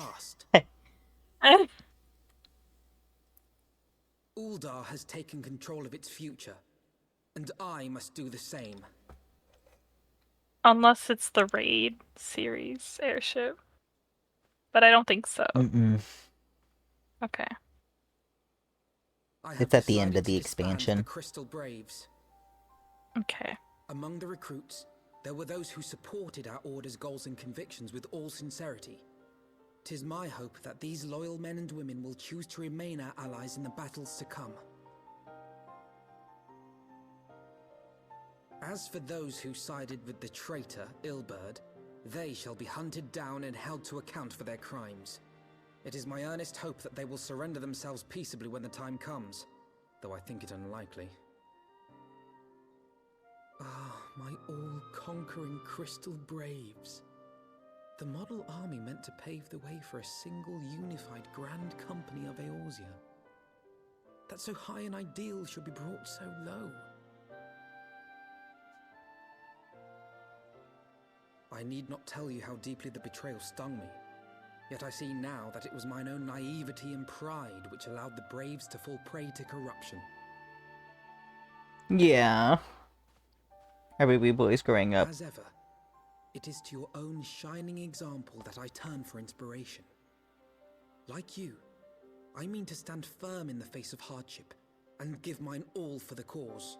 Uldar has taken control of its future, and I must do the same. Unless it's the Raid series airship. But I don't think so. Okay. It's at the end of the expansion. The Crystal Braves. Okay. Among the recruits, there were those who supported our order's goals and convictions with all sincerity. 'Tis my hope that these loyal men and women will choose to remain our allies in the battles to come. As for those who sided with the traitor, Ilberd, they shall be hunted down and held to account for their crimes. It is my earnest hope that they will surrender themselves peaceably when the time comes, though I think it unlikely. Ah, my all-conquering Crystal Braves. The model army meant to pave the way for a single unified grand company of Eorzea. That so high an ideal should be brought so low. I need not tell you how deeply the betrayal stung me. Yet I see now that it was mine own naivety and pride which allowed the Braves to fall prey to corruption. Yeah. Every wee boy's growing up. As ever, it is to your own shining example that I turn for inspiration. Like you, I mean to stand firm in the face of hardship and give mine all for the cause.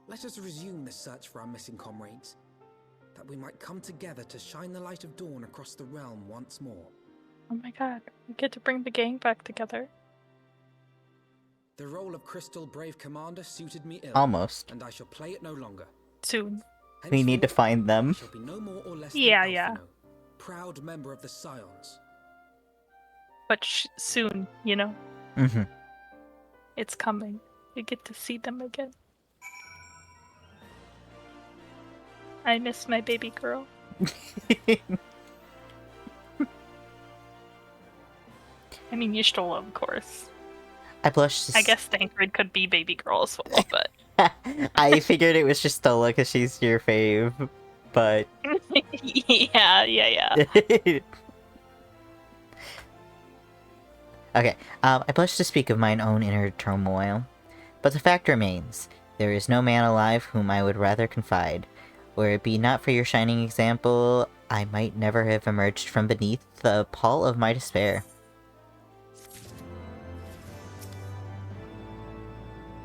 Let us resume the search for our missing comrades, that we might come together to shine the light of dawn across the realm once more. Oh my god, we get to bring the gang back together. The role of Crystal Brave Commander suited me ill. Almost. And I shall play it no longer. Soon. We need to find them. I shall be no more or less Yeah, than yeah. Alphino, proud member of the Scions. But soon, you know? Mm-hmm. It's coming. You get to see them again. I miss my baby girl. I mean, Ysale, of course. I blushed. I guess Thancred could be baby girl as well, but... I figured it was just Stola because she's your fave, but... yeah. Okay, I blush to speak of mine own inner turmoil, but the fact remains, there is no man alive whom I would rather confide. Were it be not for your shining example, I might never have emerged from beneath the pall of my despair.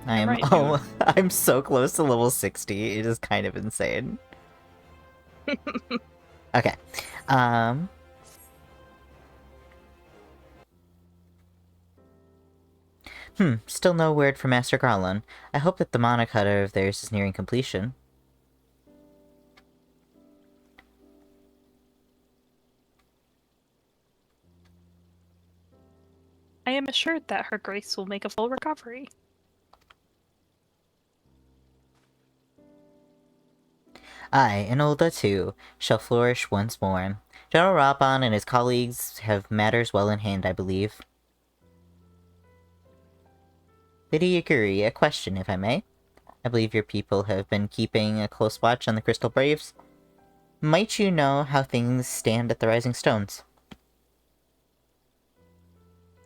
I'm so close to level 60, it is kind of insane. Okay, still no word from Master Garland. I hope that the monocutter of theirs is nearing completion. I am assured that her grace will make a full recovery. I, and Ulda too, shall flourish once more. General Raban and his colleagues have matters well in hand, I believe. Lady Yaguri, a question, if I may. I believe your people have been keeping a close watch on the Crystal Braves. Might you know how things stand at the Rising Stones?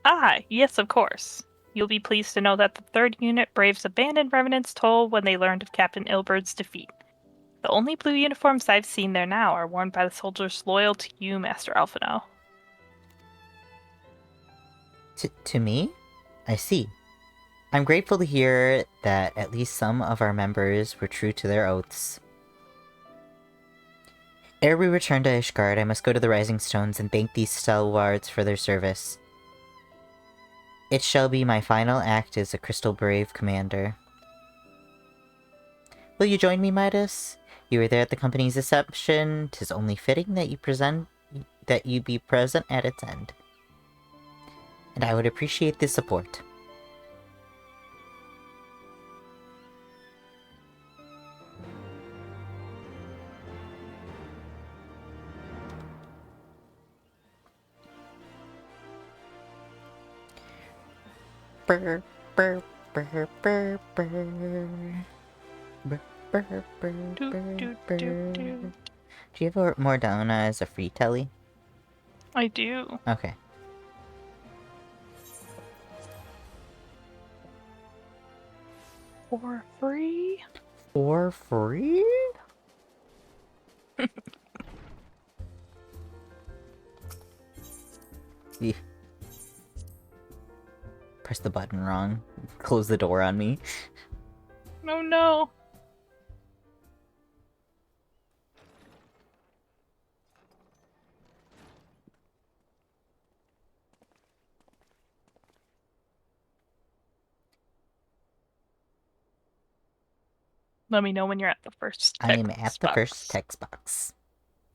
Ah, yes, of course. You'll be pleased to know that the 3rd Unit Braves abandoned Revenant's Toll when they learned of Captain Ilberd's defeat. The only blue uniforms I've seen there now are worn by the soldiers loyal to you, Master Alphino. To me? I see. I'm grateful to hear that at least some of our members were true to their oaths. Ere we return to Ishgard, I must go to the Rising Stones and thank these stalwarts for their service. It shall be my final act as a Crystal Brave commander. Will you join me, Midas? You were there at the company's reception. 'Tis only fitting that you be present at its end. And I would appreciate the support. Brr, brr, brr, brr, brr. Do you have more down as a free telly? I do. Okay. For free? For free? Yeah. Press the button wrong. Close the door on me. Oh no. Let me know when you're at the first I text am at the box. first text box.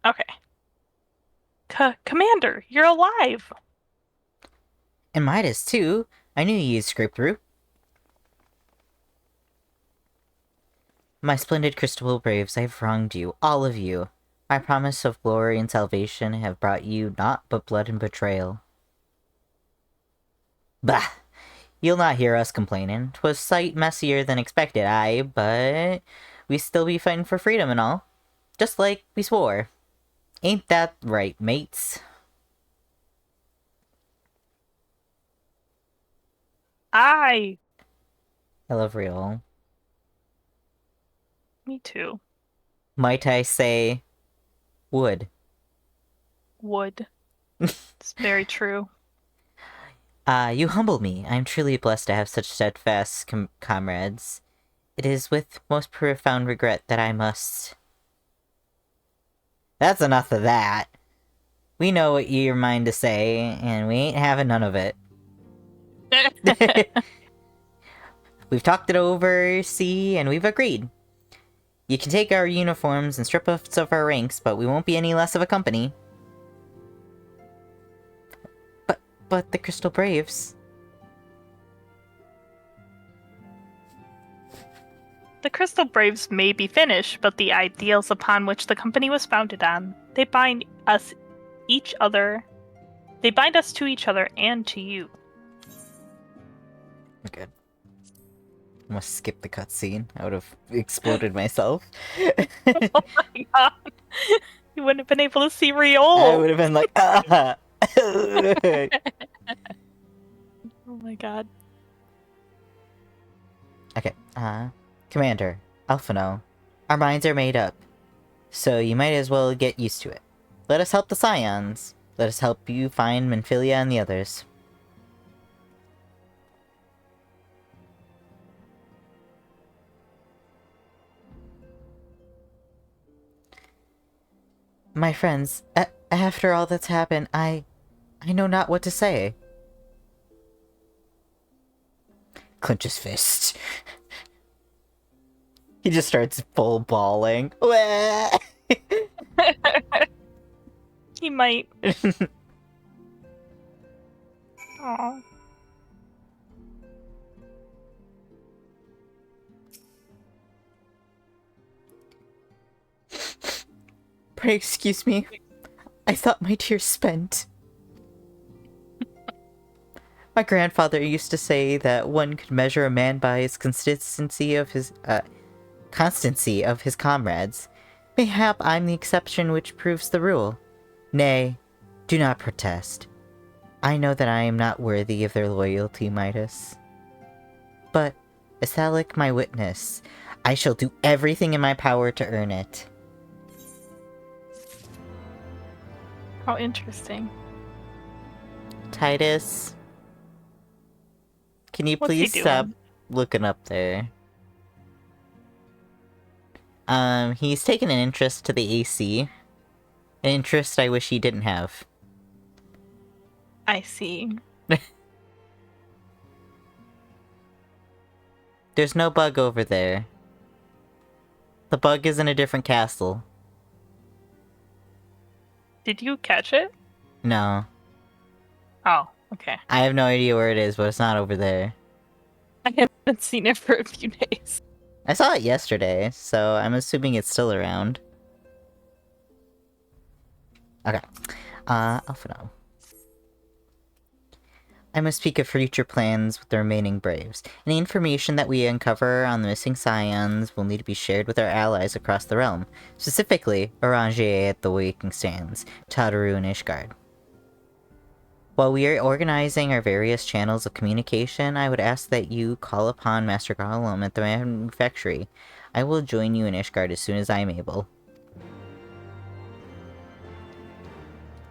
Okay. Commander, you're alive! And Midas, too. I knew you'd scrape through. My splendid Crystal Braves, I have wronged you, all of you. My promise of glory and salvation have brought you naught but blood and betrayal. Bah! You'll not hear us complaining. 'Twas sight messier than expected, aye, but we still be fighting for freedom and all. Just like we swore. Ain't that right, mates? Aye! I love Riol. Me too. Might I say... would. Would. It's very true. You humble me. I am truly blessed to have such steadfast comrades. It is with most profound regret that I must... That's enough of that. We know what you're mind to say, and we ain't having none of it. We've talked it over, see, and we've agreed. You can take our uniforms and strip us of our ranks, but we won't be any less of a company. But the Crystal Braves... The Crystal Braves may be Finnish, but the ideals upon which the company was founded on, they bind us to each other and to you. Good. I'm gonna skip the cutscene. I would have exploded myself. Oh my god. You wouldn't have been able to see Riol. I would have been like, ah! Oh my god. Okay, Commander, Alphino, our minds are made up, so you might as well get used to it. Let us help the Scions. Let us help you find Menphilia and the others. My friends, after all that's happened, I know not what to say. Clench his fist. He just starts full bawling. He might. Aww. Pray excuse me. I thought my tears spent. My grandfather used to say that one could measure a man by his constancy of his comrades. Mayhap I'm the exception which proves the rule. Nay, do not protest. I know that I am not worthy of their loyalty, Midas. But, Ysale, my witness, I shall do everything in my power to earn it. How interesting. Titus, can you What's he please stop doing? looking up there? He's taken an interest to the AC. An interest I wish he didn't have. I see. There's no bug over there. The bug is in a different castle. Did you catch it? No. Oh, okay. I have no idea where it is, but it's not over there. I haven't seen it for a few days. I saw it yesterday, so I'm assuming it's still around. Okay. Alphino. I must speak of future plans with the remaining Braves. Any information that we uncover on the missing Scions will need to be shared with our allies across the realm, specifically Orangier at the Waking Stands, Tadaru and Ishgard. While we are organizing our various channels of communication, I would ask that you call upon Master Gollum at the manufactory. I will join you in Ishgard as soon as I am able.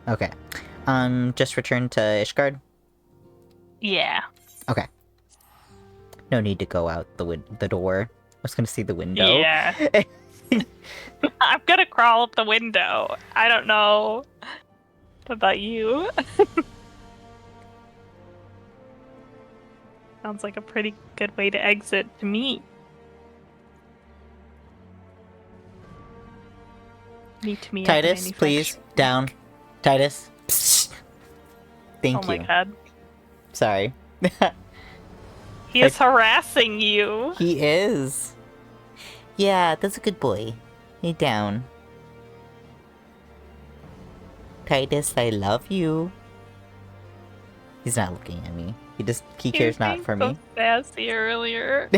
Okay. Just return to Ishgard? Yeah. Okay. No need to go out the door. I was gonna see the window. Yeah. I'm gonna crawl up the window. I don't know about you. Sounds like a pretty good way to exit to me. Meet me at the Titus, please, manufacturing. down. Titus. Psst. Thank Oh my you. god. Sorry. He is harassing you. He is. Yeah, that's a good boy. Hey, down. Titus, I love you. He's not looking at me. He cares not for so me. sassy earlier.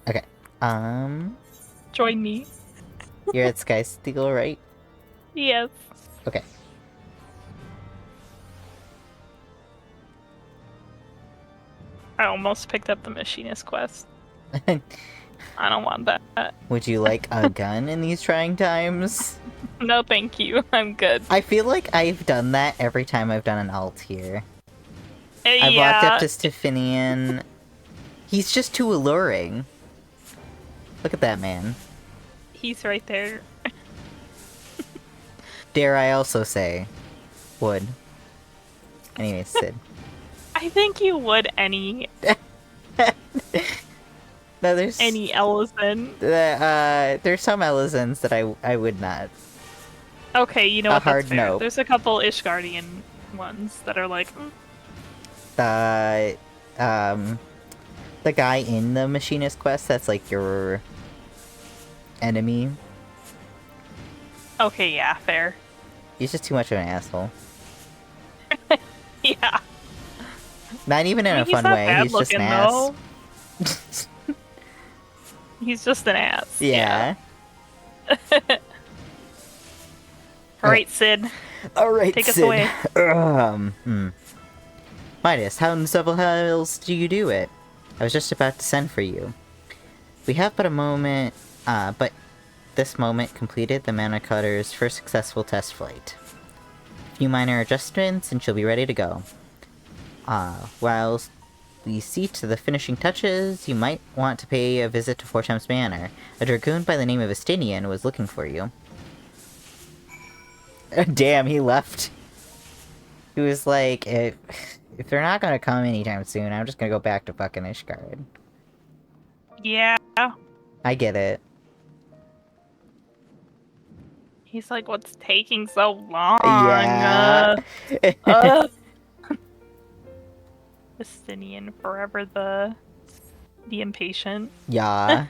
Okay. Join me. You're at Sky Steel, right? Yes. Okay. I almost picked up the machinist quest. I don't want that. Would you like a gun in these trying times? No, thank you. I'm good. I feel like I've done that every time I've done an alt here. I've Yeah. walked up to Stephanian. He's just too alluring. Look at that man. He's right there. Dare I also say, would. Anyways, Sid. I think you would any No, there's Ellison. There's some Ellisons that I would not. Okay, you know A what? hard That's fair. no. There's a couple Ishgardian ones that are like, The guy in the machinist quest that's like your enemy. Okay, yeah, fair. He's just too much of an asshole. Yeah. Not even in I mean, a he's fun not way. bad He's just an looking, ass. though. He's just an ass. Yeah. Alright, Sid. Alright, Take us Sid. away. Midas, how in the devil hells do you do it? I was just about to send for you. We have but this moment completed the Mana Cutter's first successful test flight. A few minor adjustments and she'll be ready to go. While we see to the finishing touches, you might want to pay a visit to Fortem's Manor. A dragoon by the name of Estinian was looking for you. Damn, he left. He was like, if they're not gonna come anytime soon, I'm just gonna go back to fucking Ishgard. Yeah. I get it. He's like, what's taking so long? Yeah. Justinian, forever the impatient. Yeah.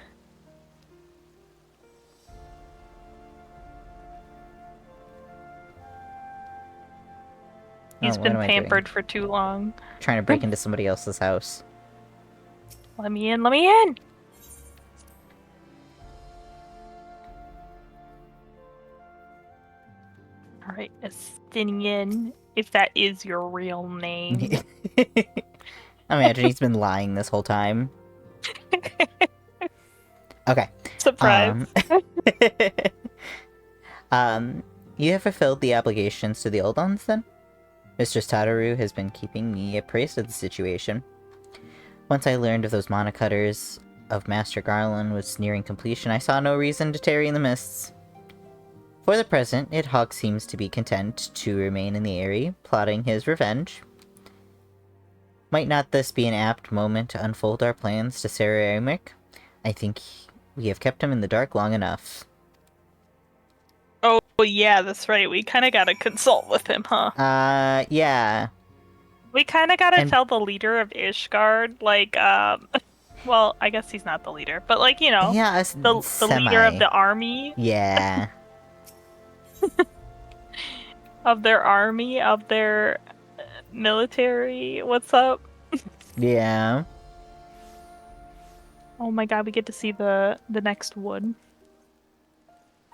He's what been am I doing? pampered for too long. Trying to break into somebody else's house. Let me in, let me in! Alright, Estinian, if that is your real name. I imagine he's been lying this whole time. Okay. Surprise. You have fulfilled the obligations to the Old Ones, then? Mistress Tataru has been keeping me appraised of the situation. Once I learned of those Mana Cutters of Master Garland was nearing completion, I saw no reason to tarry in the mists. For the present, Nidhogg seems to be content to remain in the area, plotting his revenge. Might not this be an apt moment to unfold our plans to Ceramic? I think we have kept him in the dark long enough. Oh, yeah, that's right. We kind of gotta consult with him, huh? Yeah. We kind of gotta tell the leader of Ishgard, like, well, I guess he's not the leader, but, like, you know, yeah, the leader of the army. Yeah. Of their army, of their military. What's up? Yeah. Oh my god, we get to see the next wood.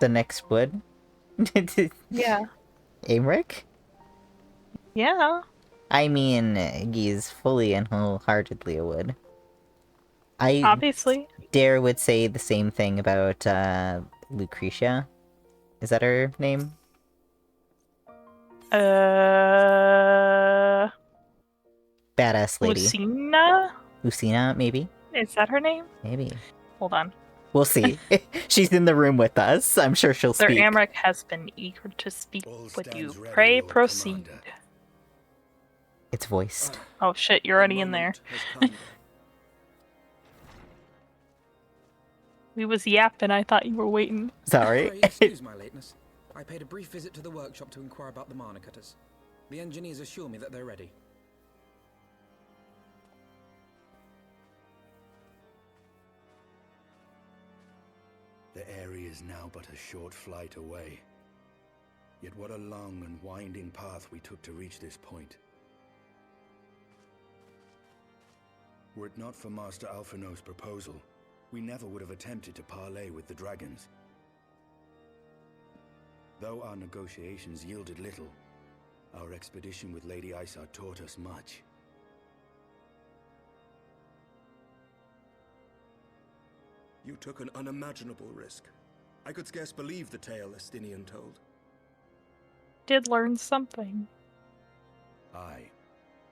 The next wood? Yeah. Aymeric? Yeah. I mean, he's fully and wholeheartedly a wood. Obviously. Dare would say the same thing about, Lucretia. Is that her name? Badass lady. Lucina, maybe? Is that her name? Maybe. Hold on. We'll see. She's in the room with us. I'm sure she'll Sir speak. Amric has been eager to speak with you. Pray proceed. It's voiced. Oh shit, you're already in there. We was yapping. I thought you were waiting. Sorry. Pray excuse my lateness. I paid a brief visit to the workshop to inquire about the mana cutters. The engineers assure me that they're ready. The area is now but a short flight away. Yet what a long and winding path we took to reach this point. Were it not for Master Alphino's proposal, we never would have attempted to parley with the dragons. Though our negotiations yielded little, our expedition with Lady Ysale taught us much. You took an unimaginable risk. I could scarce believe the tale Estinian told. Did learn something. Aye.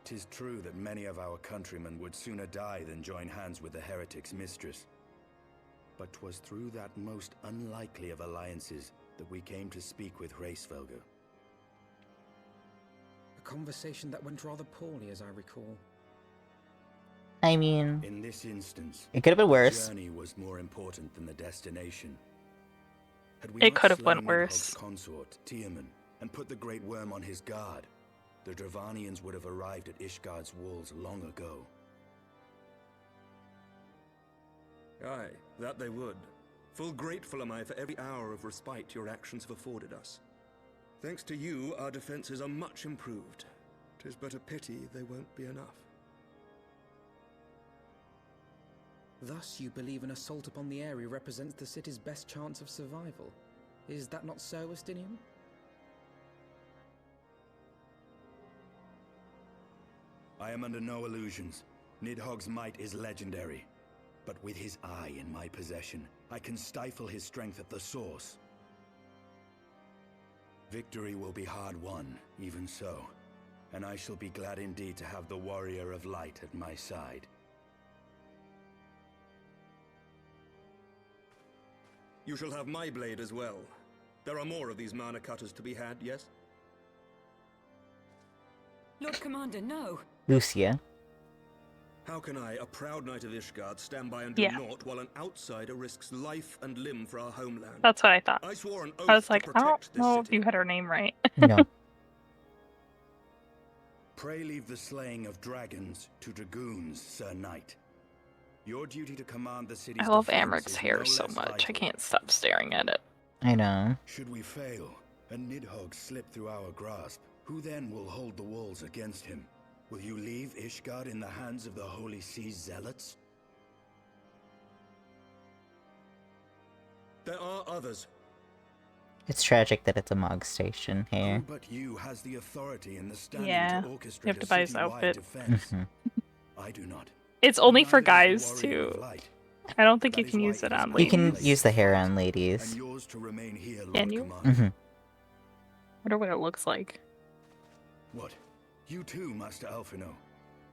'Tis true that many of our countrymen would sooner die than join hands with the heretic's mistress. But 'twas through that most unlikely of alliances that we came to speak with Hraesvelgr. A conversation that went rather poorly, as I recall. I mean, In this instance, it could have been the worse. journey was more important than the destination. Had we It not could have slain went worse. Nidhogg's consort, Tiaman, and put the Great Worm on his guard, the Dravanians would have arrived at Ishgard's walls long ago. Aye, that they would. Full grateful am I for every hour of respite your actions have afforded us. Thanks to you, our defenses are much improved. 'Tis but a pity they won't be enough. Thus, you believe an assault upon the area represents the city's best chance of survival. Is that not so, Estinian? I am under no illusions. Nidhogg's might is legendary. But with his eye in my possession, I can stifle his strength at the source. Victory will be hard won, even so. And I shall be glad indeed to have the Warrior of Light at my side. You shall have my blade as well. There are more of these mana cutters to be had, yes? Lord Commander, no. Lucia. How can I, a proud knight of Ishgard, stand by and do naught while an outsider risks life and limb for our homeland? That's what I thought. I swore an oath I was to like, I protect don't this know if city. you had her name right. No. Pray leave the slaying of dragons to dragoons, Sir Knight. Your duty to command the city's I love defense Amric's is hair no so less much. I vital. can't stop staring at it. I know. Should we fail, and Nidhogg slip through our grasp, who then will hold the walls against him? Will you leave Ishgard in the hands of the Holy Sea's zealots? There are others. It's tragic that it's a Mog station Who here. but you has the authority and the standing Yeah, to you orchestrate have to a buy his citywide outfit. defense? Mhm. I do not. It's only for Neither guys, does the Warrior of too. Light. I don't think That you is can why use it is on my You can ladies. place use the to hair fight, on ladies. And yours to remain here, Lord Can you? Commander. hmm Wonder what it looks like. What? You too, Master Alphino?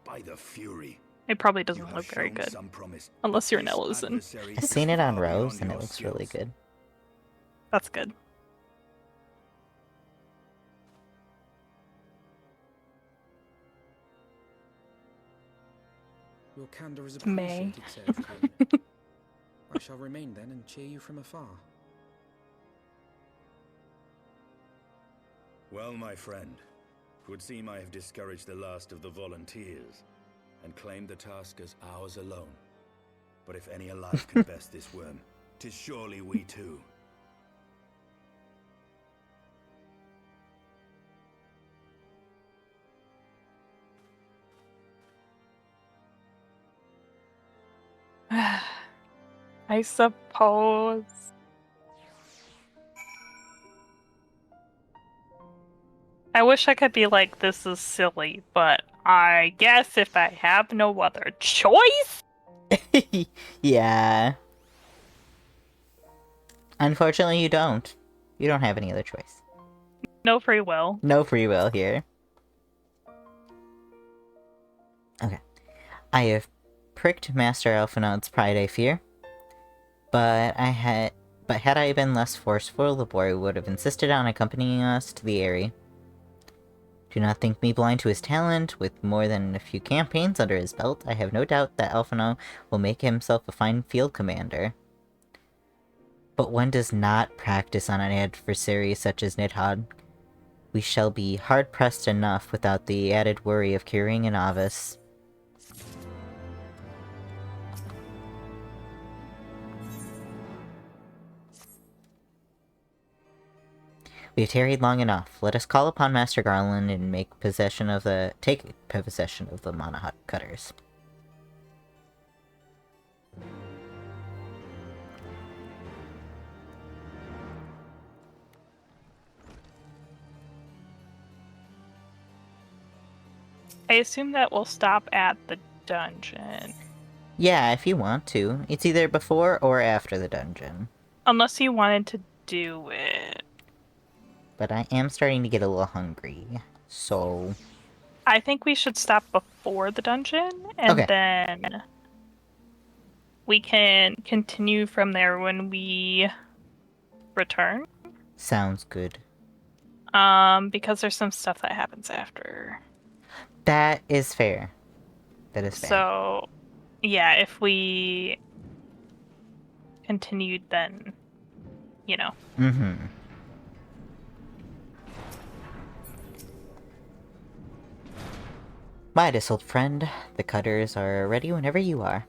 By the Fury. It probably You doesn't have look very shown good. some promise, Unless but you're an this Ellison. adversary I've is seen it on far beyond Rose, and it your looks really skills. good. That's good. Your candor is May. appreciated, Sir Dragoon. I shall remain then and cheer you from afar. Well, my friend, 'twould seem I have discouraged the last of the volunteers, and claimed the task as ours alone. But if any alive can best this worm, 'tis surely we too. I suppose. I wish I could be like, this is silly, but I guess if I have no other choice? Yeah. Unfortunately, you don't. You don't have any other choice. No free will. No free will here. Okay. I have pricked Master Alphinaud's pride, I fear. But had I been less forceful, the boy would have insisted on accompanying us to the area. Do not think me blind to his talent. With more than a few campaigns under his belt, I have no doubt that Alphinaud will make himself a fine field commander. But one does not practice on an adversary such as Nidhogg. We shall be hard-pressed enough without the added worry of curing a novice. We have tarried long enough. Let us call upon Master Garland and take possession of the Monahut cutters. I assume that we'll stop at the dungeon. Yeah, if you want to. It's either before or after the dungeon. Unless you wanted to do it. But I am starting to get a little hungry, so... I think we should stop before the dungeon, and Okay. then we can continue from there when we return. Sounds good. Because there's some stuff that happens after. That is fair. That is fair. So, yeah, if we continued, then, you know. Mm-hmm. Midas, old friend. The cutters are ready whenever you are.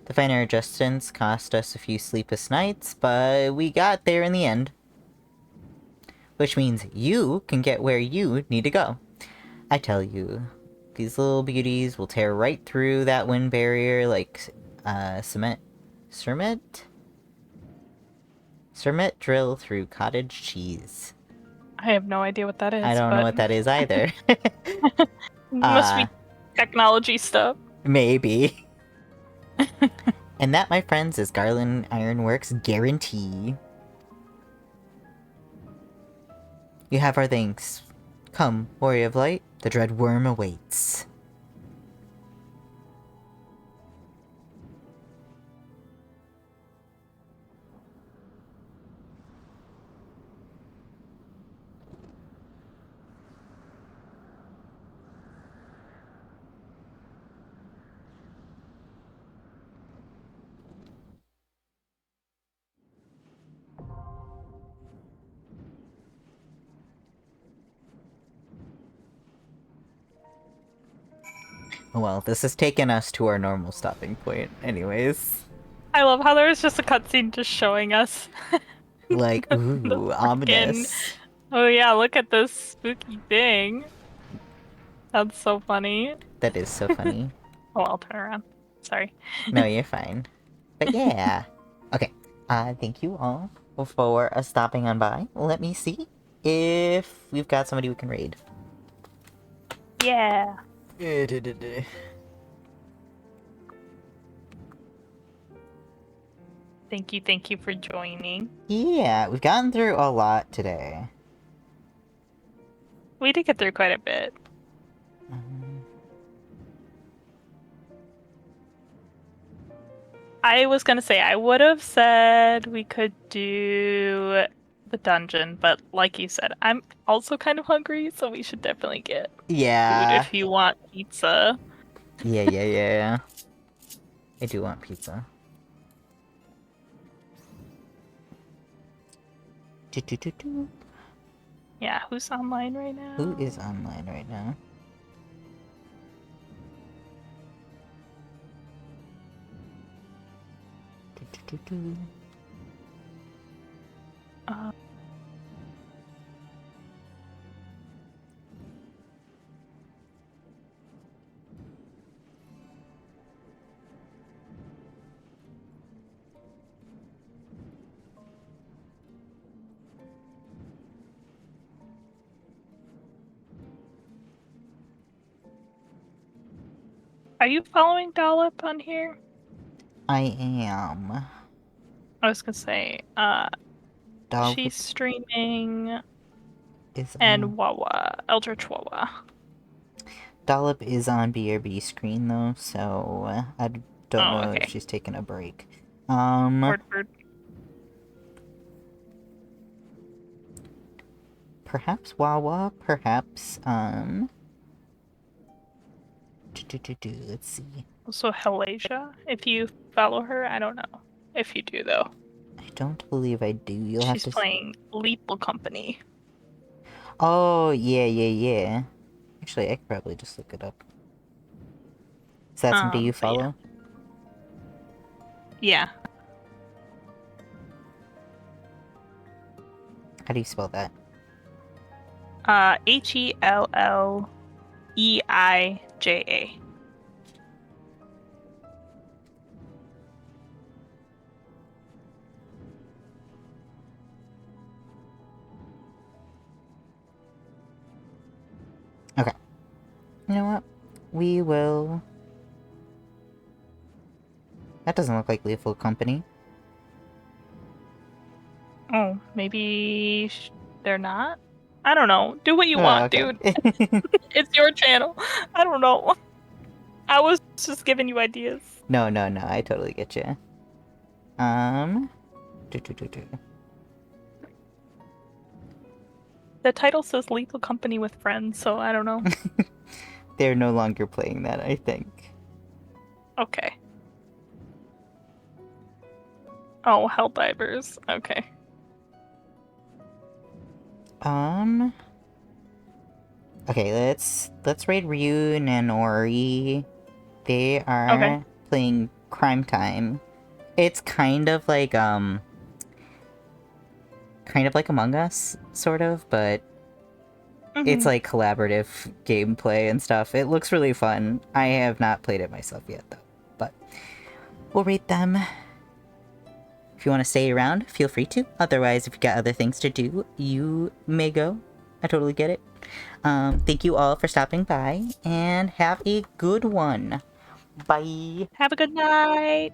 The finer adjustments cost us a few sleepless nights, but we got there in the end. Which means you can get where you need to go. I tell you, these little beauties will tear right through that wind barrier like Cermet drill through cottage cheese. I have no idea what that is. I don't know what that is either. Must be technology stuff. Maybe. And that, my friends, is Garland Ironworks' guarantee. You have our thanks. Come, Warrior of Light, the dread worm awaits. Well, this has taken us to our normal stopping point, anyways. I love how there was just a cutscene just showing us. Like, ooh, ominous. Oh yeah, look at this spooky thing. That's so funny. That is so funny. Oh, I'll turn around. Sorry. No, you're fine. But yeah. Okay. Thank you all for stopping on by. Let me see if we've got somebody we can raid. Yeah. Thank you for joining. Yeah, we've gotten through a lot today. We did get through quite a bit. I was gonna say, I would have said we could do the dungeon, but like you said, I'm also kind of hungry, so we should definitely get food if you want pizza. Yeah. I do want pizza. Yeah, who's online right now? Who is online right now? Are you following Dollop on here? I am. I was gonna say, she's streaming, and Wawa, Eldritch Wawa. Dollop is on BRB screen though, so I don't know okay. if she's taking a break. Word. Perhaps Wawa, perhaps, let's see. Also Helasia, if you follow her, I don't know if you do though. don't believe I do. You'll have She's to... playing Lethal Company. Oh, yeah. Actually, I could probably just look it up. Is that somebody you But follow? Yeah. How do you spell that? Helleija. Okay. You know what? We will... That doesn't look like Lethal Company. Oh, maybe they're not? I don't know. Do what you Oh, want, okay. dude. It's your channel. I don't know. I was just giving you ideas. No, I totally get you. The title says Lethal Company with Friends, so I don't know. They're no longer playing that, I think. Okay. Oh, Helldivers. Okay. Okay, let's raid Ryu and Ori. They are Okay. playing Crime Time. It's kind of like Among Us, sort of, but it's like collaborative gameplay and stuff. It looks really fun. I have not played it myself yet, though, but we'll rate them. If you want to stay around, feel free to. Otherwise, if you got other things to do, you may go. I totally get it. Thank you all for stopping by, and have a good one. Bye. Have a good night.